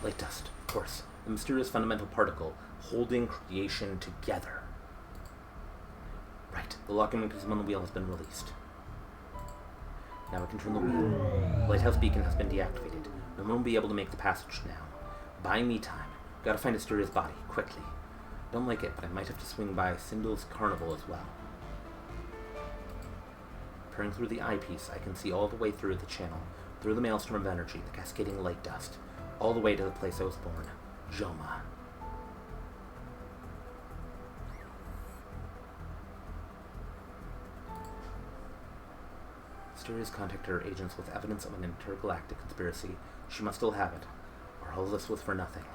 light dust, of course, the mysterious fundamental particle holding creation together. Right, the locking mechanism on the wheel has been released. Now I can turn the wheel. The lighthouse beacon has been deactivated. No one will be able to make the passage now. Buying me time. Gotta find Asteria's body, quickly. Don't like it, but I might have to swing by Sindul's carnival as well. Peering through the eyepiece, I can see all the way through the channel, through the maelstrom of energy, the cascading light dust, all the way to the place I was born, Joma. Asteria's contact her agents with evidence of an intergalactic conspiracy. She must still have it, or all this was for nothing.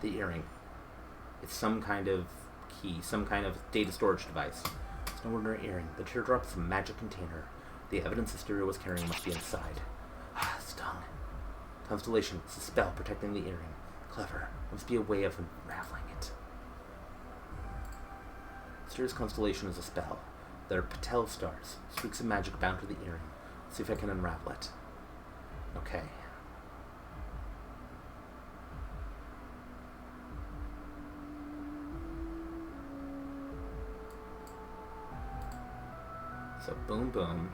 The earring. It's some kind of key, some kind of data storage device. It's no ordinary earring. The teardrop is a magic container. The evidence Asteria was carrying must be inside. Ah, stung. Constellation. It's a spell protecting the earring. Clever. There must be a way of unraveling it. Asteria's constellation is a spell. There are Patel stars, streaks of magic bound to the earring. Let's see if I can unravel it. Okay. So boom boom.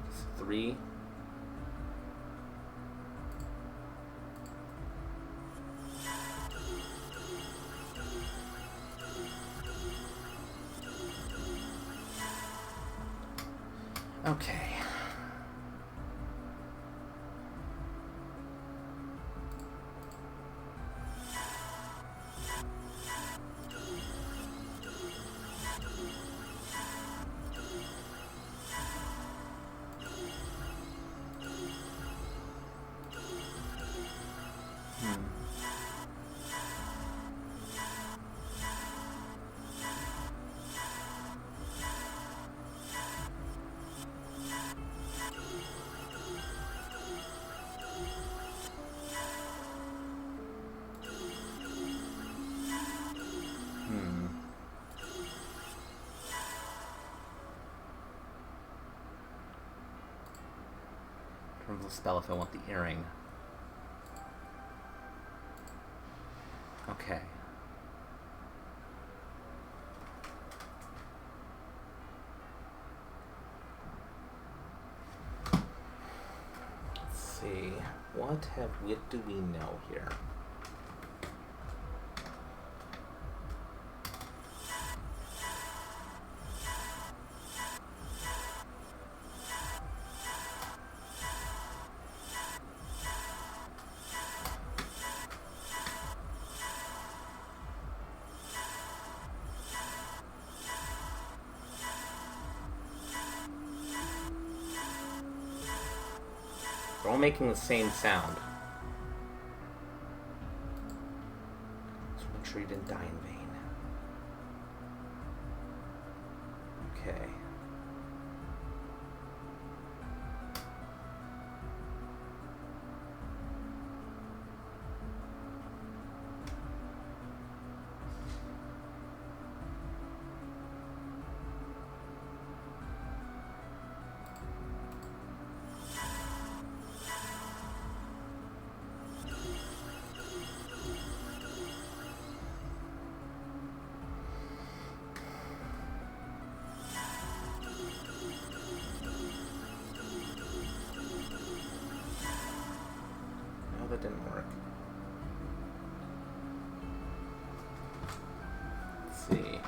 It's 3. Okay. The spell if I want the earring. Okay. Let's see. What do we know here? They're all making the same sound. So make sure you didn't die in vain. Okay. That didn't work. Let's see.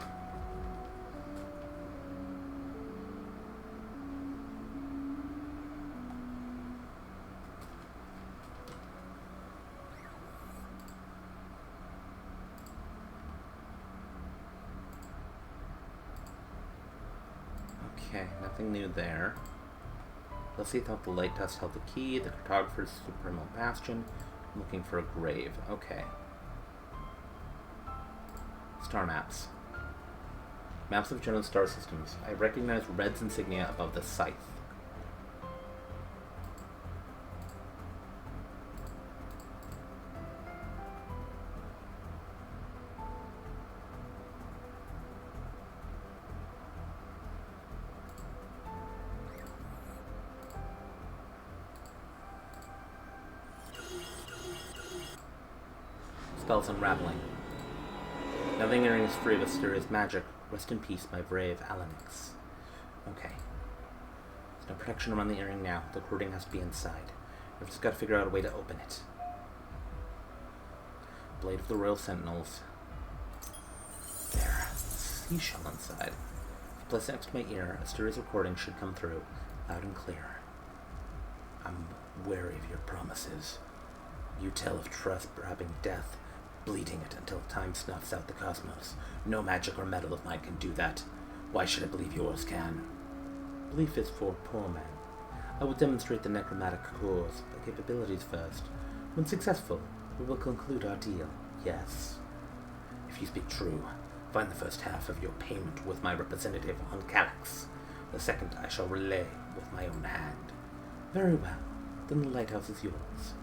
Okay, nothing new there. Let's see if the light dust held the key, the cartographer's supremo bastion. I'm looking for a grave. Okay. Star maps. Maps of general star systems. I recognize Red's insignia above the scythe. Spells unraveling. Nothing entering is free of mysterious magic. Rest in peace, my brave Alanix. Okay. There's no protection around the earring now. The recording has to be inside. I've just got to figure out a way to open it. Blade of the Royal Sentinels. There. Seashell inside. If you place it next to my ear, a mysterious recording should come through. Loud and clear. I'm wary of your promises. You tell of trust grabbing death, bleeding it until time snuffs out the cosmos. No magic or metal of mine can do that. Why should I believe yours can? Belief is for poor men. I will demonstrate the necromantic cores, but capabilities first. When successful, we will conclude our deal. Yes. If you speak true, find the first half of your payment with my representative on Calyx. The second I shall relay with my own hand. Very well. Then the lighthouse is yours.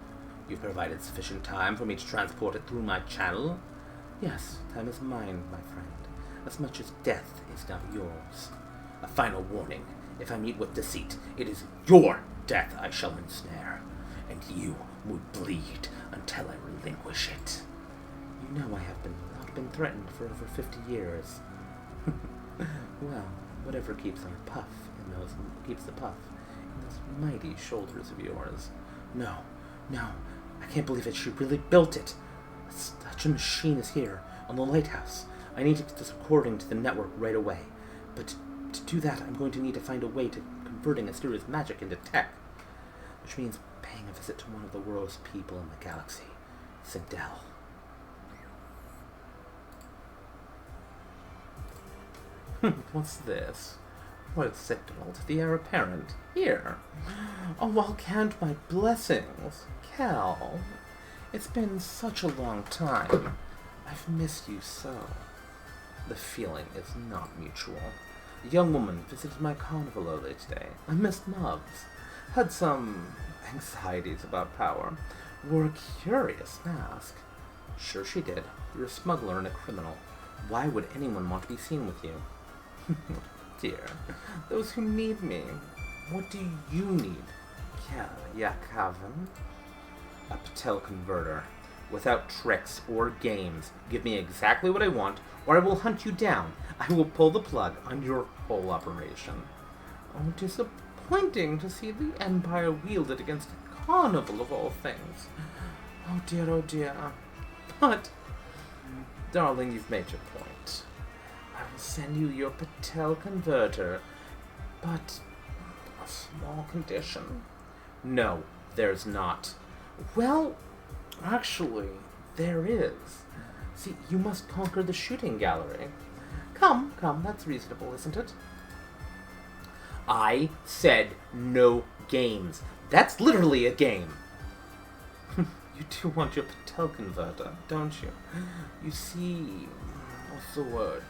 You've provided sufficient time for me to transport it through my channel? Yes, time is mine, my friend, as much as death is now yours. A final warning. If I meet with deceit, it is your death I shall ensnare, and you will bleed until I relinquish it. You know I have not been threatened for over 50 years. Well, whatever keeps the puff in those mighty shoulders of yours. No, I can't believe it. She really built it. Such a machine is here, on the lighthouse. I need to get this recording to the network right away. But to do that, I'm going to need to find a way to converting Asteria's magic into tech. Which means paying a visit to one of the world's people in the galaxy, Sindel. What's this? What signal to the heir apparent? Here. Oh, well, count my blessings. Cal, it's been such a long time. I've missed you so. The feeling is not mutual. A young woman visited my carnival earlier today. I missed Mubs. Had some anxieties about power. Wore a curious mask. Sure she did. You're a smuggler and a criminal. Why would anyone want to be seen with you? Dear, those who need me. What do you need? Yakavan? A Patel converter. Without tricks or games. Give me exactly what I want, or I will hunt you down. I will pull the plug on your whole operation. Oh, disappointing to see the Empire wielded against a carnival of all things. Oh dear. But, darling, you've made your point. I will send you your Patel converter, but a small condition. No, there's not. Well, actually, there is. See, you must conquer the shooting gallery. Come, that's reasonable, isn't it? I said no games. That's literally a game. You do want your Patel converter, don't you? You see, what's the word?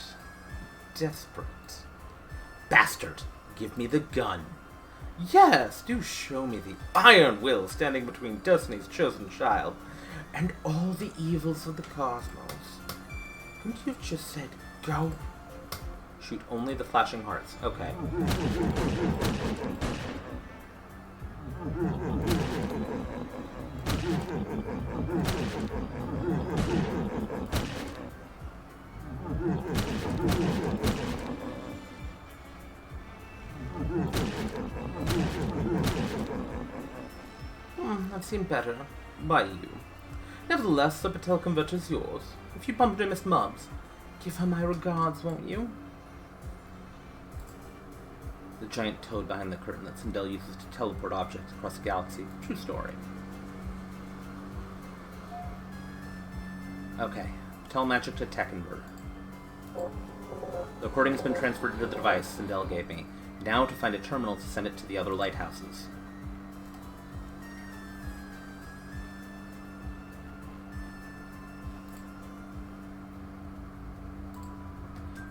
Desperate. Bastard, give me the gun. Yes, do show me the iron will standing between Destiny's chosen child and all the evils of the cosmos. Couldn't you have just said, go? Shoot only the flashing hearts. Okay. I've seen better. By you. Nevertheless, the Patel converter's yours. If you bump into Miss Mubs, give her my regards, won't you? The giant toad behind the curtain that Sindel uses to teleport objects across the galaxy. True story. Okay. Telemagic to tech converter. The recording has been transferred to the device Sindel gave me. Now to find a terminal to send it to the other lighthouses.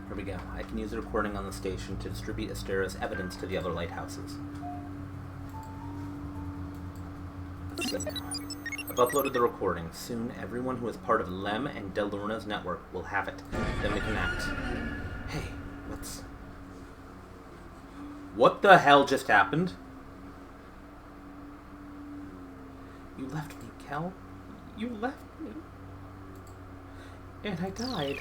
Here we go. I can use the recording on the station to distribute Astera's evidence to the other lighthouses. Let's see now. I've uploaded the recording. Soon, everyone who is part of Lem and Delurna's network will have it. Then we can act. Hey, what the hell just happened? You left me, Kel. You left me. And I died.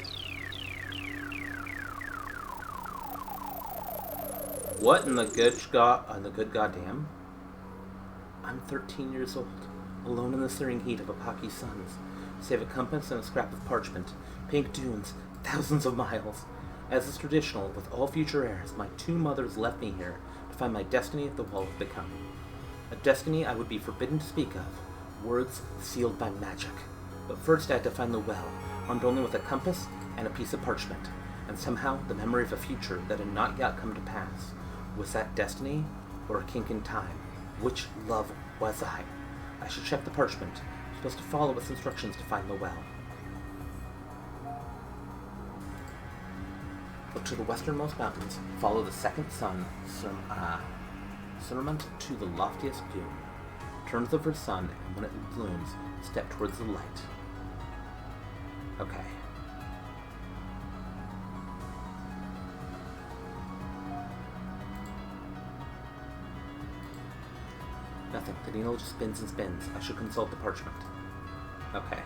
What in the good goddamn? I'm 13 years old, alone in the searing heat of Apache's suns, save a compass and a scrap of parchment, pink dunes, thousands of miles. As is traditional, with all future heirs, my two mothers left me here to find my destiny at the wall of becoming. A destiny I would be forbidden to speak of, words sealed by magic. But first I had to find the well, armed only with a compass and a piece of parchment, and somehow the memory of a future that had not yet come to pass. Was that destiny, or a kink in time? Which love was I? I should check the parchment. I'm supposed to follow its instructions to find the well. Look to the westernmost mountains. Follow the second sun, surmount to the loftiest dune. Turn to the first sun, and when it blooms, step towards the light. Okay. Nothing. The needle just spins and spins. I should consult the parchment. Okay.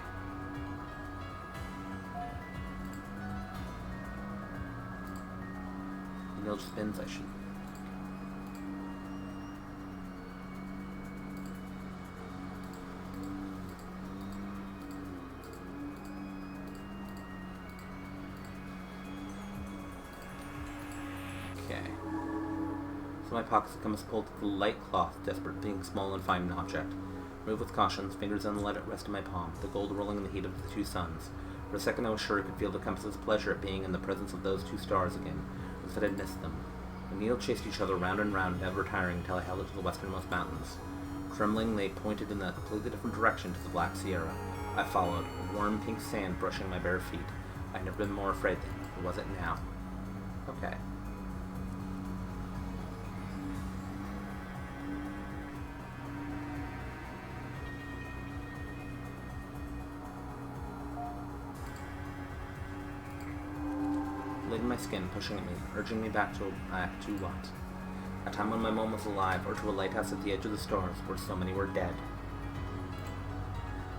The needle just spins. I should... Okay. So my pockets come as pulled to the light cloth, desperate being small and find an object. Move with caution, fingers and let it rest in my palm, the gold rolling in the heat of the two suns. For a second I was sure I could feel the compass's pleasure at being in the presence of those two stars again, as if it had missed them. The needle chased each other round and round, never tiring, until I held it to the westernmost mountains. Trembling, they pointed in a completely different direction to the Black Sierra. I followed, warm pink sand brushing my bare feet. I had never been more afraid than, or was it now? Okay. Laid in my skin, pushing at me, urging me back to what? A time when my mom was alive, or to a lighthouse at the edge of the stars, where so many were dead.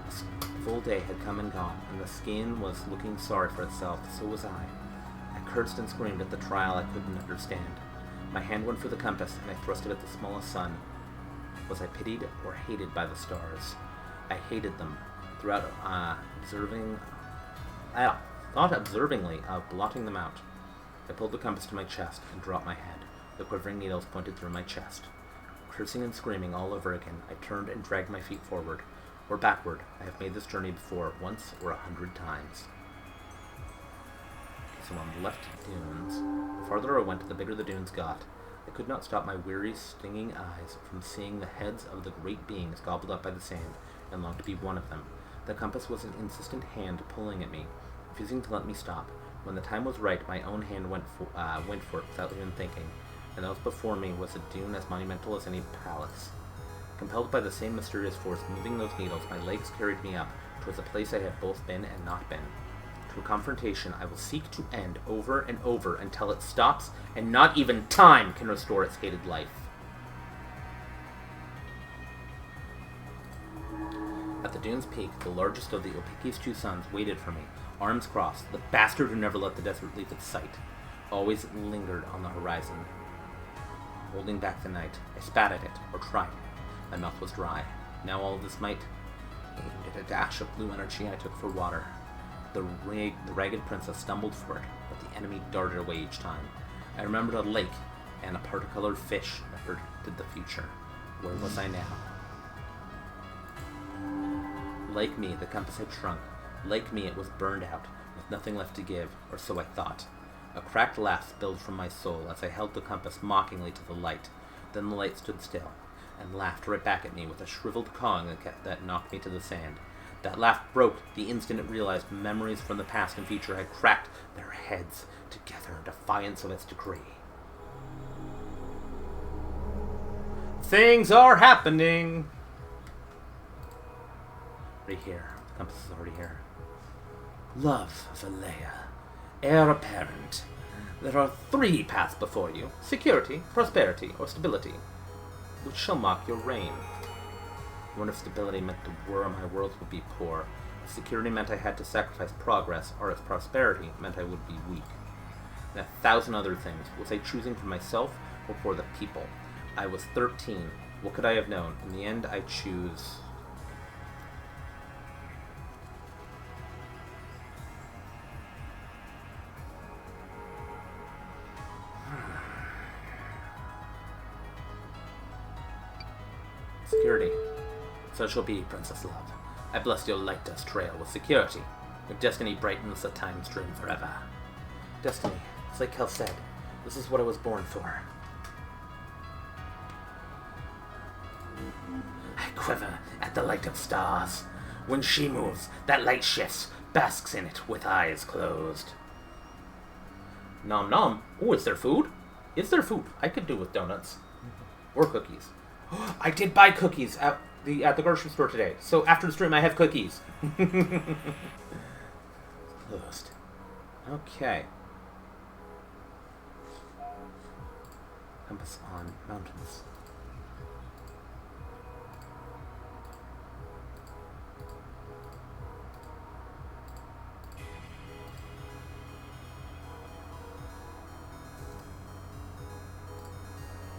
A full day had come and gone, and the skin was looking sorry for itself, so was I. I cursed and screamed at the trial I couldn't understand. My hand went for the compass, and I thrust it at the smallest sun. Was I pitied or hated by the stars? I hated them. Throughout thought observingly of blotting them out. I pulled the compass to my chest and dropped my head. The quivering needles pointed through my chest. Cursing and screaming all over again, I turned and dragged my feet forward, or backward. I have made this journey before, once or 100 times. So on the left dunes, the farther I went, the bigger the dunes got. I could not stop my weary, stinging eyes from seeing the heads of the great beings gobbled up by the sand, and longed to be one of them. The compass was an insistent hand pulling at me, refusing to let me stop. When the time was right, my own hand went for it without even thinking, and those before me was a dune as monumental as any palace. Compelled by the same mysterious force moving those needles, my legs carried me up towards a place I had both been and not been. To a confrontation I will seek to end over and over until it stops, and not even time can restore its hated life. At the dune's peak, the largest of the Opaki's two suns waited for me, arms crossed, the bastard who never let the desert leave its sight. Always lingered on the horizon. Holding back the night, I spat at it, or tried. My mouth was dry. Now all of this might, aimed at a dash of blue energy I took for water. The ragged princess stumbled for it, but the enemy darted away each time. I remembered a lake and a parti-colored fish that predicted the future. Where was I now? Like me, the compass had shrunk. Like me, it was burned out, with nothing left to give, or so I thought. A cracked laugh spilled from my soul as I held the compass mockingly to the light. Then the light stood still, and laughed right back at me with a shriveled cawing that knocked me to the sand. That laugh broke the instant it realized memories from the past and future had cracked their heads together in defiance of its decree. Things are happening! Right here. The compass is already here. Love, Valea. Heir apparent. There are 3 paths before you. Security, prosperity, or stability. Which shall mark your reign? One of stability meant the war my world would be poor. If security meant I had to sacrifice progress, or if prosperity meant I would be weak. And 1,000 other things. Was I choosing for myself or for the people? I was 13. What could I have known? In the end, I choose... Security. So shall be, Princess Love. I bless your light dust trail with security. Your destiny brightens the time stream forever. Destiny. It's like Kel said. This is what I was born for. I quiver at the light of stars. When she moves, that light shifts, basks in it with eyes closed. Nom nom. Oh, is there food? Is there food? I could do with donuts. Or cookies. I did buy cookies at the grocery store today. So after the stream, I have cookies. Closed. Okay. Compass on mountains.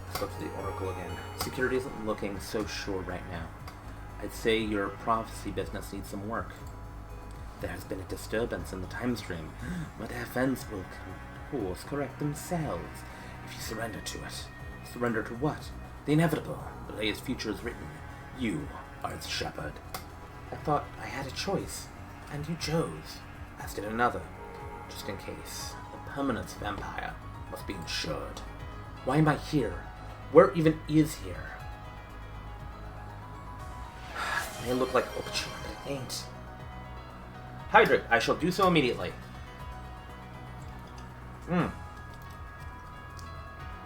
Let's go to the Oracle again. Security isn't looking so sure right now. I'd say your prophecy business needs some work. There has been a disturbance in the time stream, but events will course correct themselves if you surrender to it. Surrender to what? The inevitable. Valea's future is written. You are its shepherd. I thought I had a choice, and you chose, as did another. Just in case. The permanence of Empire must be ensured. Why am I here? Where even is here? It may look like Opachina, but it ain't. Hydrate. I shall do so immediately.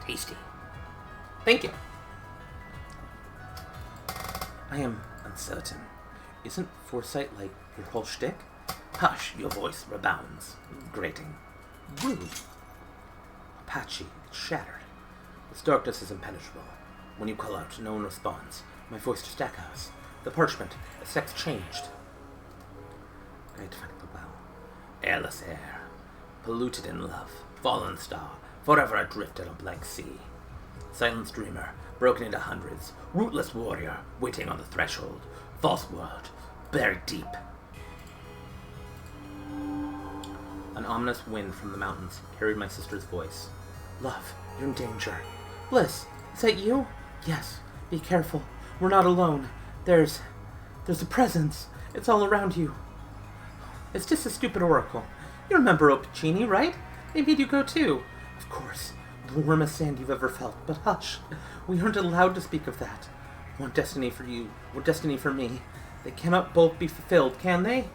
Tasty. Thank you. I am uncertain. Isn't foresight like your whole shtick? Hush, your voice rebounds. Grating. Rude. Apache, it's shattered. This darkness is impenetrable. When you call out, no one responds. My voice just echoes. The parchment, its sex changed. I find the well. Airless air. Polluted in love. Fallen star. Forever adrift on a blank sea. Silent dreamer. Broken into hundreds. Rootless warrior. Waiting on the threshold. False world. Buried deep. An ominous wind from the mountains carried my sister's voice. Love, you're in danger. Bliss, is that you? Yes. Be careful. We're not alone. There's a presence. It's all around you. It's just a stupid oracle. You remember Opachini, right? They made you go too. Of course. The warmest sand you've ever felt. But hush. We aren't allowed to speak of that. One destiny for you, one destiny for me. They cannot both be fulfilled, can they?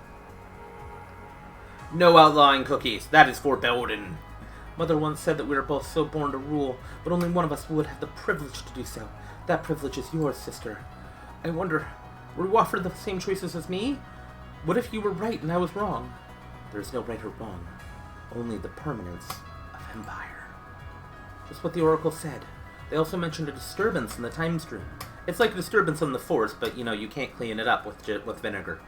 No outlawing cookies. That is forbidden. Mother once said that we were both so born to rule, but only one of us would have the privilege to do so. That privilege is yours, sister. I wonder, were you offered the same choices as me? What if you were right and I was wrong? There is no right or wrong. Only the permanence of Empire. Just what the Oracle said. They also mentioned a disturbance in the time stream. It's like a disturbance in the Force, but, you can't clean it up with vinegar.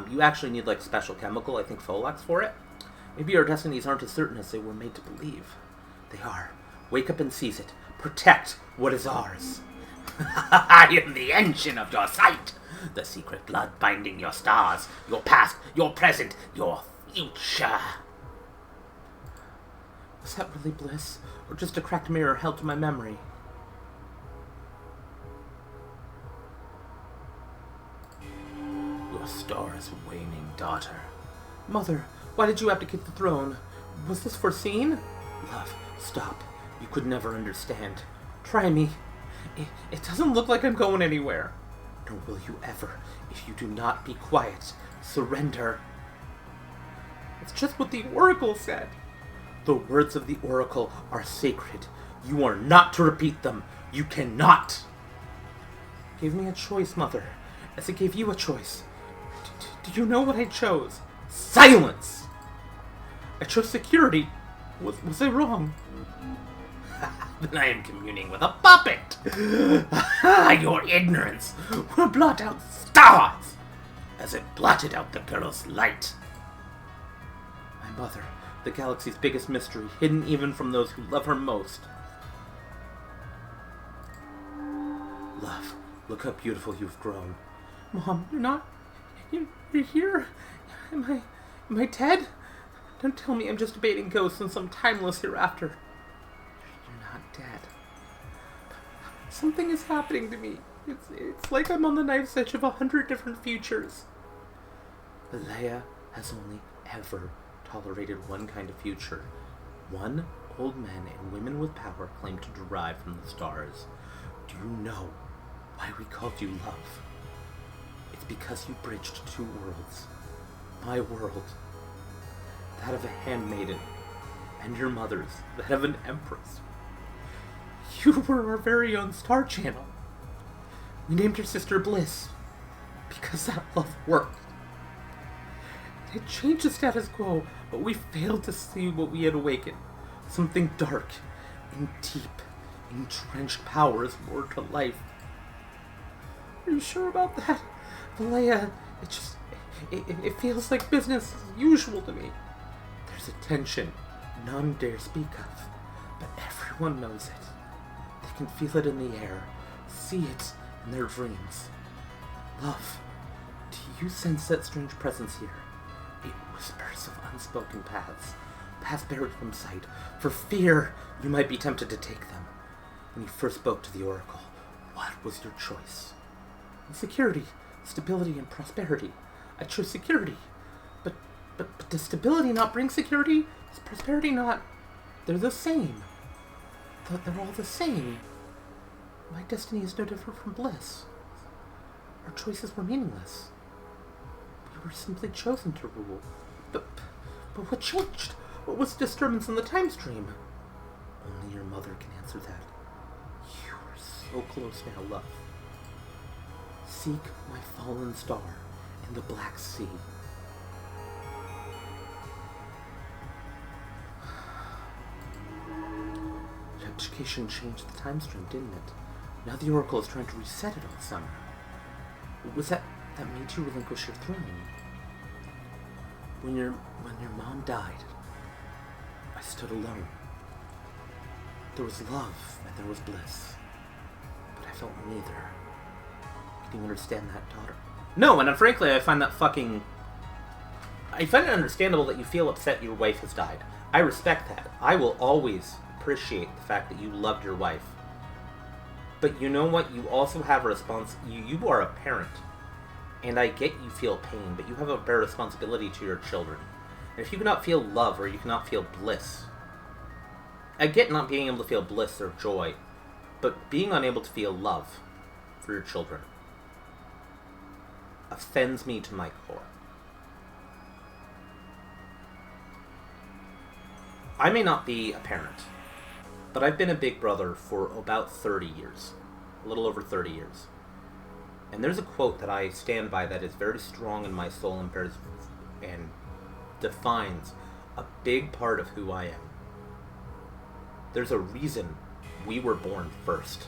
You actually need, special chemical, I think Folax for it. Maybe our destinies aren't as certain as they were made to believe. They are. Wake up and seize it. Protect what is ours. I am the engine of your sight. The secret blood binding your stars, your past, your present, your future. Was that really bliss, or just a cracked mirror held to my memory? Your star is waning, daughter. Mother, why did you abdicate the throne? Was this foreseen? Love, stop. You could never understand. Try me. It doesn't look like I'm going anywhere. Nor will you ever, if you do not be quiet. Surrender. It's just what the Oracle said. The words of the Oracle are sacred. You are not to repeat them. You cannot. Give me a choice, Mother, as I gave you a choice. Do you know what I chose? Silence! I chose security. Was I wrong? Then I am communing with a puppet! Your ignorance will blot out stars, as it blotted out the girl's light. My mother, the galaxy's biggest mystery, hidden even from those who love her most. Love, look how beautiful you've grown. Mom, you're here? Am I dead? Don't tell me I'm just debating ghosts in some timeless hereafter. You're not dead. Something is happening to me. It's like I'm on the knife's edge of 100 different futures. But Leia has only ever tolerated one kind of future. One old men and women with power claim to derive from the stars. Do you know why we called you love? It's because you bridged two worlds. My world, that of a handmaiden, and your mother's, that of an empress. You were our very own star channel. We named your sister Bliss, because that love worked. It changed the status quo, but we failed to see what we had awakened. Something dark and deep, entrenched power is more to life. Are you sure about that? Leia, it feels like business as usual to me. There's a tension none dare speak of, but everyone knows it. They can feel it in the air, see it in their dreams. Love, do you sense that strange presence here? It whispers of unspoken paths buried from sight. For fear you might be tempted to take them. When you first spoke to the Oracle, what was your choice? Security, stability, and prosperity. I chose security. But does stability not bring security? Is prosperity not? They're the same. They're all the same. My destiny is no different from bliss. Our choices were meaningless. We were simply chosen to rule. But what changed? What was the disturbance in the time stream? Only your mother can answer that. You are so close now, love. Seek my fallen star in the Black Sea. Education changed the time stream, didn't it? Now the Oracle is trying to reset it all summer. Was that made you relinquish your throne? When your mom died, I stood alone. There was love and there was bliss, but I felt neither. Can you understand that, daughter? No, and frankly, I find it understandable that you feel upset your wife has died. I respect that. I will always appreciate the fact that you loved your wife. But you know what? You also have a you are a parent. And I get you feel pain, but you have a bare responsibility to your children. And if you cannot feel love or you cannot feel bliss, I get not being able to feel bliss or joy, but being unable to feel love for your children offends me to my core. I may not be a parent, but I've been a big brother for about 30 years. A little over 30 years. And there's a quote that I stand by that is very strong in my soul and defines a big part of who I am. There's a reason we were born first.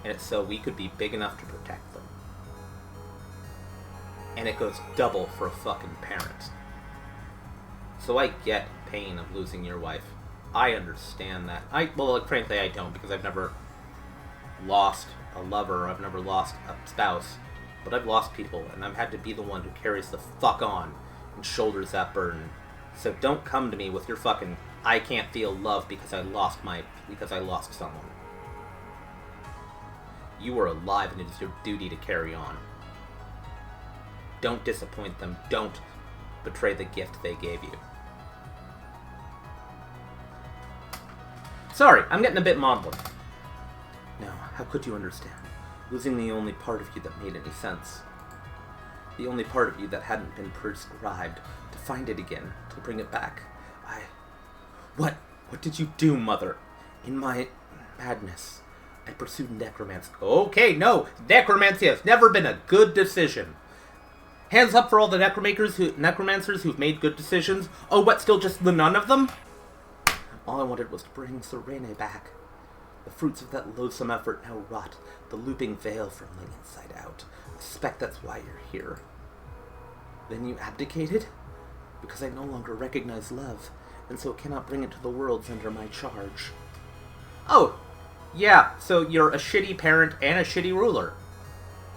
And it's so we could be big enough to protect them. And it goes double for a fucking parent. So I get pain of losing your wife. I understand that. Frankly, I don't, because I've never lost a lover, I've never lost a spouse, but I've lost people, and I've had to be the one who carries the fuck on and shoulders that burden. So don't come to me with your fucking, I can't feel love because I lost someone. You are alive, and it is your duty to carry on. Don't disappoint them. Don't betray the gift they gave you. Sorry, I'm getting a bit maudlin. Now, how could you understand? Losing the only part of you that made any sense. The only part of you that hadn't been prescribed. To find it again, to bring it back. What? What did you do, Mother? In my madness, I pursued necromancy. Okay, no! Necromancy has never been a good decision. Hands up for all the necromancers who've made good decisions. Oh, what, still just the none of them? All I wanted was to bring Serene back. The fruits of that loathsome effort now rot the looping veil from the inside out. I suspect that's why you're here. Then you abdicated? Because I no longer recognize love, and so cannot bring it to the worlds under my charge. Oh, yeah, so you're a shitty parent and a shitty ruler.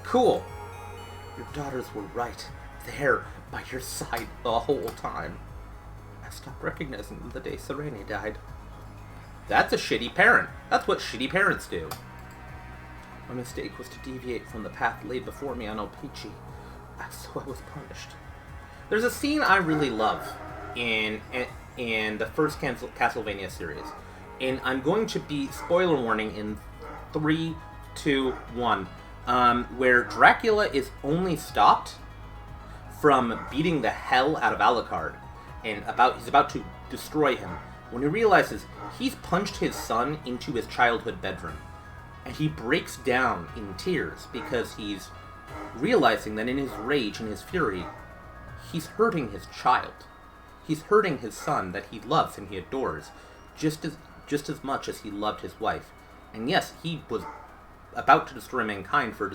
Cool. Your daughters were right, there, by your side the whole time. I stopped recognizing them the day Serene died. That's a shitty parent. That's what shitty parents do. My mistake was to deviate from the path laid before me on Opechi, so I was punished. There's a scene I really love in the first Castlevania series, and I'm going to be, spoiler warning, in 3, 2, 1, where Dracula is only stopped from beating the hell out of Alucard, and he's about to destroy him, when he realizes he's punched his son into his childhood bedroom. And he breaks down in tears because he's realizing that in his rage and his fury, he's hurting his child. He's hurting his son that he loves and he adores just as much as he loved his wife. And yes, he was about to destroy mankind for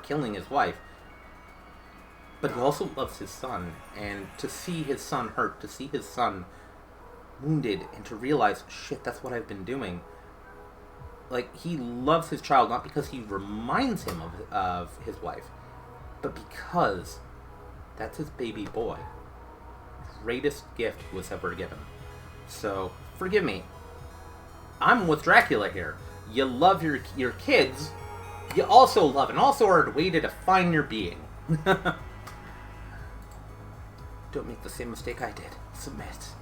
killing his wife. But he also loves his son, and to see his son hurt, to see his son wounded, and to realize, shit, that's what I've been doing. Like, he loves his child not because he reminds him of his wife, but because that's his baby boy. Greatest gift he was ever given. So, forgive me. I'm with Dracula here. You love your kids, you also love and also are a way to define your being. Don't make the same mistake I did. Submit.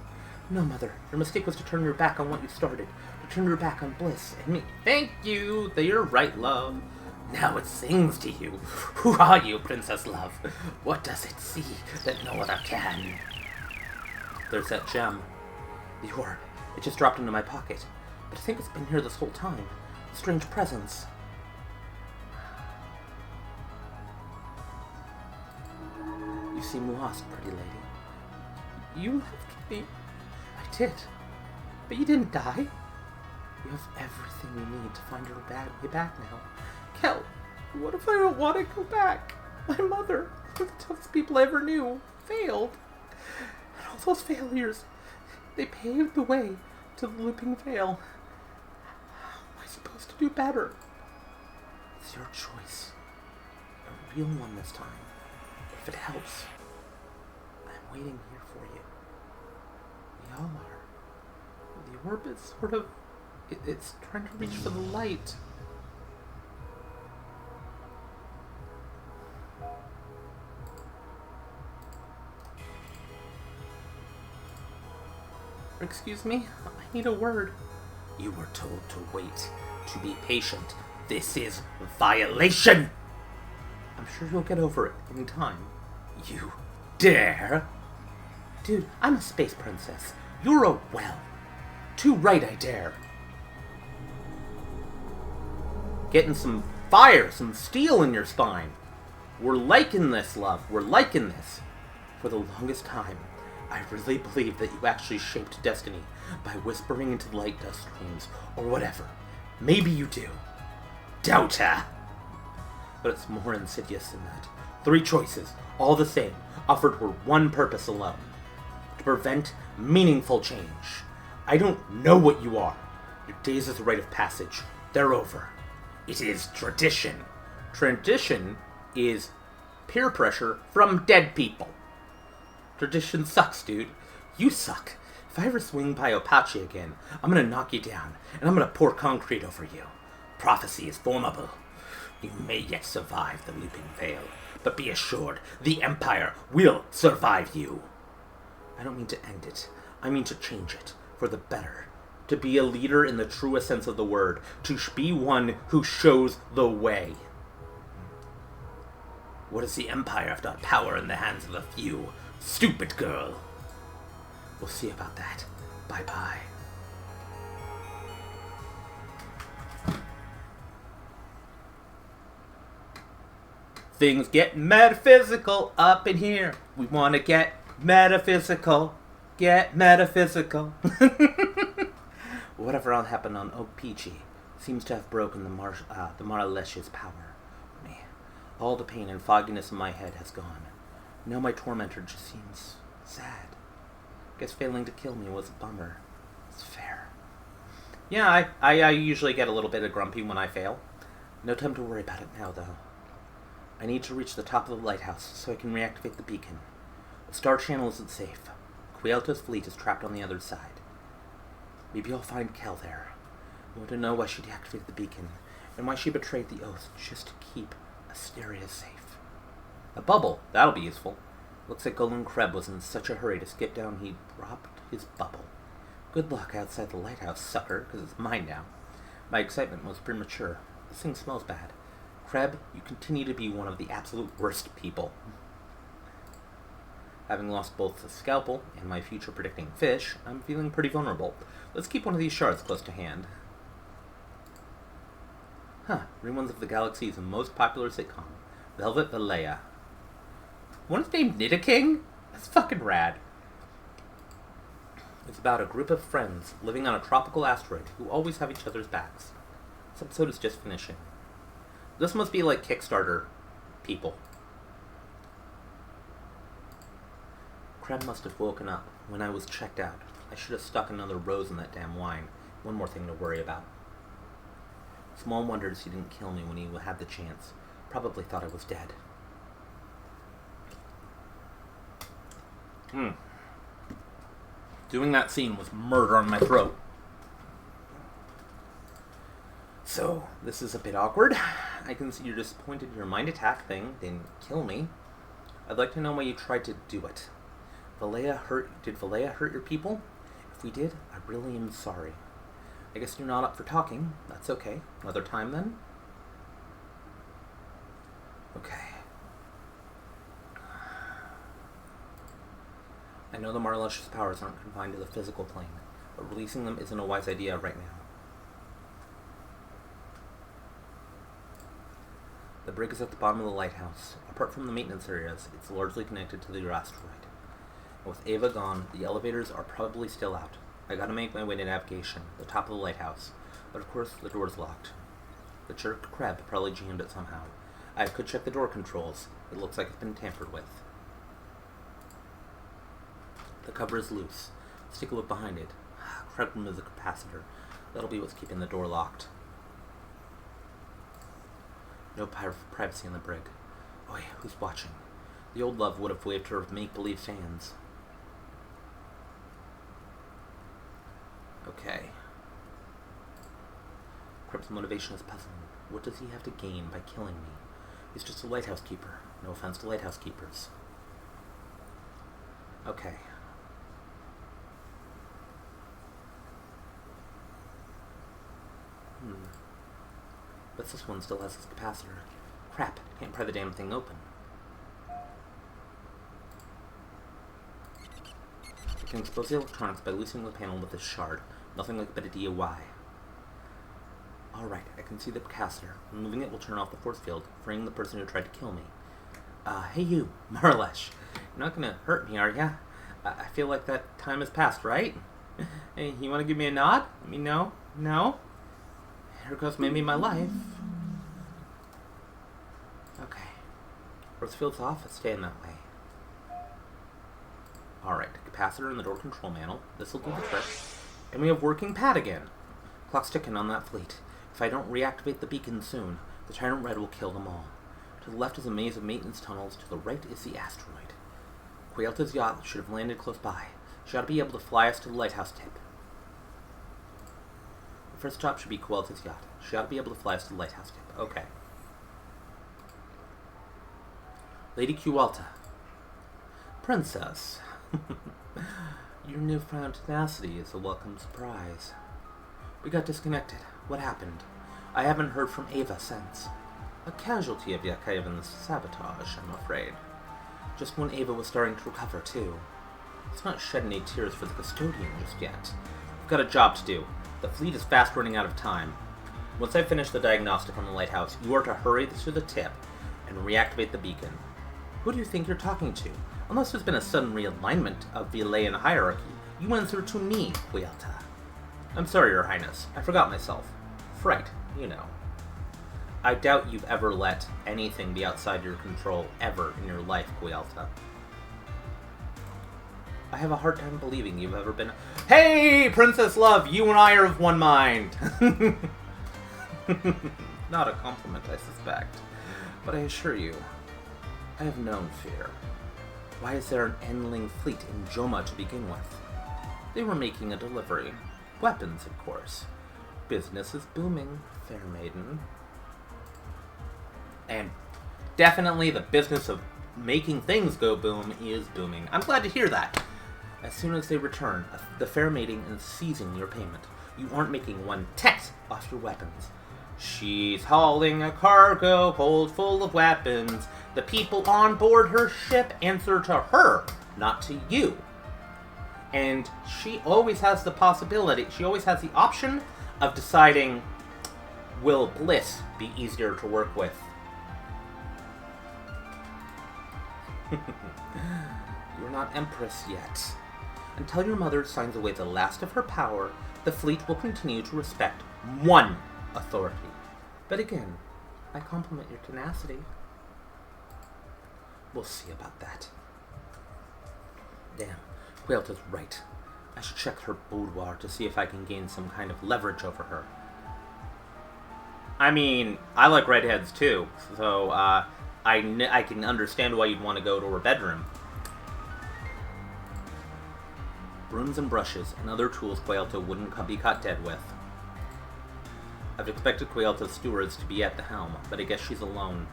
No, Mother. Your mistake was to turn your back on what you started. To turn your back on bliss and me. Thank you. You're right, love. Now it sings to you. Who are you, Princess Love? What does it see that no other can? There's that gem. The orb. It just dropped into my pocket. But I think it's been here this whole time. A strange presence. You seem lost, pretty lady. You left me. I did. But you didn't die. You have everything you need to find your way back now. Kel, what if I don't want to go back? My mother, one of the toughest people I ever knew, failed. And all those failures, they paved the way to the looping veil. How am I supposed to do better? It's your choice. A real one this time. If it helps, I'm waiting here for you. We all are. The orb is sort of... It's trying to reach for the light. Excuse me? I need a word. You were told to wait, to be patient. This is violation! I'm sure you'll get over it in time. You dare? Dude, I'm a space princess. You're a well. Too right I dare. Getting some fire, some steel in your spine. We're liking this, love. We're liking this. For the longest time, I really believed that you actually shaped destiny by whispering into the light dust streams, or whatever. Maybe you do. Doubter! But it's more insidious than that. 3 choices, all the same, offered for one purpose alone. To prevent meaningful change. I don't know what you are. Your days as a rite of passage. They're over. It is tradition. Tradition is peer pressure from dead people. Tradition sucks, dude. You suck. If I ever swing by Opachi again, I'm gonna knock you down, and I'm gonna pour concrete over you. Prophecy is formable. You may yet survive the looping veil, but be assured, the Empire will survive you. I don't mean to end it. I mean to change it, for the better. to be a leader in the truest sense of the word, to be one who shows the way. What is the Empire if not power in the hands of a few? Stupid girl. We'll see about that. Bye-bye. Things get metaphysical up in here. We want to get metaphysical. Get metaphysical. Whatever happened on Oak Peachy seems to have broken the Marlesh's power on me. All the pain and fogginess in my head has gone. Now my tormentor just seems sad. Guess failing to kill me was a bummer. It's fair. Yeah, I usually get a little bit of grumpy when I fail. No time to worry about it now, though. I need to reach the top of the lighthouse so I can reactivate the beacon. The star channel isn't safe. Quielta's fleet is trapped on the other side. Maybe I'll find Kel there. I want to know why she deactivated the beacon, and why she betrayed the oath just to keep Asteria safe. A bubble. That'll be useful. Looks like Golden Kreb was in such a hurry to skip down he dropped his bubble. Good luck outside the lighthouse, sucker, because it's mine now. My excitement was premature. This thing smells bad. Kreb, you continue to be one of the absolute worst people. Having lost both the scalpel and my future predicting fish, I'm feeling pretty vulnerable. Let's keep one of these shards close to hand. Reruns of the Galaxy's most popular sitcom, Velvet Valea. One is named Nidoking? That's fucking rad. It's about a group of friends living on a tropical asteroid who always have each other's backs. This episode is just finishing. This must be like Kickstarter people. Kreb must have woken up when I was checked out. I should have stuck another rose in that damn wine. One more thing to worry about. Small wonders he didn't kill me when he had the chance. Probably thought I was dead. Doing that scene was murder on my throat. So, this is a bit awkward. I can see you're disappointed your mind attack thing didn't kill me. I'd like to know why you tried to do it. Did Valea hurt your people? If we did, I really am sorry. I guess you're not up for talking. That's okay. Another time, then? Okay. I know the Marlesh's powers aren't confined to the physical plane, but releasing them isn't a wise idea right now. The brig is at the bottom of the lighthouse. Apart from the maintenance areas, it's largely connected to the asteroid. And with Ava gone, the elevators are probably still out. I gotta make my way to navigation, the top of the lighthouse, but of course the door's locked. The jerk Kreb probably jammed it somehow. I could check the door controls. It looks like it's been tampered with. The cover is loose. Let's take a look behind it. Kreb removed the capacitor. That'll be what's keeping the door locked. No privacy in the brig. Oh yeah, who's watching? The old love would have waved her with make-believe fans. Okay. Kreb's motivation is puzzling. What does he have to gain by killing me? He's just a lighthouse keeper. No offense to lighthouse keepers. Okay. But this one still has its capacitor. Crap, can't pry the damn thing open. I can expose the electronics by loosening the panel with this shard. Nothing like a bit of DIY. Alright, I can see the capacitor. Removing it will turn off the force field, freeing the person who tried to kill me. Hey you, Marlesh. You're not gonna hurt me, are ya? I feel like that time has passed, right? Hey, you wanna give me a nod? Let me know? No? Here goes maybe my life. Okay. Force field's off, it's staying that way. Alright, capacitor and the door control panel. This'll do the trick. And we have working pad again. Clock's ticking on that fleet. If I don't reactivate the beacon soon, the Tyrant Red will kill them all. To the left is a maze of maintenance tunnels, to the right is the asteroid. Quielta's yacht should have landed close by. She ought to be able to fly us to the lighthouse tip. The first stop should be Quielta's yacht. She ought to be able to fly us to the lighthouse tip. Okay. Lady Quielta. Princess. Your newfound tenacity is a welcome surprise. We got disconnected. What happened? I haven't heard from Ava since. A casualty of Yakaevan's sabotage, I'm afraid. Just when Ava was starting to recover, too. Let's not shed any tears for the custodian just yet. We've got a job to do. The fleet is fast running out of time. Once I finish the diagnostic on the lighthouse, you are to hurry to the tip and reactivate the beacon. Who do you think you're talking to? Unless there's been a sudden realignment of the Elayan hierarchy, you answer to me, Huelta. I'm sorry, Your Highness. I forgot myself. Fright, you know. I doubt you've ever let anything be outside your control ever in your life, Huelta. I have a hard time believing you've ever been... Hey, Princess Love, you and I are of one mind. Not a compliment, I suspect. But I assure you, I have known fear. Why is there an Endling fleet in Joma to begin with? They were making a delivery. Weapons, of course. Business is booming, fair maiden. And definitely the business of making things go boom is booming. I'm glad to hear that. As soon as they return, the fair maiden is seizing your payment. You aren't making one tet off your weapons. She's hauling a cargo hold full of weapons. The people on board her ship answer to her, not to you. And she always has the possibility, she always has the option of deciding, will Bliss be easier to work with? You're not Empress yet. Until your mother signs away the last of her power, the fleet will continue to respect one authority. But again, I compliment your tenacity. We'll see about that. Damn, Huelta's right. I should check her boudoir to see if I can gain some kind of leverage over her. I mean, I like redheads too, so I can understand why you'd want to go to her bedroom. Brooms and brushes and other tools Huelta wouldn't be caught dead with. I've expected Huelta's stewards to be at the helm, but I guess she's alone.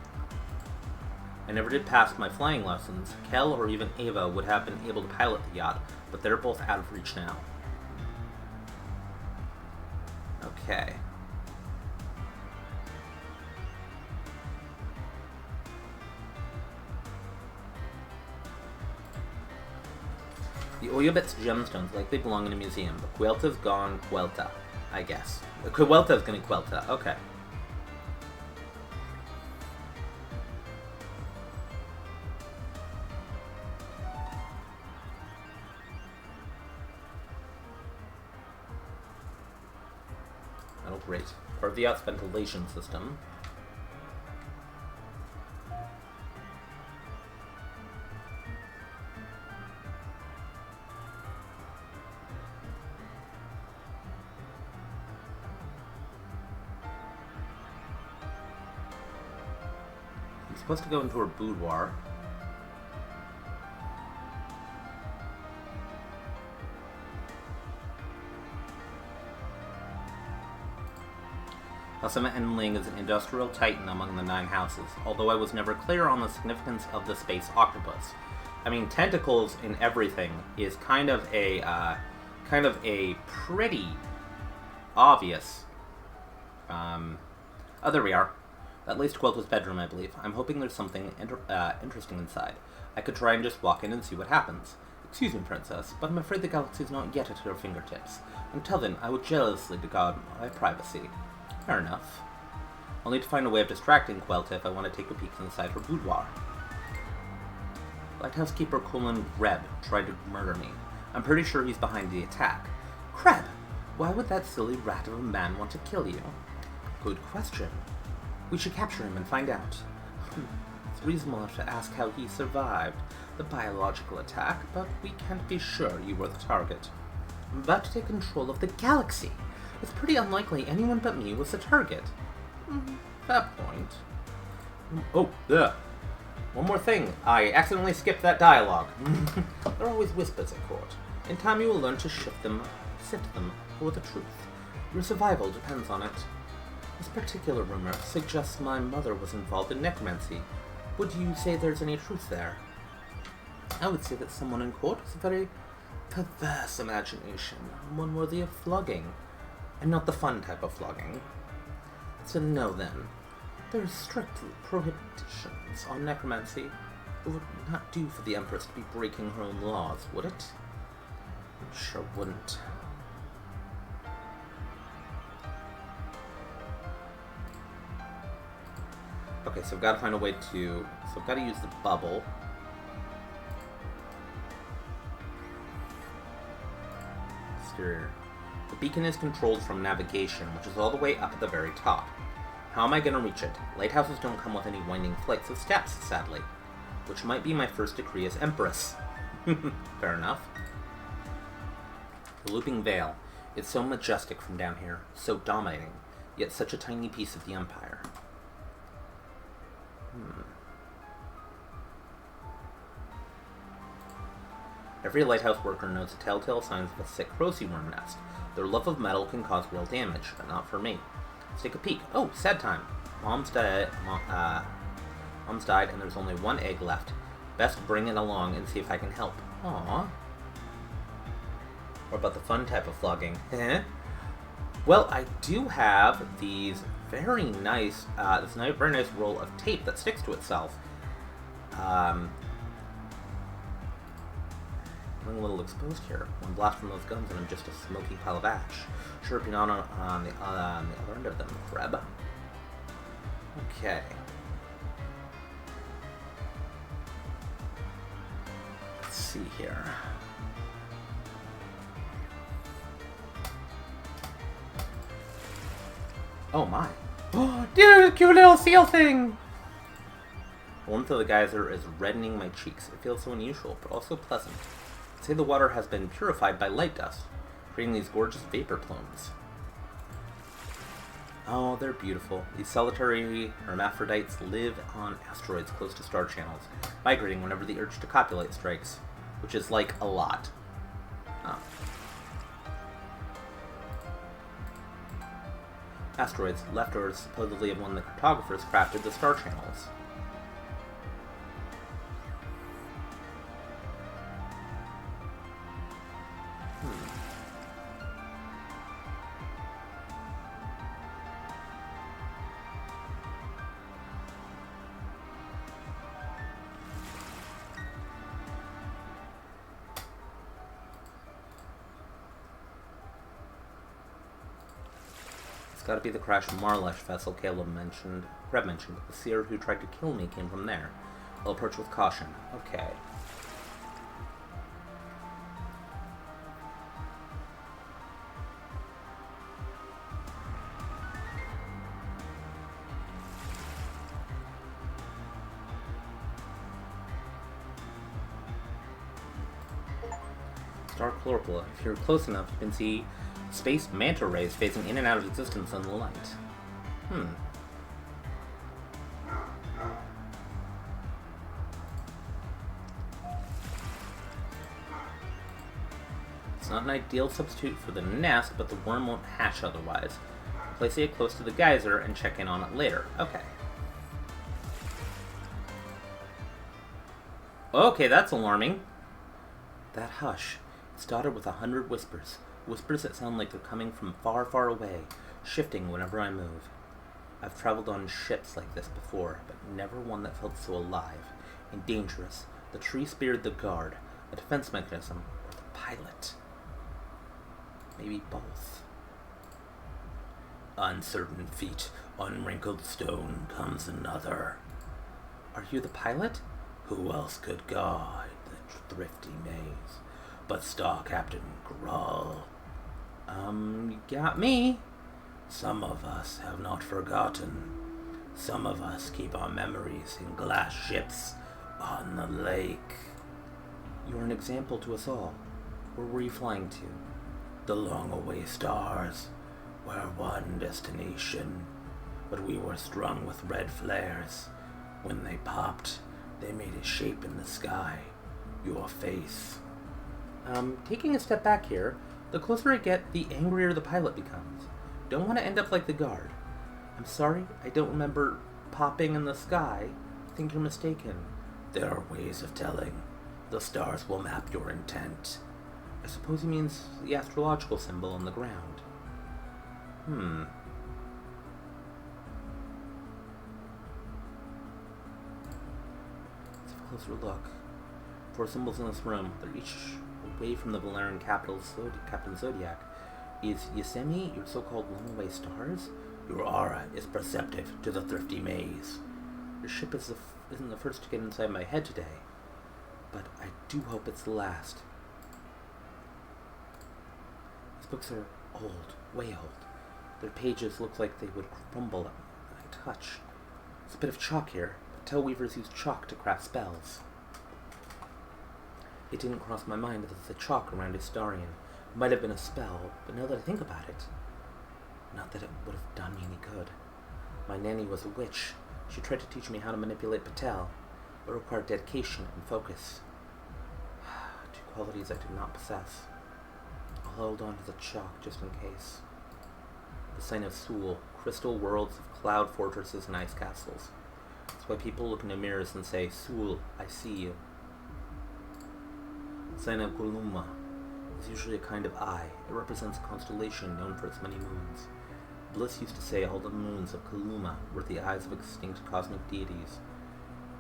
I never did pass my flying lessons. Kel or even Ava would have been able to pilot the yacht, but they're both out of reach now. Okay. The Oyobet's gemstones likely belong in a museum, but Huelta's gone Huelta, I guess. Huelta's gonna Huelta, okay. Oh, great. Part of the yacht's ventilation system. He's supposed to go into her boudoir. Asama Enling is an industrial titan among the 9 houses, although I was never clear on the significance of the space octopus. I mean, tentacles in everything is kind of a pretty obvious. Oh, there we are. At least Huelta's bedroom, I believe. I'm hoping there's something interesting inside. I could try and just walk in and see what happens. Excuse me, Princess, but I'm afraid the galaxy is not yet at your fingertips. Until then, I will jealously guard my privacy. Fair enough. I'll need to find a way of distracting Huelta if I want to take a peek inside her boudoir. Lighthouse Keeper Colin Greb tried to murder me. I'm pretty sure he's behind the attack. Greb! Why would that silly rat of a man want to kill you? Good question. We should capture him and find out. It's reasonable enough to ask how he survived the biological attack, but we can't be sure you were the target. I'm about to take control of the galaxy. It's pretty unlikely anyone but me was the target. Fair point. Oh, ugh. One more thing. I accidentally skipped that dialogue. There are always whispers at court. In time you will learn to sift them for the truth. Your survival depends on it. This particular rumor suggests my mother was involved in necromancy. Would you say there's any truth there? I would say that someone in court has a very perverse imagination, one worthy of flogging. and not the fun type of flogging. So no then. There are strict prohibitions on necromancy. It would not do for the Empress to be breaking her own laws, would it? It sure wouldn't. Okay, so I've got to find a way to... So I've got to use the bubble. Exterior. The beacon is controlled from navigation, which is all the way up at the very top. How am I going to reach it? Lighthouses don't come with any winding flights of steps, sadly. Which might be my first decree as Empress. Fair enough. The Looping Veil. It's so majestic from down here, so dominating, yet such a tiny piece of the Empire. Every lighthouse worker knows the telltale signs of a sick rosy worm nest. Their love of metal can cause real damage, but not for me. Let's take a peek. Oh, sad time. Mom's died, and there's only one egg left. Best bring it along and see if I can help. Aww. What about the fun type of flogging? Well, I do have these very nice, very nice roll of tape that sticks to itself. I'm a little exposed here. One blast from those guns and I'm just a smoky pile of ash. Chirping on the other end of them, Kreb. Okay. Let's see here. Oh my. Oh, dude, cute little seal thing! The warmth of the geyser is reddening my cheeks. It feels so unusual, but also pleasant. I'd say the water has been purified by light dust, creating these gorgeous vapor plumes. Oh, they're beautiful. These solitary hermaphrodites live on asteroids close to star channels, migrating whenever the urge to copulate strikes, which is like a lot. Oh. Asteroids, leftovers supposedly of when the cartographers crafted the star channels. It's gotta be the crashed Marlesh vessel Reb mentioned. The seer who tried to kill me came from there. I'll approach with caution. Okay. Star chlorophyll. If you're close enough, you can see space manta rays phasing in and out of existence on the light. It's not an ideal substitute for the nest, but the worm won't hatch otherwise. Place it close to the geyser and check in on it later. Okay. Okay, that's alarming. That hush. It's dotted with 100 whispers. Whispers that sound like they're coming from far, far away, shifting whenever I move. I've traveled on ships like this before, but never one that felt so alive and dangerous. The tree speared the guard, a defense mechanism, or the pilot. Maybe both. Uncertain feet, unwrinkled stone comes another. Are you the pilot? Who else could guide the thrifty maze but Star Captain Grull? You got me. Some of us have not forgotten. Some of us keep our memories in glass ships on the lake. You're an example to us all. Where were you flying to? The long-away stars were one destination, but we were strung with red flares. When they popped, they made a shape in the sky. Your face. Taking a step back here, the closer I get, the angrier the pilot becomes. Don't want to end up like the guard. I'm sorry, I don't remember popping in the sky. I think you're mistaken. There are ways of telling. The stars will map your intent. I suppose he means the astrological symbol on the ground. Hmm. Let's have a closer look. 4 symbols in this room. They're each away from the Valerian capital, Captain Zodiac. Is Yosemite your so-called blown-away stars? Your aura is perceptive to the thrifty maze. Your ship isn't the first to get inside my head today, but I do hope it's the last. These books are old, way old. Their pages look like they would crumble at my touch. There's a bit of chalk here, but tell weavers use chalk to craft spells. It didn't cross my mind that the chalk around Istarion might have been a spell, but now that I think about it, not that it would have done me any good. My nanny was a witch. She tried to teach me how to manipulate Patel, but required dedication and focus. 2 qualities I did not possess. I'll hold on to the chalk just in case. The sign of Sul, crystal worlds of cloud fortresses and ice castles. That's why people look into mirrors and say, Sul, I see you. The sign of Guluma is usually a kind of eye. It represents a constellation known for its many moons. Bliss used to say all the moons of Kuluma were the eyes of extinct cosmic deities,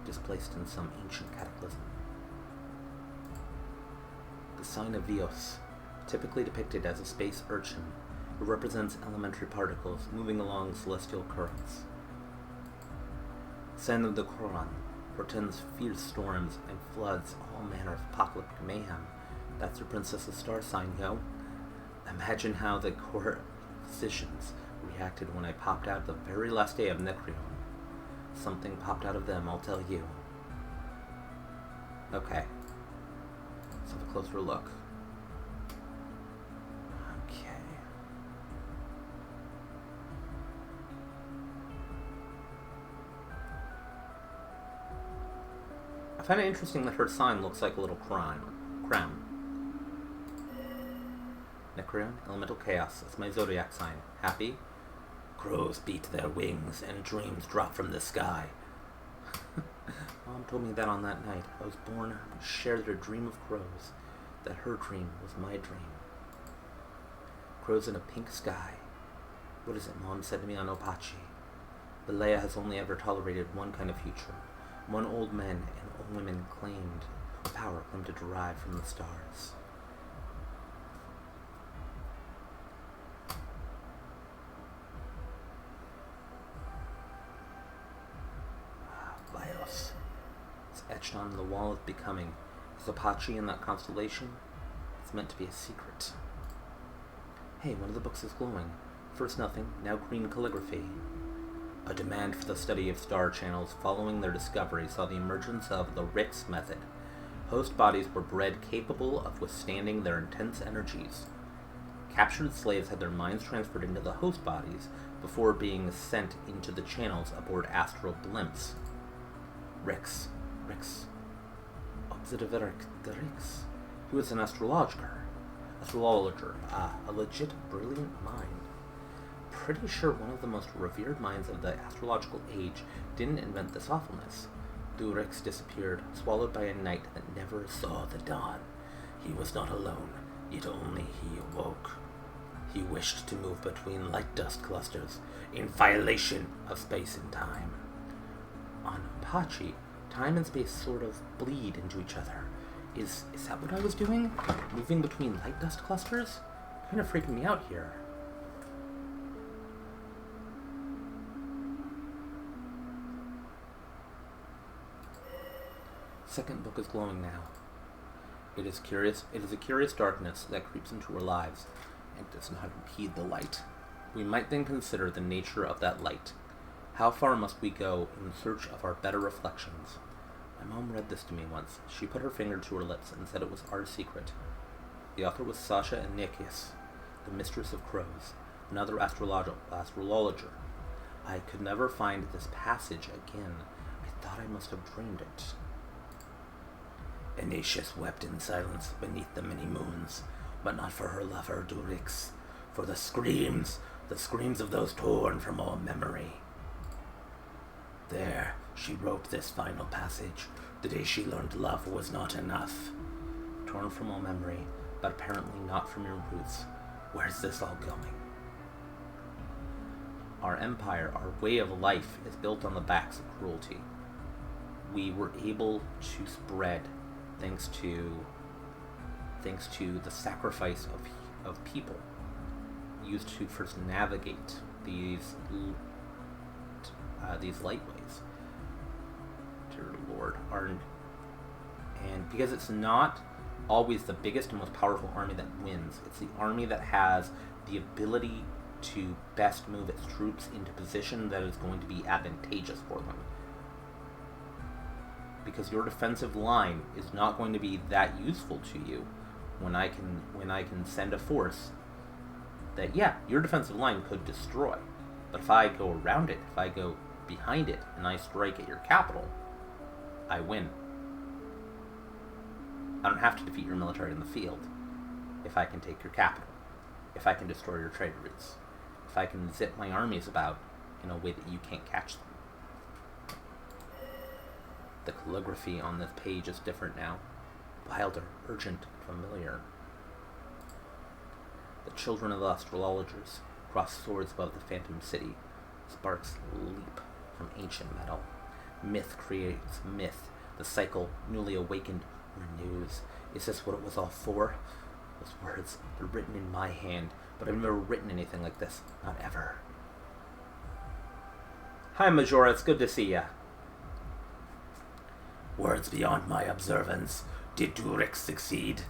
displaced in some ancient cataclysm. The sign of Vios, typically depicted as a space urchin, it represents elementary particles moving along celestial currents. The sign of the Koran portends fierce storms and floods, all manner of apocalyptic mayhem. That's your princess's star sign, yo. Imagine how the court physicians reacted when I popped out the very last day of Necreon. Something popped out of them, I'll tell you. Okay. Let's have a closer look. Okay. I find it interesting that her sign looks like a little crown. Necreon, elemental chaos. That's my zodiac sign. Happy? Crows beat their wings and dreams drop from the sky. Mom told me that on that night. I was born to share their dream of crows. That her dream was my dream. Crows in a pink sky. What is it Mom said to me on Opachi? But Leia has only ever tolerated one kind of future. One old men and old women claimed power claimed to derive from the stars. Bios. It's etched on the wall of becoming. Is Apache in that constellation? It's meant to be a secret. Hey, one of the books is glowing. First nothing, now green calligraphy. A demand for the study of star channels following their discovery saw the emergence of the Rix method. Host bodies were bred capable of withstanding their intense energies. Captured slaves had their minds transferred into the host bodies before being sent into the channels aboard astral blimps. Rix. Observerix. He was an astrologer. A legit brilliant mind. Pretty sure one of the most revered minds of the astrological age didn't invent this awfulness. Durix disappeared, swallowed by a night that never saw the dawn. He was not alone, yet only he awoke. He wished to move between light dust clusters, in violation of space and time. On Apache, time and space sort of bleed into each other. Is that what I was doing? Moving between light dust clusters? Kind of freaking me out here. Second book is glowing now. It is a curious darkness that creeps into our lives and does not impede the light. We might then consider the nature of that light. How far must we go in search of our better reflections? My mom read this to me once. She put her finger to her lips and said it was our secret. The author was Sasha Anikius, the mistress of crows, another astrologer. I could never find this passage again. I thought I must have dreamed it. Ignatius wept in silence beneath the many moons, but not for her lover Durix, for the screams of those torn from all memory. There, she wrote this final passage. The day she learned love was not enough. Torn from all memory, but apparently not from your roots. Where's this all going? Our empire, our way of life, is built on the backs of cruelty. We were able to spread thanks to the sacrifice of people used to first navigate these lightways. Dear Lord, and because it's not always the biggest and most powerful army that wins, it's the army that has the ability to best move its troops into position that is going to be advantageous for them. Because your defensive line is not going to be that useful to you when I can send a force that, yeah, your defensive line could destroy. But if I go around it, if I go behind it, and I strike at your capital, I win. I don't have to defeat your military in the field if I can take your capital, if I can destroy your trade routes, if I can zip my armies about in a way that you can't catch them. The calligraphy on this page is different now. Wilder, urgent, familiar. The children of the astrologers cross swords above the phantom city. Sparks leap from ancient metal. Myth creates myth. The cycle, newly awakened, renews. Is this what it was all for? Those words, they're written in my hand, but I've never written anything like this. Not ever. Hi, Majora. It's good to see ya. Words beyond my observance. Did Durix succeed?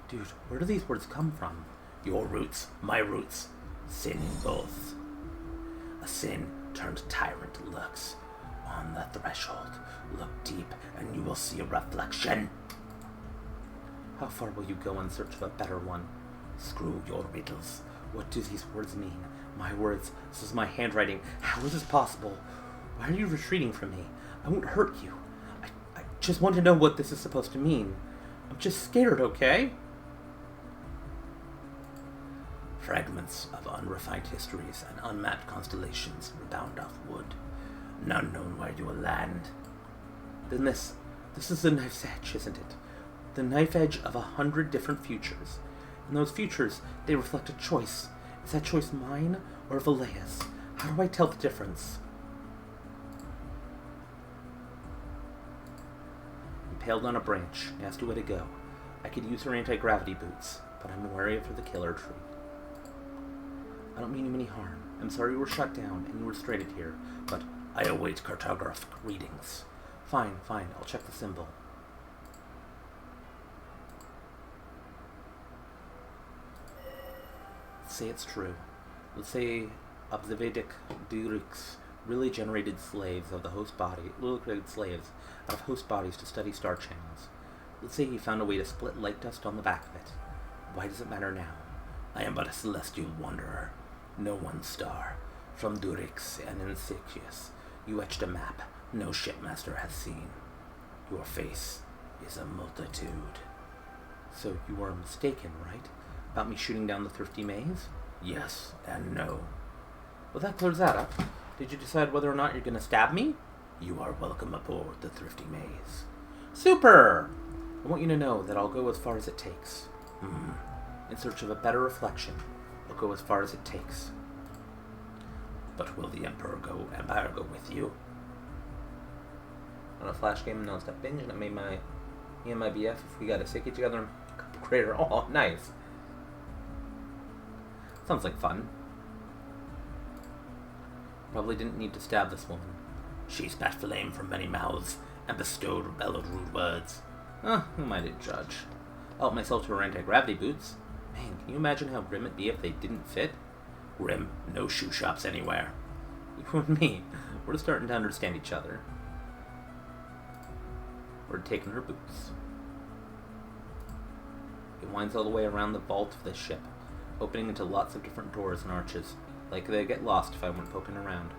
Dude, where do these words come from? Your roots, my roots. Sin in both. A sin turned tyrant lurks on the threshold. Look deep, and you will see a reflection. How far will you go in search of a better one? Screw your riddles. What do these words mean? My words. This is my handwriting. How is this possible? Why are you retreating from me? I won't hurt you. I just want to know what this is supposed to mean. I'm just scared, okay? Fragments of unrefined histories and unmapped constellations rebound off wood. None known where you will land. Then this is the knife's edge, isn't it? The knife edge of 100 different futures. And those futures, they reflect a choice. Is that choice mine or Valea's? How do I tell the difference? Impaled on a branch, asked where to go. I could use her anti-gravity boots, but I'm wary of the killer tree. I don't mean you any harm. I'm sorry you were shut down and you were stranded here, but I await cartographic readings. Fine, I'll check the symbol. Let's say it's true. Let's say Observadic Durix really generated slaves of the host body, created slaves out of host bodies to study star channels. Let's say he found a way to split light dust on the back of it. Why does it matter now? I am but a celestial wanderer. No one star. From Durix and Insidious, you etched a map no shipmaster has seen. Your face is a multitude. So you were mistaken, right? About me shooting down the thrifty maze? Yes and no. Well, that clears that up. Did you decide whether or not you're going to stab me? You are welcome aboard the thrifty maze. Super! I want you to know that I'll go as far as it takes. In search of a better reflection, I'll go as far as it takes. But will the Empire go with you? On a flash game, non-stop binge, and I made me and my BF, if we gotta stick it together in a crater. Oh, nice. Sounds like fun. Probably didn't need to stab this woman. She spat flame from many mouths and bellowed rude words. Who am I to judge? I'll help myself to her anti-gravity boots. Man, can you imagine how grim it'd be if they didn't fit? Grim, no shoe shops anywhere. You and me, we're starting to understand each other. We're taking her boots. It winds all the way around the vault of this ship, opening into lots of different doors and arches. Like they'd get lost if I went poking around.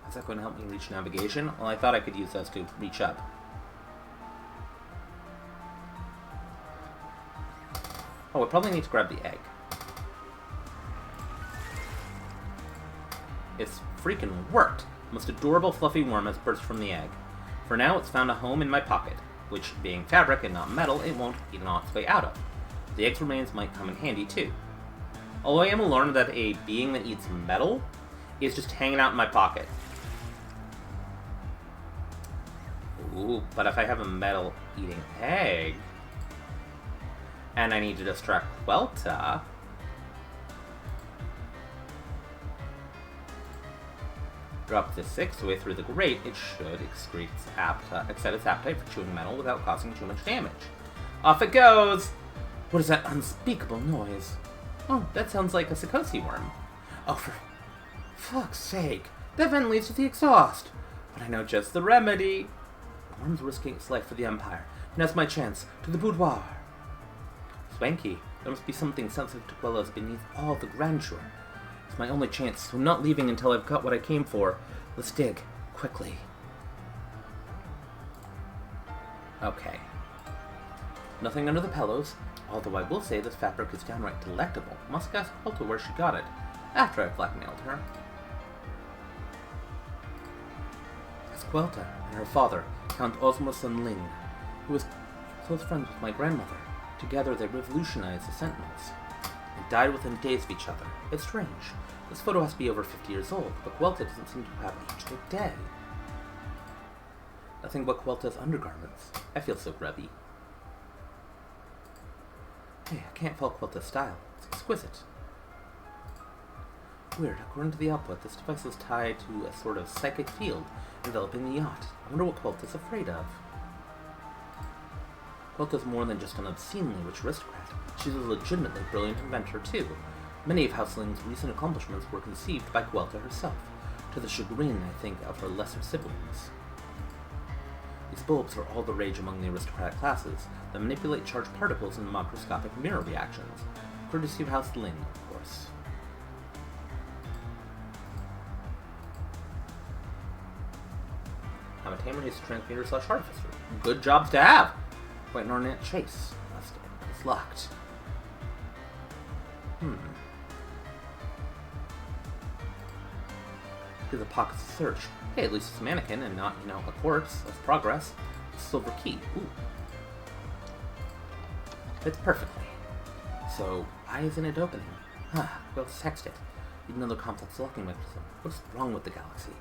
Is that going to help me reach navigation? Well, I thought I could use those to reach up. Oh, I probably need to grab the egg. It's freaking worked! The most adorable fluffy worm has burst from the egg. For now, it's found a home in my pocket, which, being fabric and not metal, it won't eat on its way out of. The egg's remains might come in handy, too. Although I am learned that a being that eats metal is just hanging out in my pocket. Ooh, but if I have a metal-eating egg, and I need to distract Quelta, drop this 6 way through the grate, it should excite its appetite for chewing metal without causing too much damage. Off it goes! What is that unspeakable noise? Oh, that sounds like a Sikosi worm. Oh, for fuck's sake! That vent leads to the exhaust! But I know just the remedy! The worm's risking its life for the Empire. Now's my chance. To the boudoir! Swanky, there must be something sensitive to Quella's beneath all the grandeur. It's my only chance, so I'm not leaving until I've got what I came for. Let's dig. Quickly. Okay. Nothing under the pillows, although I will say this fabric is downright delectable. Must ask Quelta where she got it, after I've blackmailed her. It's Quelta and her father, Count Osmos and Ling, who was close friends with my grandmother. Together they revolutionized the Sentinels, and died within days of each other. It's strange. This photo has to be over 50 years old, but Quelta doesn't seem to have aged a day. Nothing but Quelta's undergarments. I feel so grubby. Hey, I can't fault Quelta's style. It's exquisite. Weird. According to the output, this device is tied to a sort of psychic field enveloping the yacht. I wonder what Quelta's afraid of. Quelta's more than just an obscenely rich aristocrat. She's a legitimately brilliant inventor, too. Many of House Ling's recent accomplishments were conceived by Quelta herself, to the chagrin, I think, of her lesser siblings. These bulbs are all the rage among the aristocratic classes that manipulate charged particles in macroscopic mirror reactions, courtesy of House Ling, of course. I'm a tamer transmuter / artificer. Good jobs to have! Quite an ornate chase. It's locked. Give the pockets a search. Hey, at least it's a mannequin and not, a corpse. That's progress. It's a silver key. Ooh. Fits perfectly. So, why isn't it opening? Well, let's text it. Need another complex locking mechanism. What's wrong with the galaxy?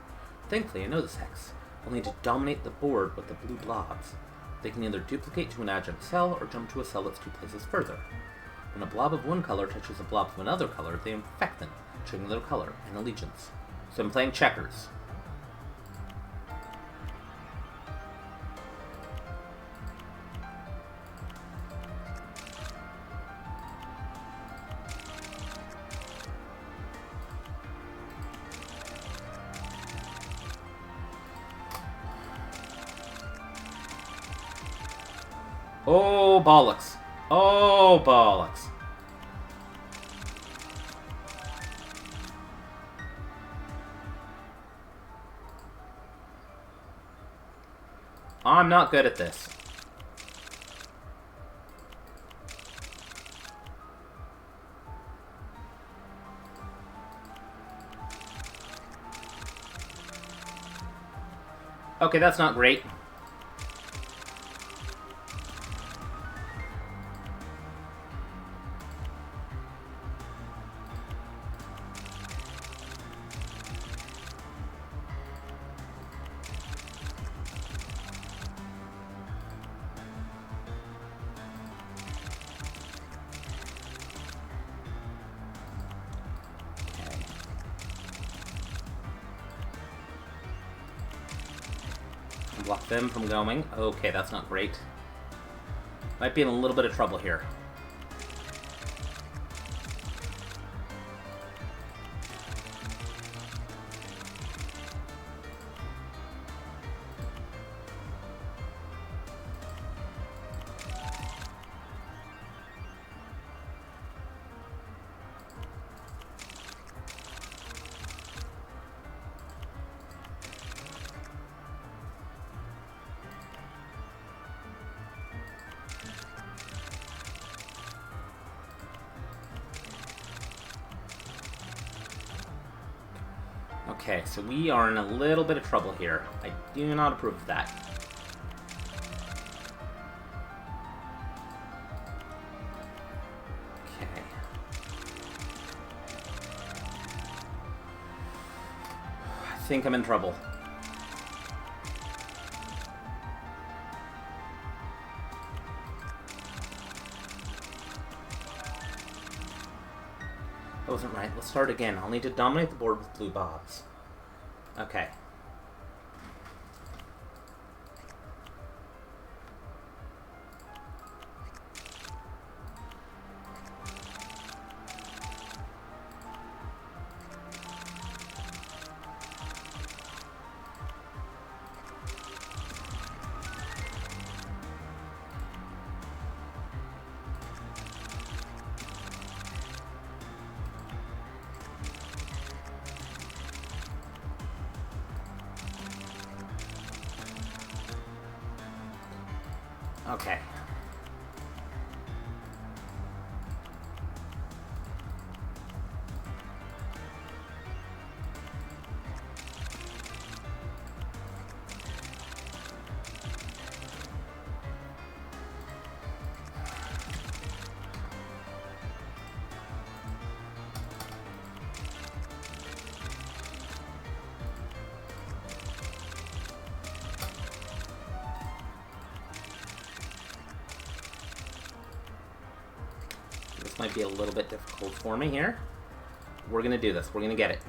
Thankfully, I know this hex. I'll need to dominate the board with the blue blobs. They can either duplicate to an adjunct cell or jump to a cell that's 2 places further. When a blob of one color touches a blob of another color, they infect them, changing their color and allegiance. So I'm playing checkers. Oh, bollocks. Oh, bollocks. I'm not good at this. Okay, that's not great. Block them from going. Okay, that's not great. Might be in a little bit of trouble here. Okay, so we are in a little bit of trouble here. I do not approve of that. Okay. I think I'm in trouble. That wasn't right. Let's start again. I'll need to dominate the board with blue vods. Okay. Okay. This might be a little bit difficult for me here. We're gonna do this. We're gonna get it.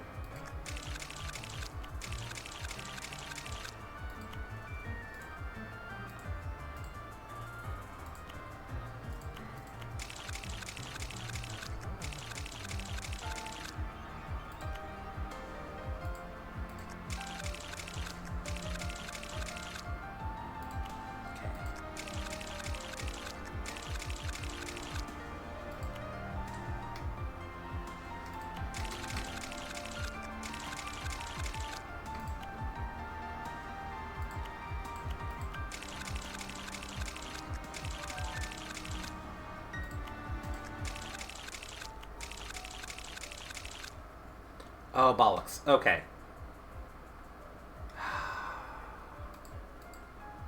Oh, bollocks. Okay.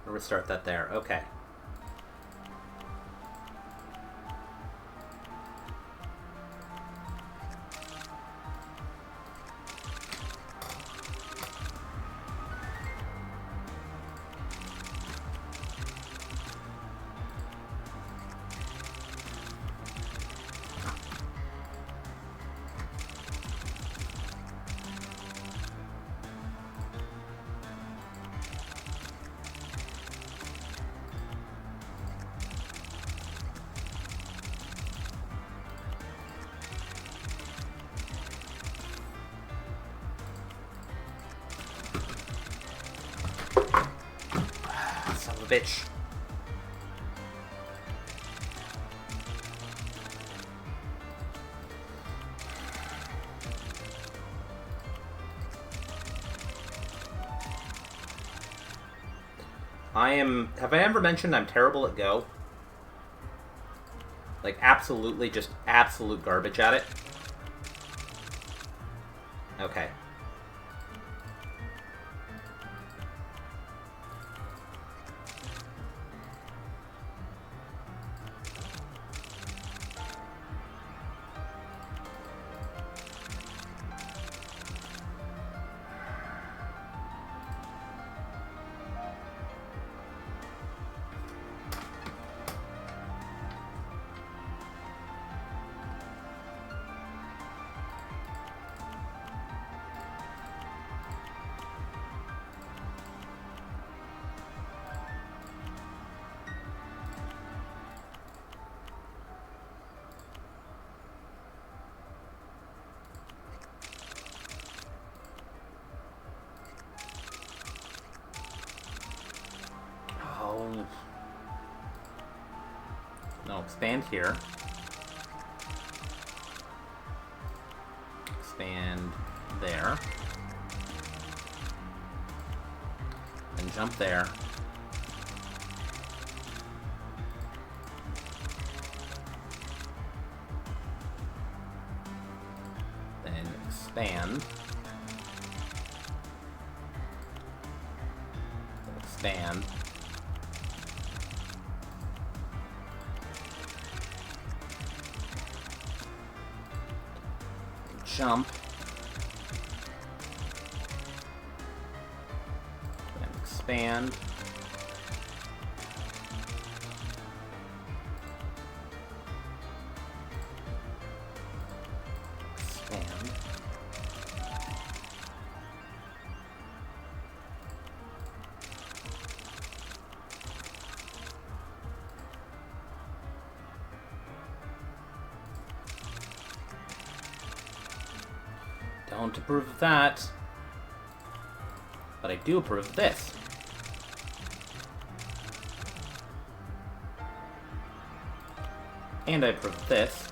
I'll restart that there. Okay. Son of a bitch. Have I ever mentioned I'm terrible at Go? Like, absolutely, just absolute garbage at it? Okay. Oh. No, expand here. Expand there. Then jump there. Then expand. expand. Jump. And expand. Expand. Don't approve of that. But I do approve of this. And I approve of this.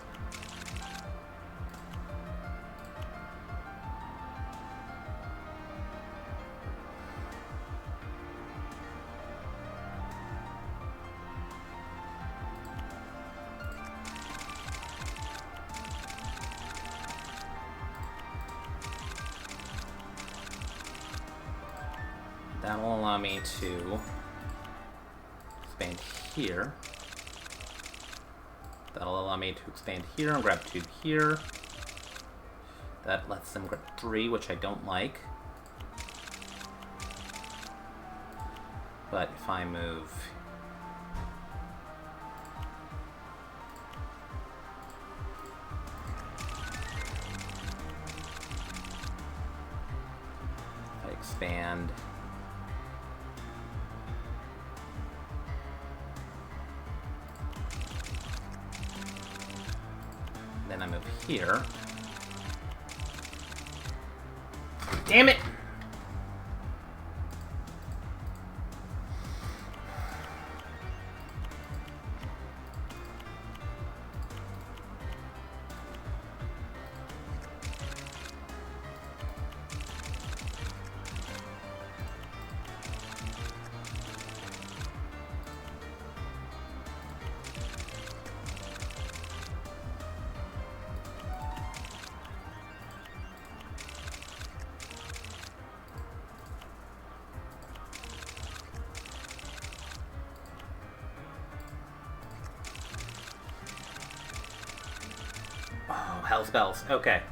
That will allow me to expand here. That'll allow me to expand here and grab 2 here. That lets them grab 3, which I don't like. But if I move... if I expand... then I move here. Damn it! Oh, hell spells. Okay.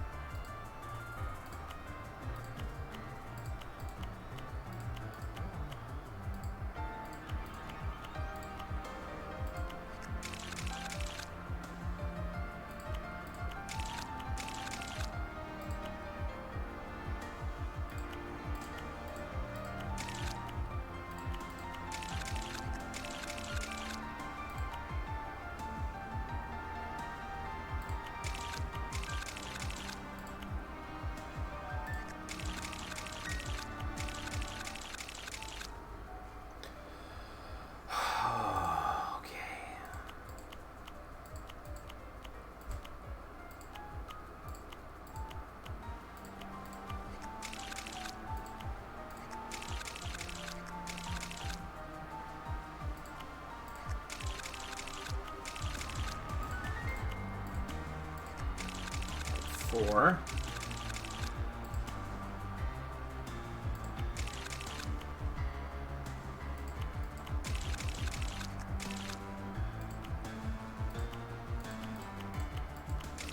Four.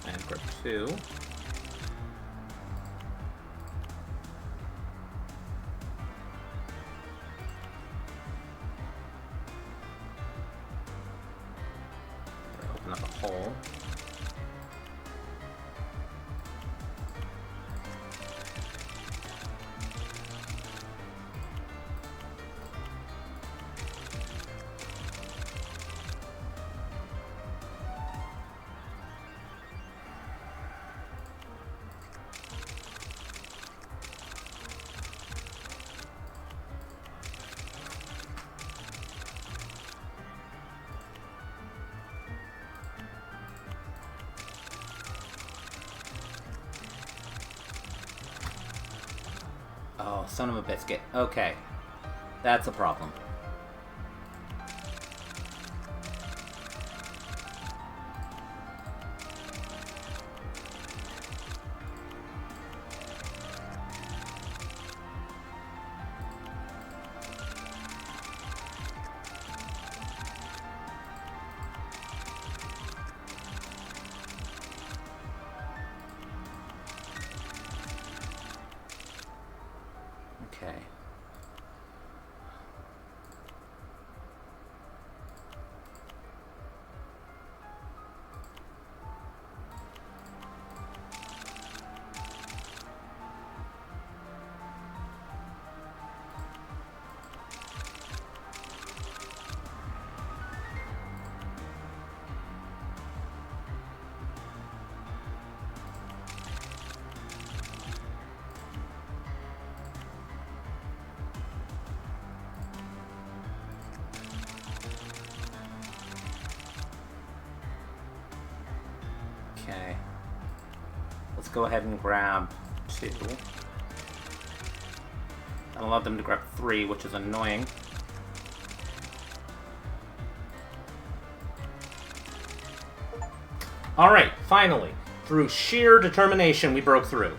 And grip 2. Open up a hole. Oh, son of a biscuit. Okay. That's a problem. Okay. Let's go ahead and grab 2. I allowed them to grab 3, which is annoying. Alright, finally. Through sheer determination, we broke through.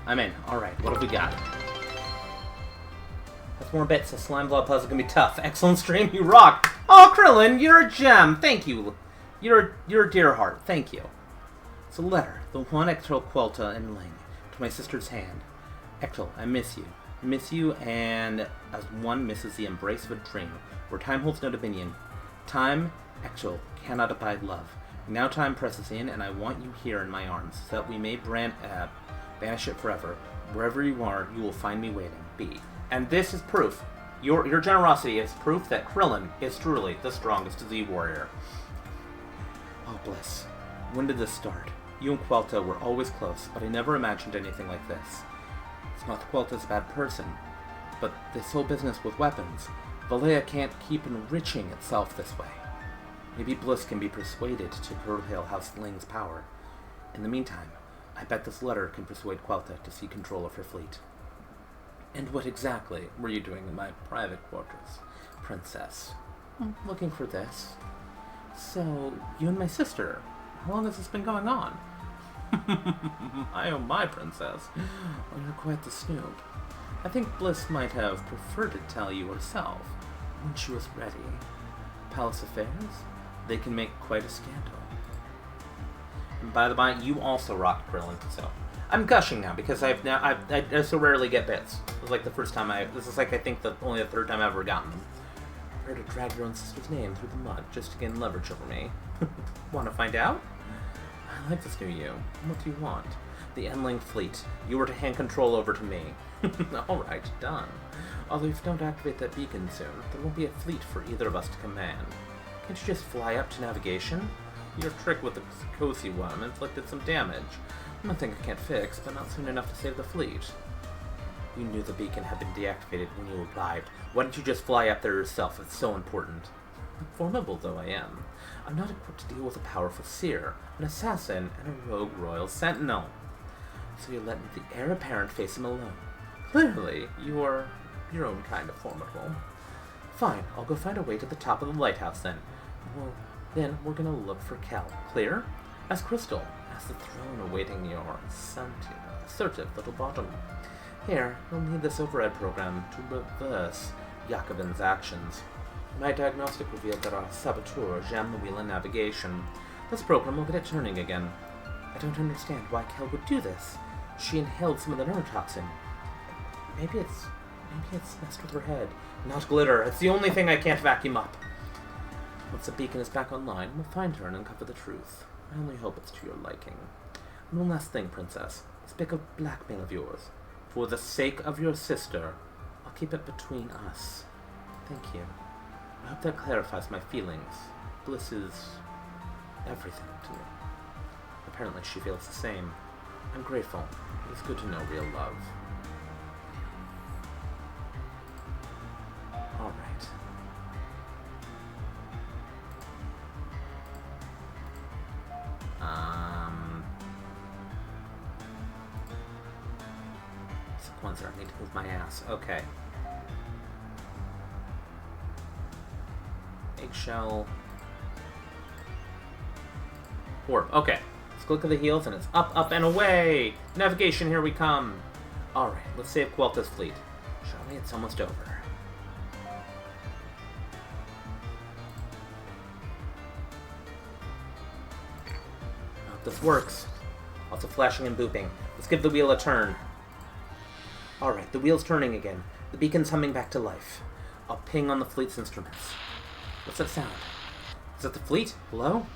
I'm in. Alright, what have we got? That's more bits. A slime blob puzzle can be tough. Excellent stream, you rock! Oh, Krillin, you're a gem! Thank you. You're a dear heart. Thank you. It's a letter. The one Ecto Quelta and Ling. To my sister's hand. Ecto, I miss you. I miss you, and as one misses the embrace of a dream, where time holds no dominion. Time, Ecto, cannot abide love. Now time presses in, and I want you here in my arms, so that we may banish it forever. Wherever you are, you will find me waiting. B. And this is proof. Your generosity is proof that Krillin is truly the strongest Z warrior. Oh, bliss. When did this start? You and Quelta were always close, but I never imagined anything like this. It's not that Quelta's a bad person, but this whole business with weapons, Valea can't keep enriching itself this way. Maybe Bliss can be persuaded to curtail House Ling's power. In the meantime, I bet this letter can persuade Quelta to see control of her fleet. And what exactly were you doing in my private quarters, Princess? Looking for this. So, you and my sister, how long has this been going on? my princess. Oh, you're quite the snoop. I think Bliss might have preferred to tell you herself, when she was ready. Palace affairs? They can make quite a scandal. And by the by, you also rocked Krillin, so... I'm gushing now, because I so rarely get bits. It was like the first time this is like, I think, only the third time I've ever gotten them. Prepare to drag your own sister's name through the mud, just to gain leverage over me. Want to find out? I like this new you. What do you want? The Enling fleet. You were to hand control over to me. Alright, done. Although if you don't activate that beacon soon, there won't be a fleet for either of us to command. Can't you just fly up to navigation? Your trick with the Kosi one inflicted some damage. Nothing I can't fix, but not soon enough to save the fleet. You knew the beacon had been deactivated when you arrived. Why didn't you just fly up there yourself? It's so important. Formidable though I am, I'm not equipped to deal with a powerful seer, an assassin, and a rogue royal sentinel. So you let the heir apparent face him alone. Clearly, you are your own kind of formidable. Fine, I'll go find a way to the top of the lighthouse then. Well, then we're gonna look for Kel. Clear? As Crystal, as the throne awaiting your assertive little bottom. Here, you'll need this override program to reverse Yakovin's actions. My diagnostic revealed that our saboteur jammed the wheel in navigation. This program will get it turning again. I don't understand why Kel would do this. She inhaled some of the neurotoxin. Maybe it's messed with her head. Not glitter. It's the only thing I can't vacuum up. Once the beacon is back online, we'll find her and uncover the truth. I only hope it's to your liking. And one last thing, Princess. This bit of blackmail of yours. For the sake of your sister, I'll keep it between us. Thank you. I hope that clarifies my feelings. Bliss is everything to me. Apparently she feels the same. I'm grateful. It's good to know real love. Alright. Sequencer, I need to move my ass. Okay. Eggshell. Orb. Okay. Let's click at the heels and it's up, up, and away! Navigation, here we come! Alright, let's save Quelta's fleet. Shall we? It's almost over. Hope this works. Lots of flashing and booping. Let's give the wheel a turn. Alright, the wheel's turning again. The beacon's humming back to life. I'll ping on the fleet's instruments. What's that sound? Is that the fleet? Hello?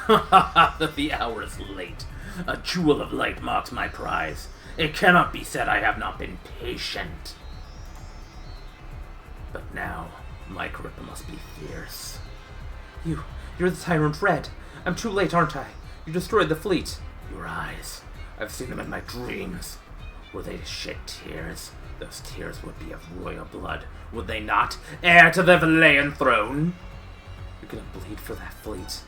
The hour is late. A jewel of light marks my prize. It cannot be said I have not been patient. But now, my grip must be fierce. You're the Tyrant Red. I'm too late, aren't I? You destroyed the fleet. Your eyes. I've seen them in my dreams. Were they to shed tears? Those tears would be of royal blood, would they not? Heir to the Valayan throne? You're gonna bleed for that fleet.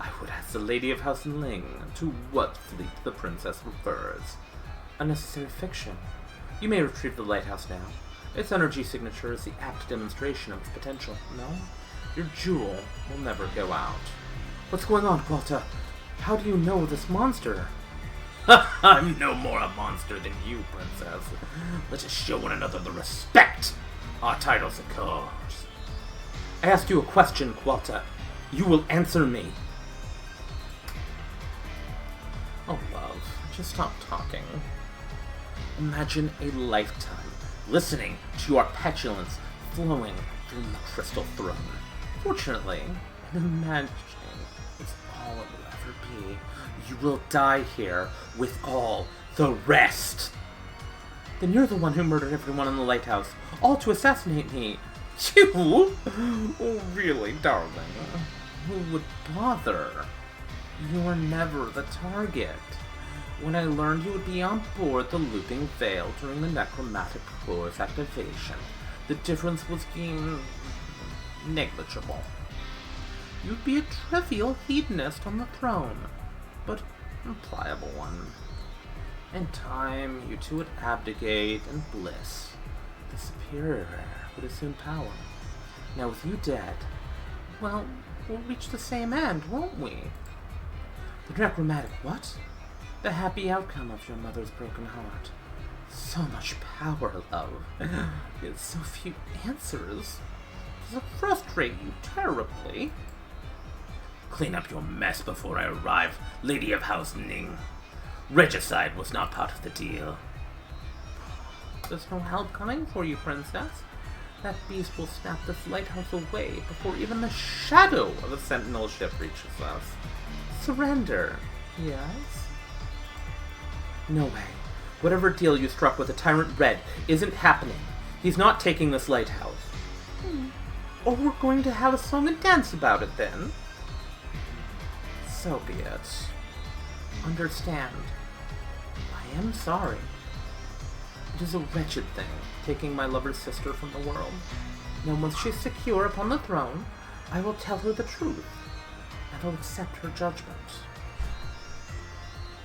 I would ask the Lady of House Ling to what fleet the princess refers. Unnecessary fiction. You may retrieve the lighthouse now. Its energy signature is the apt demonstration of its potential. No? Your jewel will never go out. What's going on, Qualta? How do you know this monster? I'm no more a monster than you, princess. Let us show one another the respect our titles accord. I asked you a question, Qualta. You will answer me. Oh, love, just stop talking. Imagine a lifetime listening to your petulance flowing through the crystal throne. Fortunately, in imagining it's all it will ever be, you will die here with all the rest. Then you're the one who murdered everyone in the lighthouse, all to assassinate me. You? Oh, really, darling? Who would bother? You were never the target. When I learned you would be on board the Looping Veil during the necromantic core's activation, the difference was deemed negligible. You'd be a trivial hedonist on the throne, but a pliable one. In time, you two would abdicate and bliss. The superior would assume power. Now with you dead, well, we'll reach the same end, won't we? The necromantic what? The happy outcome of your mother's broken heart. So much power, love. Yet so few answers. Does it frustrate you terribly? Clean up your mess before I arrive, Lady of House Ning. Regicide was not part of the deal. There's no help coming for you, princess. That beast will snap this lighthouse away before even the shadow of a sentinel ship reaches us. Surrender, yes? No way. Whatever deal you struck with the Tyrant Red isn't happening. He's not taking this lighthouse. Or we're going to have a song and dance about it then. So be it. Understand. I am sorry. It is a wretched thing, taking my lover's sister from the world. Now once she's secure upon the throne, I will tell her the truth, and I'll accept her judgment.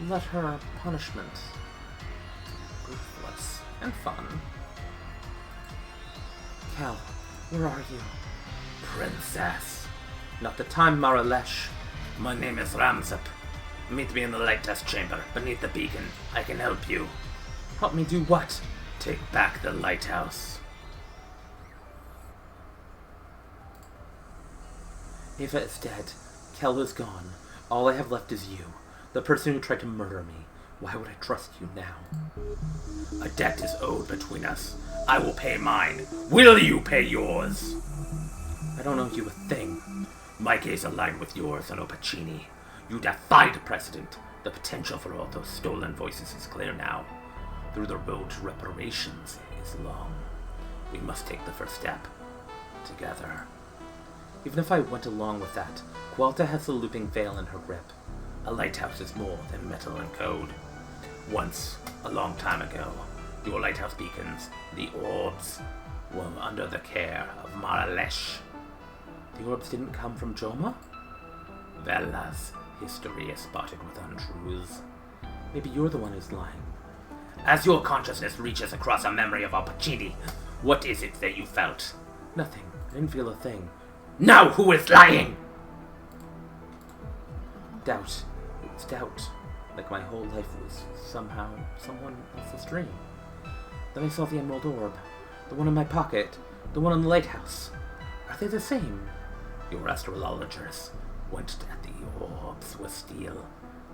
Let her punishment ruthless and fun. Cal, where are you? Princess. Not the time, Maralesh. My name is Ramzap. Meet me in the lighthouse chamber beneath the beacon. I can help you. Help me do what? Take back the lighthouse. Eva is dead. Kel is gone. All I have left is you, the person who tried to murder me. Why would I trust you now? A debt is owed between us. I will pay mine. Will you pay yours? I don't owe you a thing. My gaze aligned with yours on Opacini. You defied precedent. The potential for all those stolen voices is clear now. Through the road to reparations is long. We must take the first step. Together. Even if I went along with that, Qualta has the Looping Veil in her grip. A lighthouse is more than metal and code. Once, a long time ago, your lighthouse beacons, the orbs, were under the care of Maralesh. The orbs didn't come from Joma? Vella's history is spotted with untruths. Maybe you're the one who's lying. As your consciousness reaches across a memory of Opacini, what is it that you felt? Nothing. I didn't feel a thing. Now who is lying? Doubt. It was doubt. Like my whole life was somehow someone else's dream. Then I saw the emerald orb. The one in my pocket. The one in the lighthouse. Are they the same? Your astrologers went at the orbs with steel,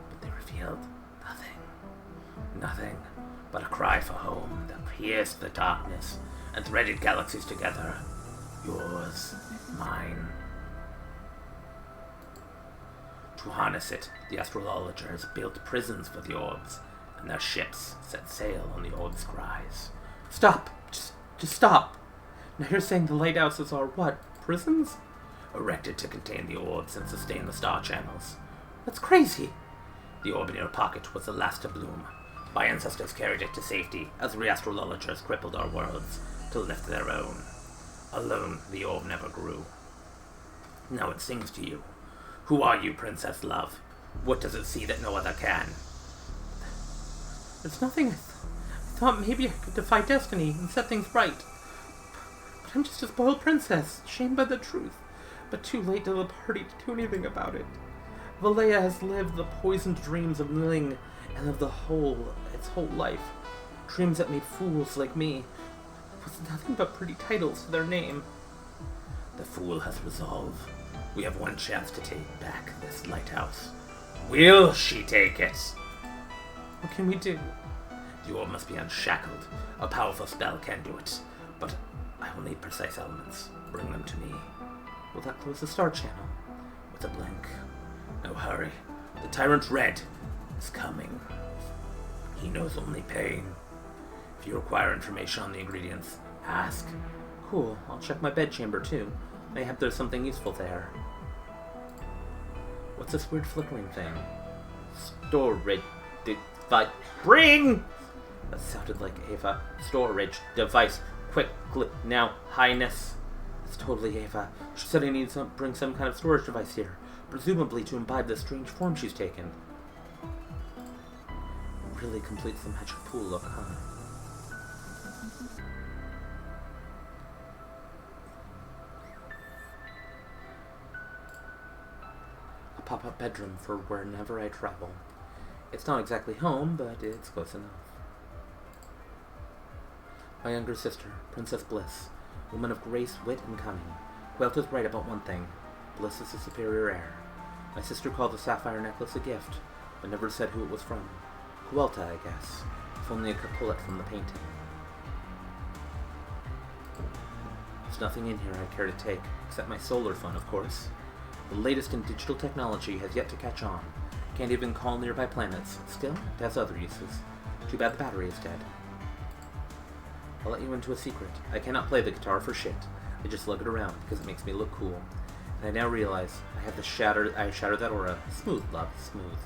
but they revealed nothing. Nothing but a cry for home that pierced the darkness and threaded galaxies together. Yours, mine. To harness it, the astrologers built prisons for the orbs, and their ships set sail on the orbs' cries. Stop! Just stop! Now you're saying the lighthouses are what? Prisons? Erected to contain the orbs and sustain the star channels. That's crazy! The orb in your pocket was the last to bloom. My ancestors carried it to safety as the astrologers crippled our worlds to lift their own. Alone, the orb never grew. Now it sings to you. Who are you, Princess Love? What does it see that no other can? There's nothing. I thought maybe I could defy destiny and set things right. But I'm just a spoiled princess, shamed by the truth, but too late to the party to do anything about it. Valea has lived the poisoned dreams of Ling and of its whole life. Dreams that made fools like me with nothing but pretty titles to their name. The fool has resolve. We have one chance to take back this lighthouse. Will she take it? What can we do? The orb must be unshackled. A powerful spell can do it, but I will need precise elements. Bring them to me. Will that close the star channel? With a blink. No hurry. The Tyrant Red is coming. He knows only pain. If you require information on the ingredients, ask. Cool. I'll check my bedchamber too. Mayhap there's something useful there. What's this weird flickering thing? Storage device. Bring! That sounded like Ava. Storage device. Quick, now, Highness. It's totally Ava. She said I need to bring some kind of storage device here, presumably to imbibe the strange form she's taken. Really completes the magic pool look, huh? A pop-up bedroom for whenever I travel. It's not exactly home, but it's close enough. My younger sister, Princess Bliss, woman of grace, wit, and cunning. Quelt is right about one thing. Bliss is a superior heir. My sister called the sapphire necklace a gift, but never said who it was from. Quelta, I guess, if only I could pull it from the painting. There's nothing in here I care to take, except my solar phone, of course. The latest in digital technology has yet to catch on. Can't even call nearby planets. Still, it has other uses. Too bad the battery is dead. I'll let you into a secret. I cannot play the guitar for shit. I just lug it around because it makes me look cool. And I now realize I shattered that aura. Smooth, love, smooth.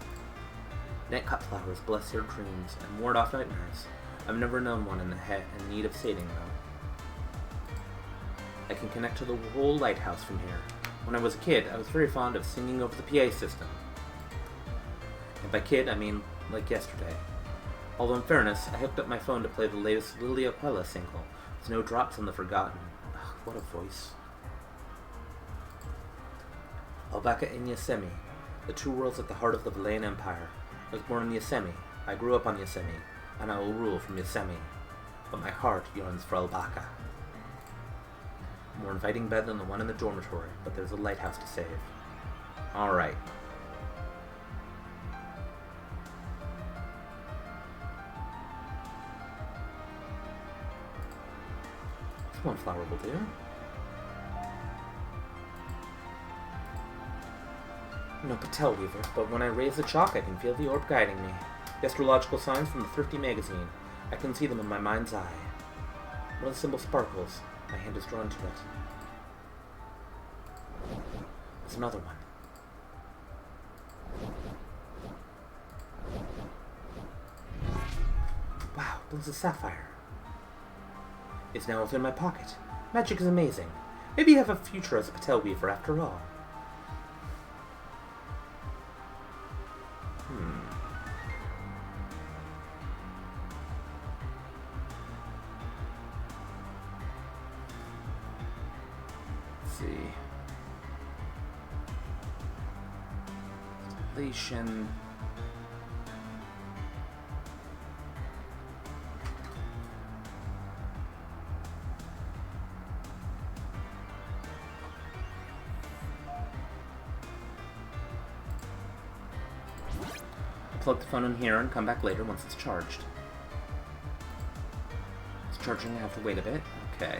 Net cut flowers bless your dreams and ward off nightmares. I've never known one in need of sating, though. I can connect to the whole lighthouse from here. When I was a kid, I was very fond of singing over the PA system. And by kid, I mean like yesterday. Although in fairness, I hooked up my phone to play the latest Lilia Quella single, with no drops on the forgotten. Ugh, what a voice. Albaca in Yosemite, the two worlds at the heart of the Valayan Empire. I was born in Yosemite, I grew up on Yosemite, and I will rule from Yosemite. But my heart yearns for Albaca. More inviting bed than the one in the dormitory, but there's a lighthouse to save. Alright. One flower will do. No Patel Weaver, but when I raise the chalk I can feel the orb guiding me. The astrological signs from the Thrifty magazine. I can see them in my mind's eye. One of the symbol sparkles. My hand is drawn to it. There's another one. Wow, there's a sapphire. It's now within my pocket. Magic is amazing. Maybe you have a future as a Patel Weaver after all. Let's see. Relation. Plug the phone in here and come back later once it's charged. It's charging, I have to wait a bit. Okay.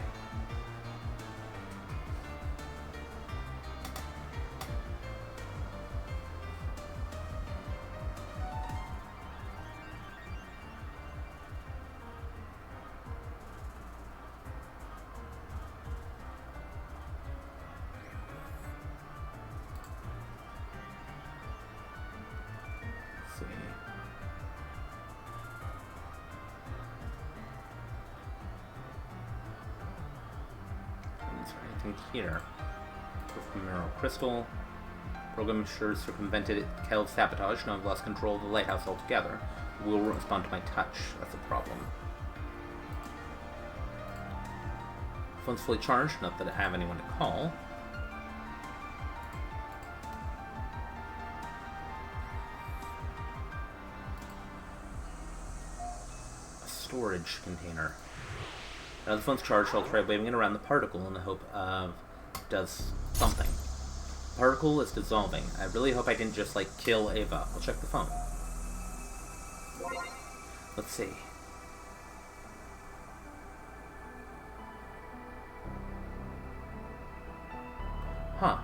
Is there anything here? Ephemeral crystal. Program ensures circumvented Kel's sabotage. Now I've lost control of the lighthouse altogether. Will respond to my touch. That's a problem. Phone's fully charged. Not that I have anyone to call. A storage container. Now the phone's charged. I'll try waving it around the particle in the hope of it does something. The particle is dissolving. I really hope I didn't just, like, kill Ava. I'll check the phone. Let's see. Huh.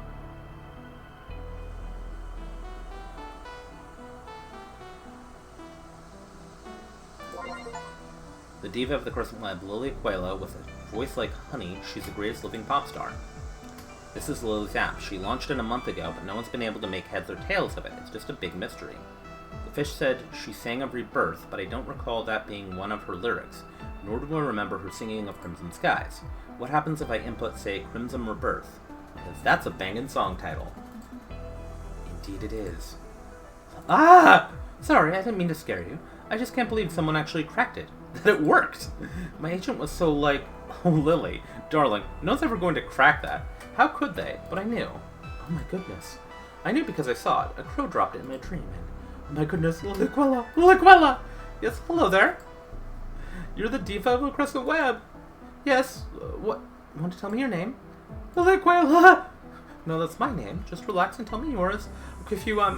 The diva of the Crescent Lab, Lily Aquila, with a voice like honey, she's the greatest living pop star. This is Lily's app. She launched it a month ago, but no one's been able to make heads or tails of it. It's just a big mystery. The fish said she sang of rebirth, but I don't recall that being one of her lyrics, nor do I remember her singing of crimson skies. What happens if I input, say, Crimson Rebirth? Because that's a bangin' song title. Indeed it is. Ah! Sorry, I didn't mean to scare you. I just can't believe someone actually cracked it. That it worked! My agent was so like, oh Lily, darling, no one's ever going to crack that. How could they? But I knew. Oh my goodness. I knew because I saw it. A crow dropped it in my dream, and oh my goodness, Liliquella! Liliquella! Yes, hello there. You're the diva of the Crescent Web. Yes, what? You want to tell me your name? Liliquella! No, that's my name. Just relax and tell me yours. Okay, if you, I'm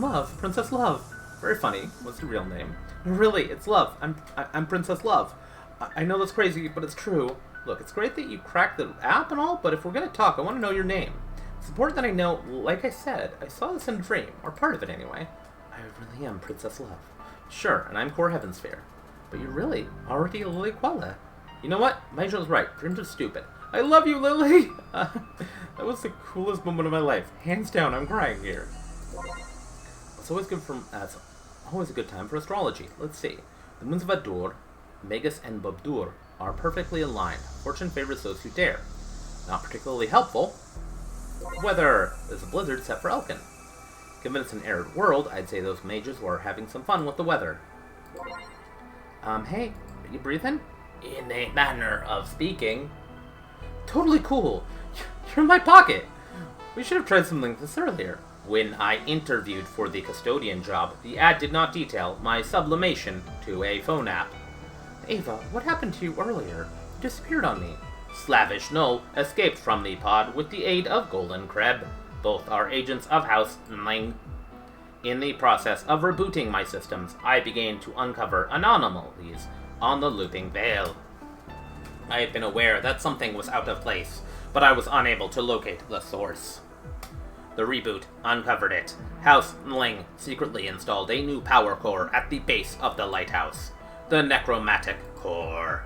Love. Princess Love. Very funny. What's your real name? Really, it's Love. I'm Princess Love. I know that's crazy, but it's true. Look, it's great that you cracked the app and all, but if we're gonna talk, I want to know your name. It's important that I know, like I said, I saw this in a dream, or part of it anyway. I really am Princess Love. Sure, and I'm Core Heavensphere. But you're really already a Liliquella. You know what? My agent was right. Dreams are stupid. I love you, Lily! That was the coolest moment of my life. Hands down, I'm crying here. It's always good for... That's always a good time for astrology. Let's see. The moons of Adur, Magus, and Bobdur are perfectly aligned. Fortune favors those who dare. Not particularly helpful. Weather is a blizzard set for Elkin. Given it's an arid world, I'd say those mages were having some fun with the weather. Hey, are you breathing? In a manner of speaking. Totally cool. You're in my pocket. We should have tried something like this earlier. When I interviewed for the custodian job, the ad did not detail my sublimation to a phone app. Ava, what happened to you earlier? You disappeared on me. Slavish Null escaped from the pod with the aid of Golden Kreb. Both are agents of House Nling. In the process of rebooting my systems, I began to uncover anomalies on the looping veil. I had been aware that something was out of place, but I was unable to locate the source. The reboot uncovered it. House Nling secretly installed a new power core at the base of the lighthouse. The Necromantic Core.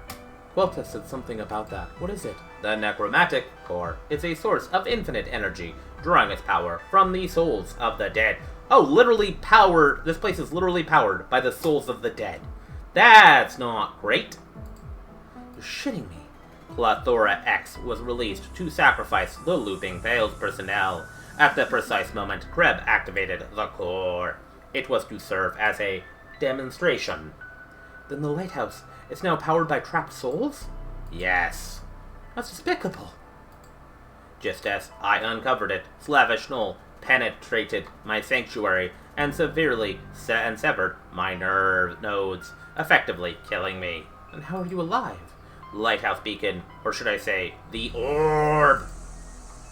Quilta said something about that. What is it? The Necromantic Core is a source of infinite energy, drawing its power from the souls of the dead. Oh, literally powered. This place is literally powered by the souls of the dead. That's not great. You're shitting me. Plathora X was released to sacrifice the Looping Veils personnel. At the precise moment Kreb activated the core, it was to serve as a demonstration. Then the lighthouse is now powered by trapped souls? Yes. That's despicable. Just as I uncovered it, Slavish Null penetrated my sanctuary and severely severed my nerve nodes, effectively killing me. And how are you alive? Lighthouse beacon, or should I say, the orb.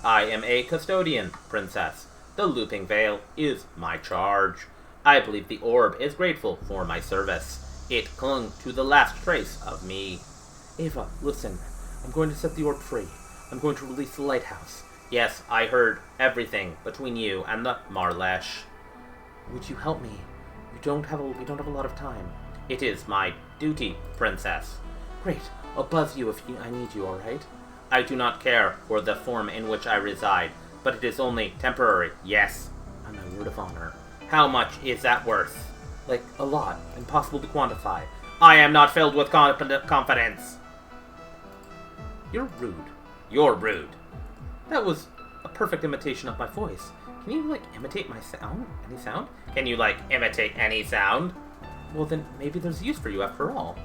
I am a custodian, princess. The looping veil is my charge. I believe the orb is grateful for my service. It clung to the last trace of me. Ava, listen. I'm going to set the orb free. I'm going to release the lighthouse. Yes, I heard everything between you and the Marlesh. Would you help me? We don't have a lot of time. It is my duty, princess. Great. I'll buzz you if I need you, alright? I do not care for the form in which I reside, but it is only temporary, yes. On my word of honor. How much is that worth? Like, a lot. Impossible to quantify. I am not filled with confidence. You're rude. You're rude. That was a perfect imitation of my voice. Can you, like, imitate my sound? Any sound? Can you, like, imitate any sound? Well, then maybe there's use for you after all.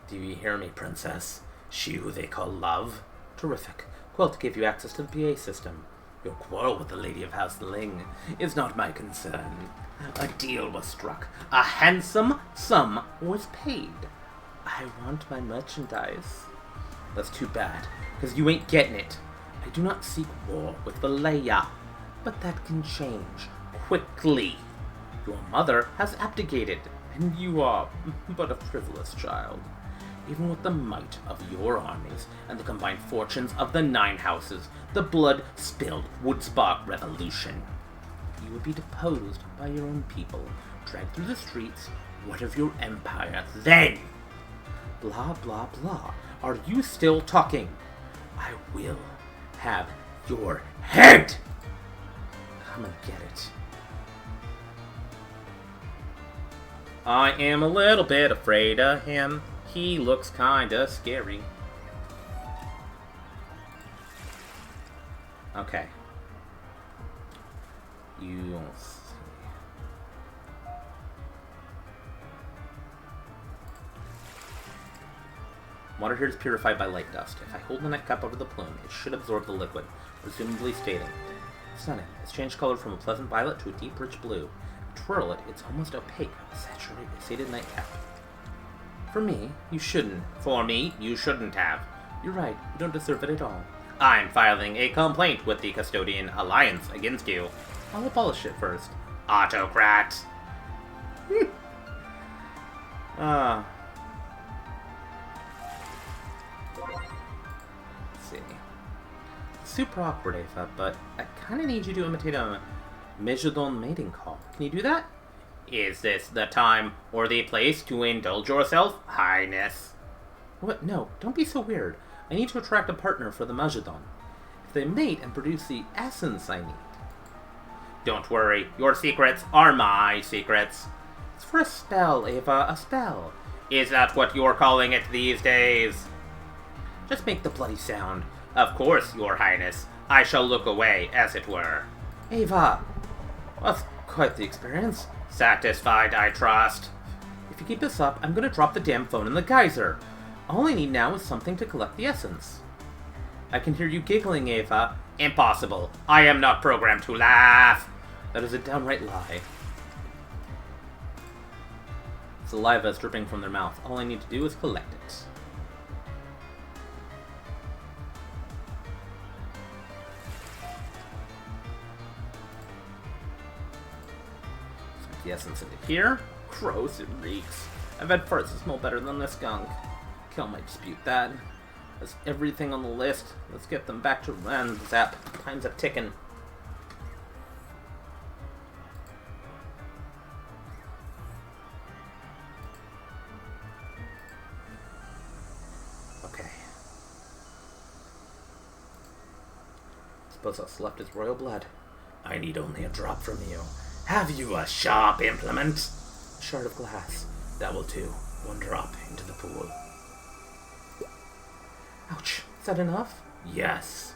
Do you hear me, princess? She who they call Love? Terrific. Quilt gave you access to the PA system. Your quarrel with the Lady of House Ling is not my concern. A deal was struck. A handsome sum was paid. I want my merchandise. That's too bad, because you ain't getting it. I do not seek war with Valleya, but that can change quickly. Your mother has abdicated, and you are but a frivolous child. Even with the might of your armies and the combined fortunes of the 9 houses, the blood-spilled would spark revolution. You would be deposed by your own people, dragged through the streets. What of your empire then? Blah, blah, blah. Are you still talking? I will have your head! Come and get it. I am a little bit afraid of him. He looks kinda scary. Okay. You... Water here is purified by light dust. If I hold the night cup over the plume, it should absorb the liquid, presumably stating. Stunning. It's changed color from a pleasant violet to a deep rich blue. Twirl it, it's almost opaque, a saturated nightcap. For me, you shouldn't. For me, you shouldn't have. You're right, you don't deserve it at all. I'm filing a complaint with the Custodian Alliance against you. I'll abolish it first. Autocrat! Let's see. Super awkward, Ava, but I kinda need you to imitate a Mejodon mating call. Can you do that? Is this the time or the place to indulge yourself, Highness? What? No, don't be so weird. I need to attract a partner for the Majodon. If they mate and produce the essence I need. Don't worry, your secrets are my secrets. It's for a spell, Ava, a spell. Is that what you're calling it these days? Just make the bloody sound. Of course, your Highness. I shall look away, as it were. Ava! That's quite the experience. Satisfied, I trust. If you keep this up, I'm gonna drop the damn phone in the geyser. All I need now is something to collect the essence. I can hear you giggling, Ava. Impossible. I am not programmed to laugh. That is a downright lie. Saliva is dripping from their mouth. All I need to do is collect it. The essence into here. Gross, it reeks. I've had farts that smell better than this gunk. Kel might dispute that. That's everything on the list. Let's get them back to zap. Time's a ticking. Okay. Suppose what's left is royal blood. I need only a drop from you. Have you a sharp implement? A shard of glass. That will do. 1 drop into the pool. Ouch. Is that enough? Yes.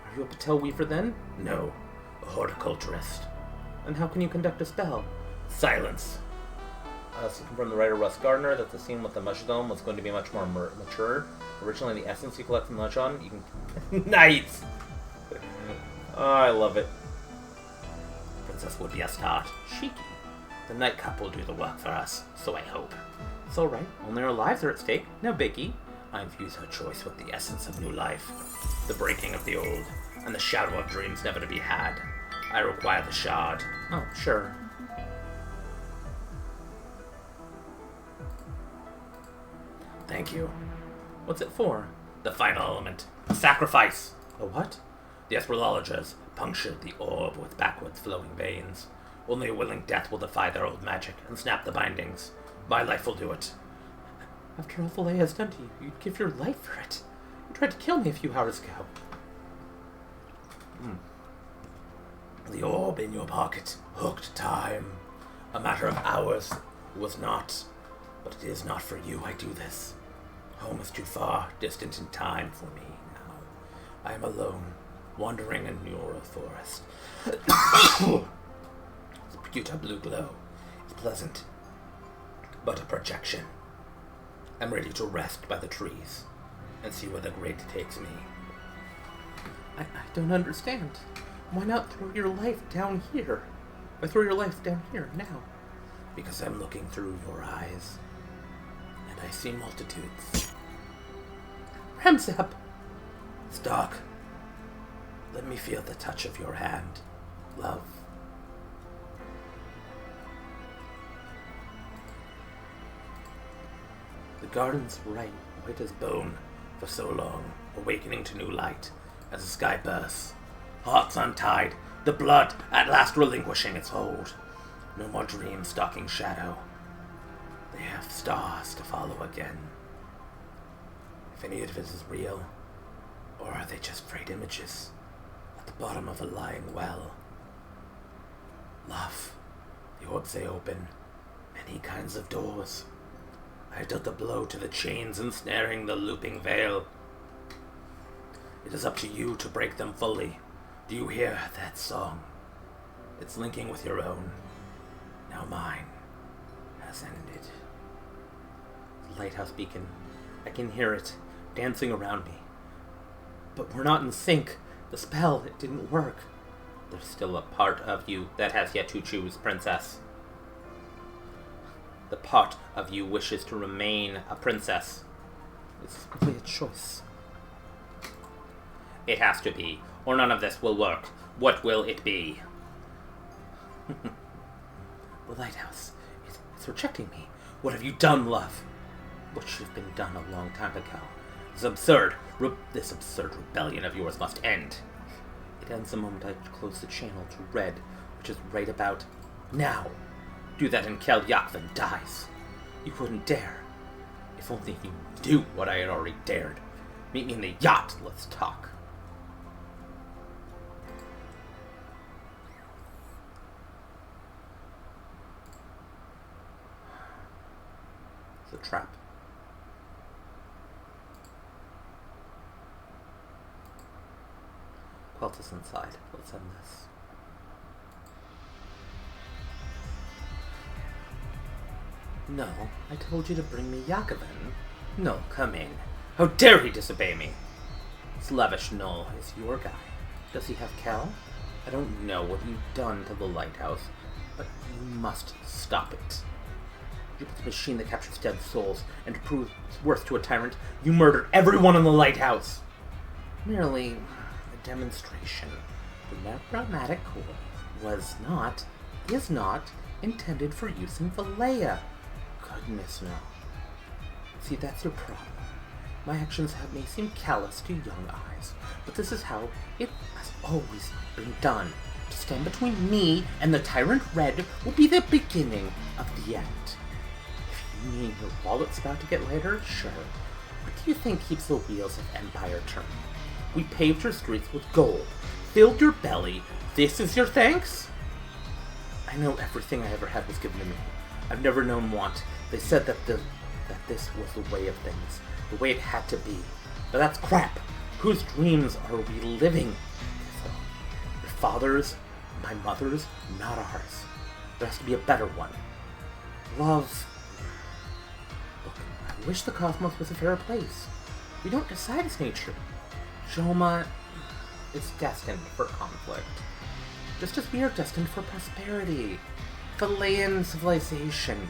Are you a Patel Weaver then? No. A horticulturist. And how can you conduct a spell? Silence. So from the writer Russ Gardner that the scene with the Mushadome was going to be much more mature. Originally, the essence you collect from Mushon, you can... Nice! Oh, I love it. Princess would be a start. Cheeky. The nightcap will do the work for us, so I hope. It's alright. Only our lives are at stake. No biggie. I infuse her choice with the essence of new life, the breaking of the old, and the shadow of dreams never to be had. I require the shard. Oh, sure. Thank you. What's it for? The final element. A sacrifice. A what? The astrologers punctured the orb with backwards flowing veins. Only a willing death will defy their old magic and snap the bindings. My life will do it. After all Valet has done to you, you'd give your life for it. You tried to kill me a few hours ago. The orb in your pocket hooked time. A matter of hours was not, but it is not for you I do this. Home is too far, distant in time for me now. I am alone, wandering in your forest. The pewter blue glow is pleasant, but a projection. I'm ready to rest by the trees and see where the grid takes me. I don't understand. Why not throw your life down here? Or throw your life down here now? Because I'm looking through your eyes, and I see multitudes. Ramsep! Stock, let me feel the touch of your hand, love. The garden's right, white as bone, for so long, awakening to new light, as the sky bursts. Hearts untied, the blood at last relinquishing its hold. No more dreams stalking shadow. They have stars to follow again. If any of it is real, or are they just frayed images at the bottom of a lying well? Love, the orbs they open, many kinds of doors. I dealt a blow to the chains ensnaring the looping veil. It is up to you to break them fully. Do you hear that song? It's linking with your own. Now mine has ended. The lighthouse beacon. I can hear it, dancing around me. But we're not in sync. The spell, it didn't work. There's still a part of you that has yet to choose, princess. The part of you wishes to remain a princess. It's only a choice. It has to be, or none of this will work. What will it be? The lighthouse. It's rejecting me. What have you done, love? What should have been done a long time ago. This absurd rebellion of yours must end. It ends the moment I close the channel to red, which is right about now. Do that and Kel Yakvin dies. You wouldn't dare. If only you knew what I had already dared. Meet me in the yacht, let's talk. It's a trap. Quelt is inside. Let's end this. No, I told you to bring me Yakovin. No, come in. How dare he disobey me? Slavish Null is your guy. Does he have Kel? I don't know what you've done to the lighthouse, but you must stop it. You built a machine that captures dead souls, and to prove its worth to a tyrant, you murdered everyone in the lighthouse. Merely a demonstration. The necromantic core is not intended for use in Valleya. Goodness no. See, that's your problem. My actions may seem callous to young eyes, but this is how it has always been done. To stand between me and the Tyrant Red will be the beginning of the end. If you mean your wallet's about to get lighter, sure. What do you think keeps the wheels of Empire turning? We paved your streets with gold, filled your belly. This is your thanks? I know everything I ever had was given to me. I've never known want. They said that this was the way of things, the way it had to be. But that's crap. Whose dreams are we living? Your father's, my mother's, not ours. There has to be a better one. Love. Look, I wish the cosmos was a fairer place. We don't decide its nature. Joma is destined for conflict, just as we are destined for prosperity. Valayan civilization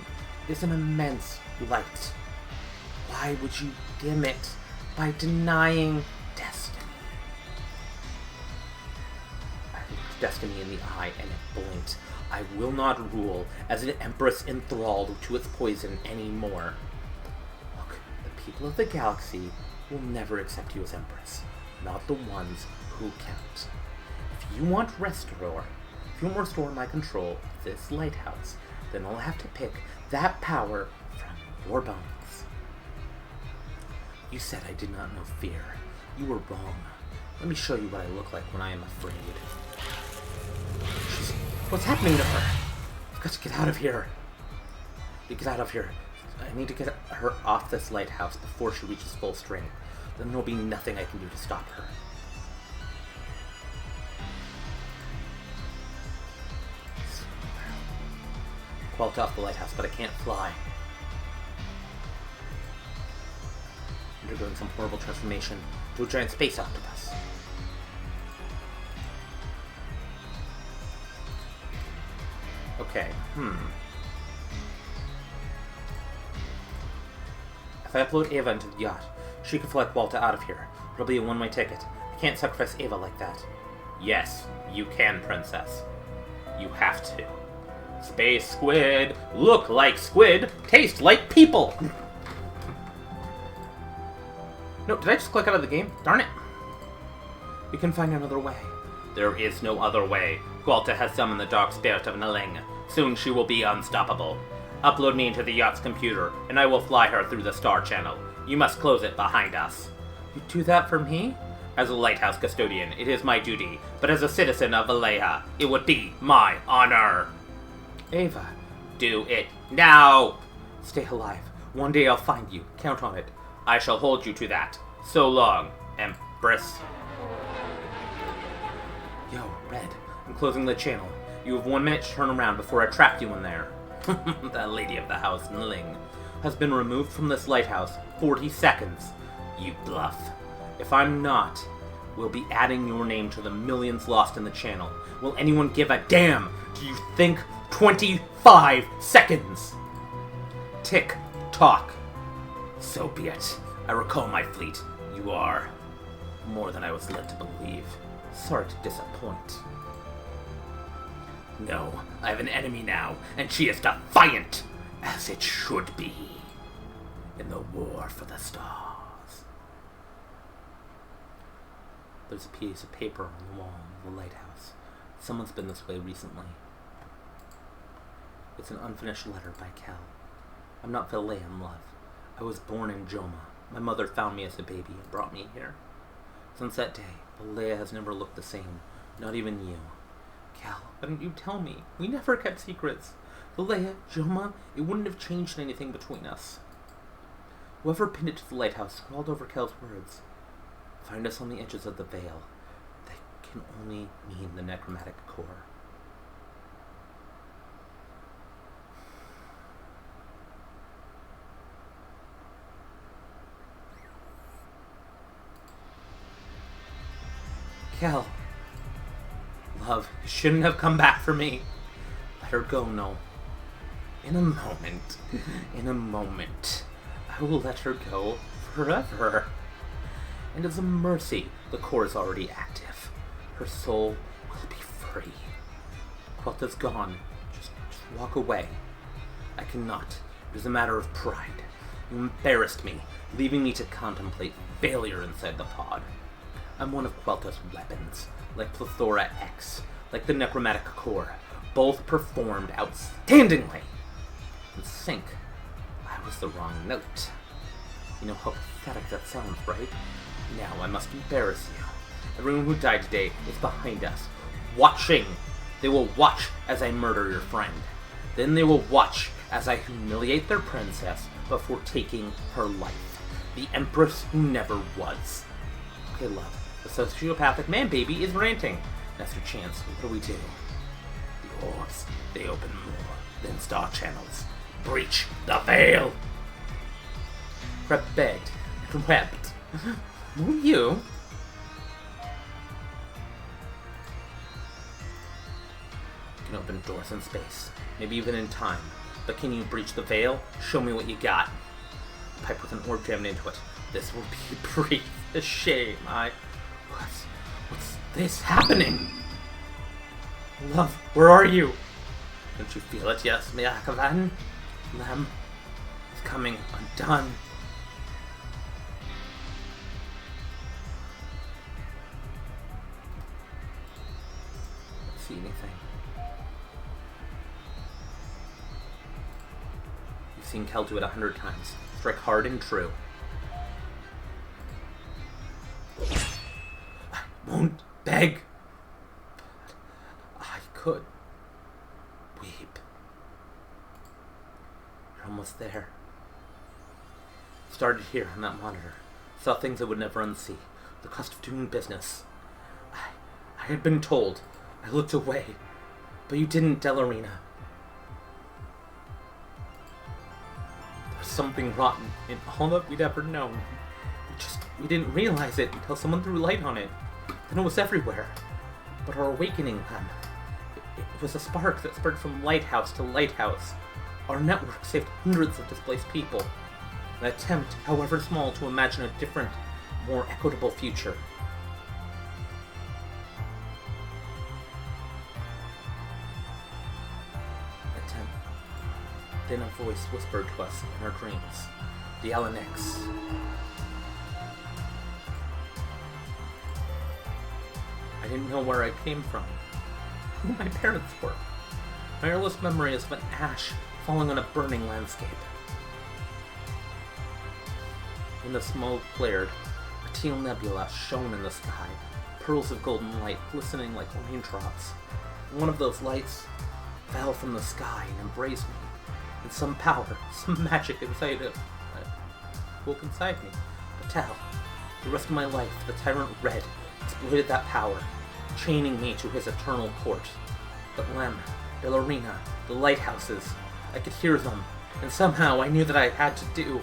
is an immense light. Why would you dim it by denying destiny? I looked destiny in the eye and it blinked. I will not rule as an empress enthralled to its poison anymore. Look, the people of the galaxy will never accept you as empress, not the ones who count. If you want restore my control of this lighthouse, then I'll have to pick that power from your bones. You said I did not know fear. You were wrong. Let me show you what I look like when I am afraid. What's happening to her? I've got to get out of here. You get out of here. I need to get her off this lighthouse before she reaches full strength. Then there'll be nothing I can do to stop her. Qualt off the lighthouse, but I can't fly. Undergoing some horrible transformation to a giant space octopus. Okay, If I upload Ava into the yacht, she can fly Qualta out of here. It'll be a one-way ticket. I can't sacrifice Ava like that. Yes, you can, Princess. You have to. Space squid, look like squid, taste like people! No, did I just click out of the game? Darn it. We can find another way. There is no other way. Qualta has summoned the dark spirit of Naling. Soon she will be unstoppable. Upload me into the yacht's computer, and I will fly her through the star channel. You must close it behind us. You do that for me? As a lighthouse custodian, it is my duty, but as a citizen of Valleja, it would be my honor. Ava, do it now! Stay alive. One day I'll find you. Count on it. I shall hold you to that. So long, Empress. Yo, Red, I'm closing the channel. You have 1 minute to turn around before I trap you in there. That lady of the house, Nling, has been removed from this lighthouse 40 seconds. You bluff. If I'm not, we'll be adding your name to the millions lost in the channel. Will anyone give a damn? Do you think 25 seconds? Tick tock. So be it. I recall my fleet. You are more than I was led to believe. Sorry to disappoint. No, I have an enemy now, and she is defiant, as it should be, in the war for the stars. There's a piece of paper on the wall of the lighthouse. Someone's been this way recently. It's an unfinished letter by Cal. I'm not Valet in love. I was born in Joma. My mother found me as a baby and brought me here. Since that day, Valia has never looked the same. Not even you. Cal, why didn't you tell me? We never kept secrets. Valia, Joma, it wouldn't have changed anything between us. Whoever pinned it to the lighthouse scrawled over Cal's words. Find us on the edges of the veil. They can only mean the necromantic core. Cal. Love, you shouldn't have come back for me. Let her go, no. In a moment, I will let her go forever. And as a mercy, the core is already active. Her soul will be free. Quelta's gone. Just walk away. I cannot. It is a matter of pride. You embarrassed me, leaving me to contemplate failure inside the pod. I'm one of Quelta's weapons, like Plethora X, like the necromantic core. Both performed outstandingly. In sync, I was the wrong note. You know how pathetic that sounds, right? Now I must embarrass you. Everyone who died today is behind us, watching. They will watch as I murder your friend. Then they will watch as I humiliate their princess before taking her life. The Empress who never was. Okay, love. The sociopathic man-baby is ranting. Master Chance, what do we do? The orbs, they open more than star channels. Breach the veil! Crep begged and wept. Who you? You can open doors in space, maybe even in time. But can you breach the veil? Show me what you got. Pipe with an orb jammed into it. This will be brief. A shame. What's this happening? Love, where are you? Don't you feel it, yes, Miakavan? Lem is coming undone. Don't see anything. You've seen Kel do it 100 times. Strike hard and true. I won't beg. I weep. You're almost there. Started here on that monitor. Saw things I would never unsee. The cost of doing business. I had been told. I looked away. But you didn't, Delorina. There was something rotten in all that we'd ever known. We didn't realize it until someone threw light on it. Then it was everywhere. But our awakening, Lem, it was a spark that spread from lighthouse to lighthouse. Our network saved hundreds of displaced people. An attempt, however small, to imagine a different, more equitable future. Attempt. Then a voice whispered to us in our dreams. The Alanex. I didn't know where I came from, who my parents were. My earliest memory is of an ash falling on a burning landscape. When the smoke cleared, a teal nebula shone in the sky, pearls of golden light glistening like raindrops. One of those lights fell from the sky and embraced me, and some power, some magic woke inside me. But Tal, the rest of my life, the Tyrant Red exploited that power, chaining me to his eternal court. But Lem, Delorina, the lighthouses, I could hear them, and somehow I knew that I had to do.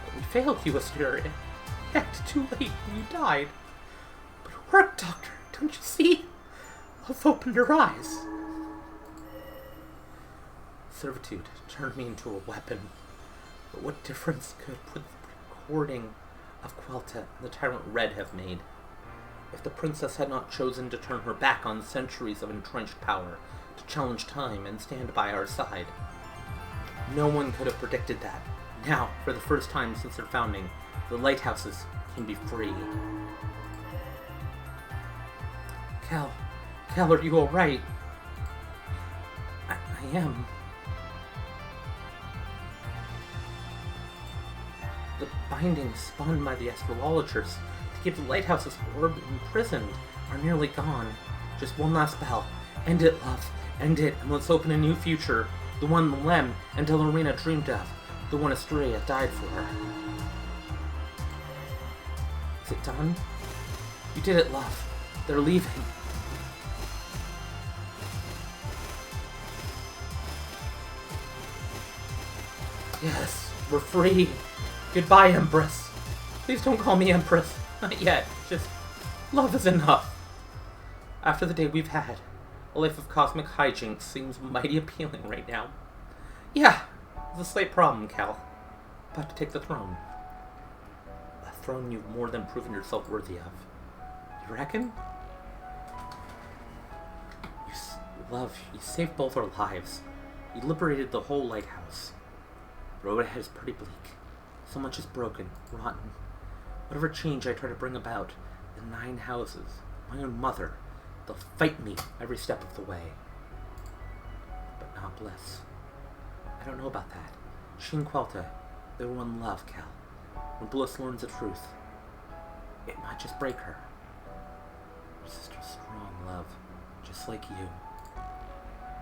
But we failed you, Asteria. Yet, too late when you died. But it worked, Doctor, don't you see? Love opened your eyes. Servitude turned me into a weapon. But what difference could the recording of Quelta and the Tyrant Red have made? If the princess had not chosen to turn her back on centuries of entrenched power, to challenge time and stand by our side. No one could have predicted that. Now, for the first time since their founding, the lighthouses can be free. Cal, are you alright? I am. The bindings spun by the astrologers to keep the lighthouses orb imprisoned are nearly gone. Just one last spell. End it, love. End it, and let's open a new future. The one Lem and Delorina dreamed of. The one Asteria died for. Is it done? You did it, love. They're leaving. Yes, we're free. Goodbye, Empress. Please don't call me Empress. Not yet. Just love is enough. After the day we've had, a life of cosmic hijinks seems mighty appealing right now. Yeah, it's a slight problem, Cal. About to take the throne. A throne you've more than proven yourself worthy of. You reckon? You saved both our lives. You liberated the whole lighthouse. The road ahead is pretty bleak. So much is broken, rotten. Whatever change I try to bring about, the 9 houses, my own mother, they'll fight me every step of the way. But not Bliss. I don't know about that. She and Quelta, they were one love, Cal. When Bliss learns the truth, it might just break her. Your sister's strong, love, just like you.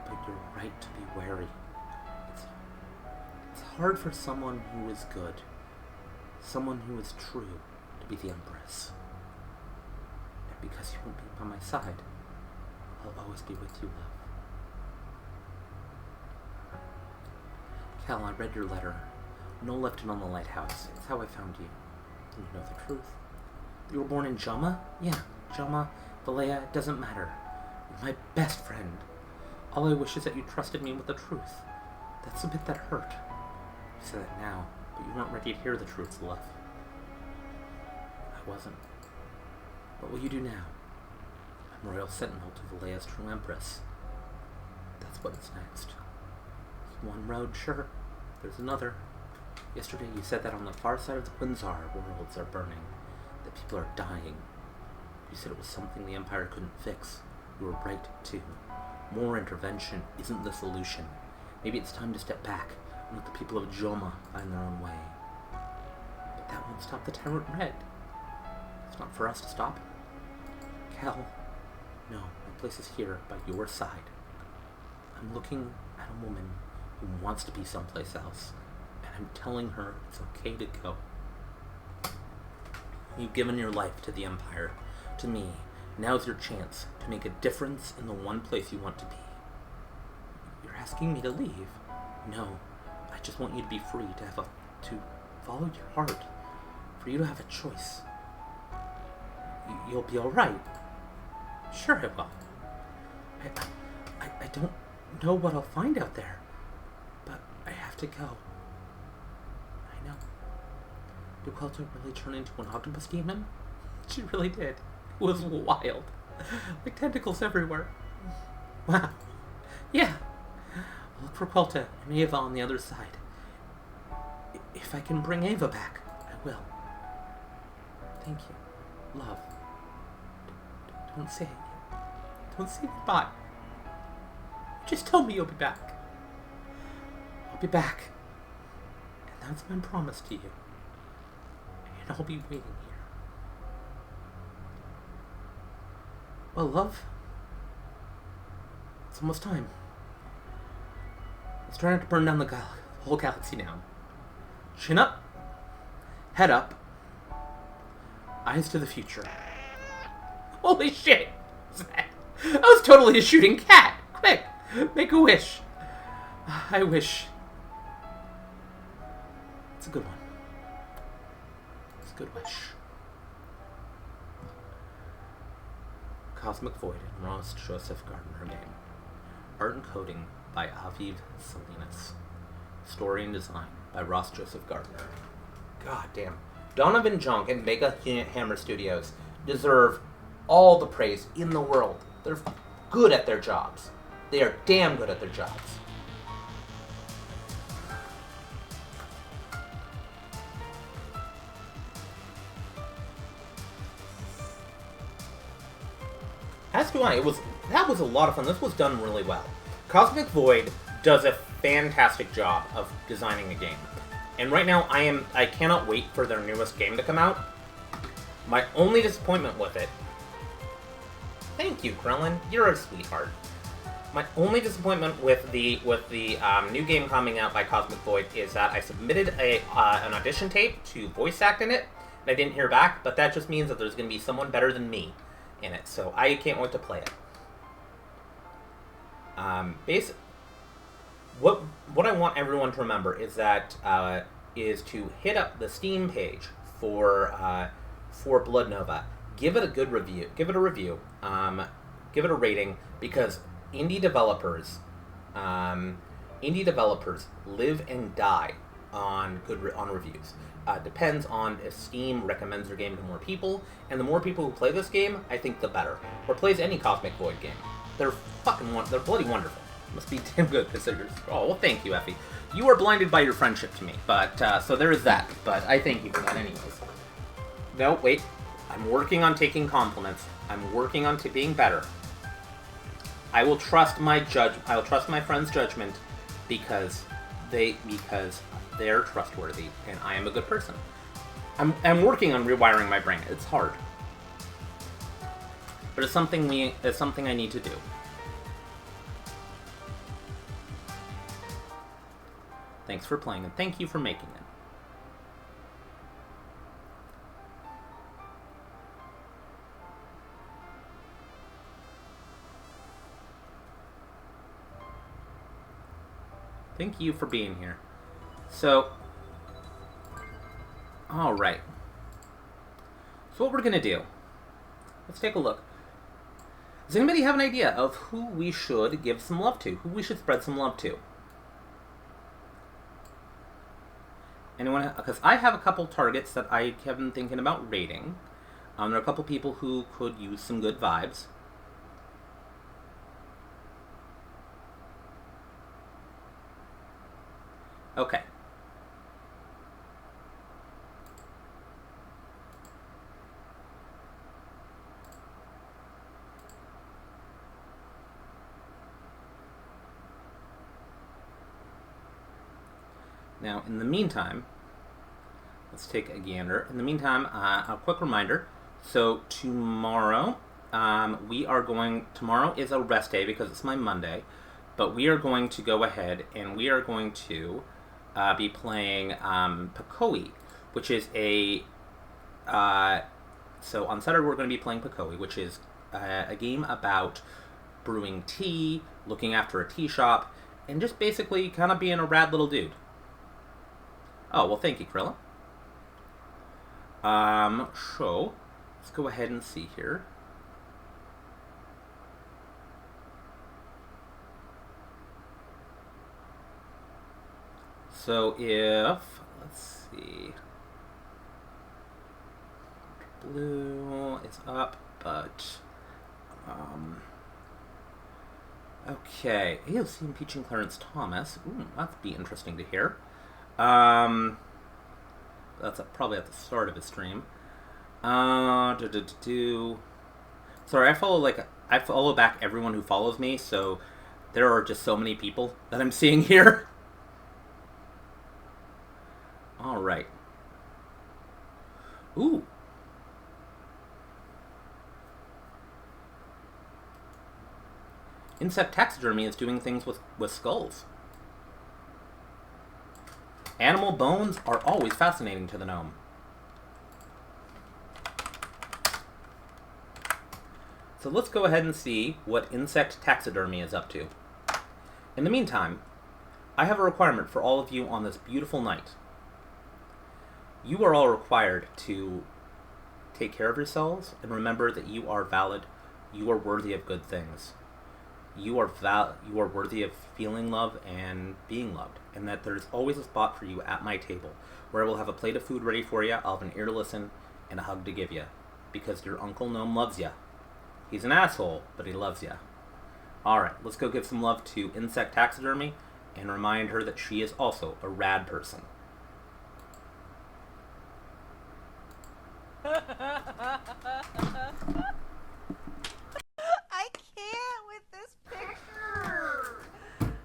But you're right to be wary. It's hard for someone who is good, someone who is true, to be the Empress. And because you won't be by my side, I'll always be with you, love. Cal, I read your letter. No left it on the lighthouse. It's how I found you. And you know the truth. You were born in Jama? Yeah, Jama, Valea, it doesn't matter. You're my best friend. All I wish is that you trusted me with the truth. That's the bit that hurt. You say that now, but you weren't ready to hear the truth, love. I wasn't. What will you do now? I'm Royal Sentinel to Valea's true Empress. That's what is next. One road, sure. There's another. Yesterday you said that on the far side of the Quinzar, worlds are burning. That people are dying. You said it was something the Empire couldn't fix. You were right, too. More intervention isn't the solution. Maybe it's time to step back and let the people of Joma find their own way. But that won't stop the Tyrant Red. It's not for us to stop it. Cal, no, my place is here by your side. I'm looking at a woman who wants to be someplace else, and I'm telling her it's okay to go. You've given your life to the Empire, to me. Now's your chance to make a difference in the one place you want to be. You're asking me to leave? No, I just want you to be free, to follow your heart, for you to have a choice. You'll be all right. Sure I will. I don't know what I'll find out there, but I have to go. I know. Did Quelta really turn into an octopus demon? She really did. It was wild. Like tentacles everywhere. Wow. Yeah. I'll look for Quelta and Ava on the other side. If I can bring Ava back, I will. Thank you. Love. Don't say it. Don't say goodbye. Just tell me you'll be back. I'll be back. And that's my promise to you. And I'll be waiting here. Well, love. It's almost time. Let's try not to burn down the whole galaxy now. Chin up. Head up. Eyes to the future. Holy shit! That was totally a shooting cat! Quick! Make a wish. I wish. It's a good one. It's a good wish. Cosmic Void and Ross Joseph Gardner game. Art and coding by Aviv Salinas. Story and design by Ross Joseph Gardner. God damn. Donovan Junk and Mega Hammer Studios deserve all the praise in the world. They're good at their jobs. They are damn good at their jobs. As do I. That was a lot of fun. This was done really well. Cosmic Void does a fantastic job of designing a game. And right now I cannot wait for their newest game to come out. My only disappointment with it. Thank you, Krellin. You're a sweetheart. My only disappointment with the new game coming out by Cosmic Void is that I submitted an audition tape to voice act in it, and I didn't hear back, but that just means that there's going to be someone better than me in it, so I can't wait to play it. What I want everyone to remember is that is to hit up the Steam page for Blood Nova. Give it a good review. Give it a review. Give it a rating, because indie developers live and die on reviews. Depends on if Steam recommends their game to more people, and the more people who play this game, I think the better. Or plays any Cosmic Void game. They're bloody wonderful. Must be damn good considering. Oh, well, thank you, Effie. You are blinded by your friendship to me, but so there is that. But I thank you for that, anyways. No, wait. I'm working on taking compliments. I'm working on being better. I will trust my friend's judgment because they're trustworthy and I am a good person. I'm working on rewiring my brain. It's hard, but it's something I need to do. Thanks for playing and thank you for making it. Thank you for being here. So, alright. So what we're going to do, let's take a look. Does anybody have an idea of who we should give some love to? Who we should spread some love to? Anyone? Because I have a couple targets that I have been thinking about rating. There are a couple people who could use some good vibes. Okay. Now, in the meantime, let's take a gander. In the meantime, a quick reminder. So tomorrow, tomorrow is a rest day because it's my Monday. but we are going to go ahead and we are going to be playing Pakoi, which is a... so on Saturday we're going to be playing Pakoi, which is a game about brewing tea, looking after a tea shop, and just basically kind of being a rad little dude. Oh, well, thank you, Krilla. So, let's go ahead and see here. So if, let's see, blue is up, but, okay. Ew, see impeaching Clarence Thomas. Ooh, that'd be interesting to hear. That's probably at the start of his stream. Sorry, I follow back everyone who follows me, so there are just so many people that I'm seeing here. All right. Ooh. Insect taxidermy is doing things with skulls. Animal bones are always fascinating to the gnome. So let's go ahead and see what insect taxidermy is up to. In the meantime, I have a requirement for all of you on this beautiful night. You are all required to take care of yourselves and remember that you are valid, you are worthy of good things. You are worthy of feeling love and being loved, and that there's always a spot for you at my table, where I will have a plate of food ready for you, I'll have an ear to listen, and a hug to give you, because your Uncle Gnome loves you. He's an asshole, but he loves you. Alright, let's go give some love to Insect Taxidermy, and remind her that she is also a rad person. I can't with this picture.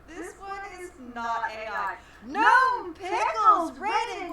This one is not AI. GnomePickles rated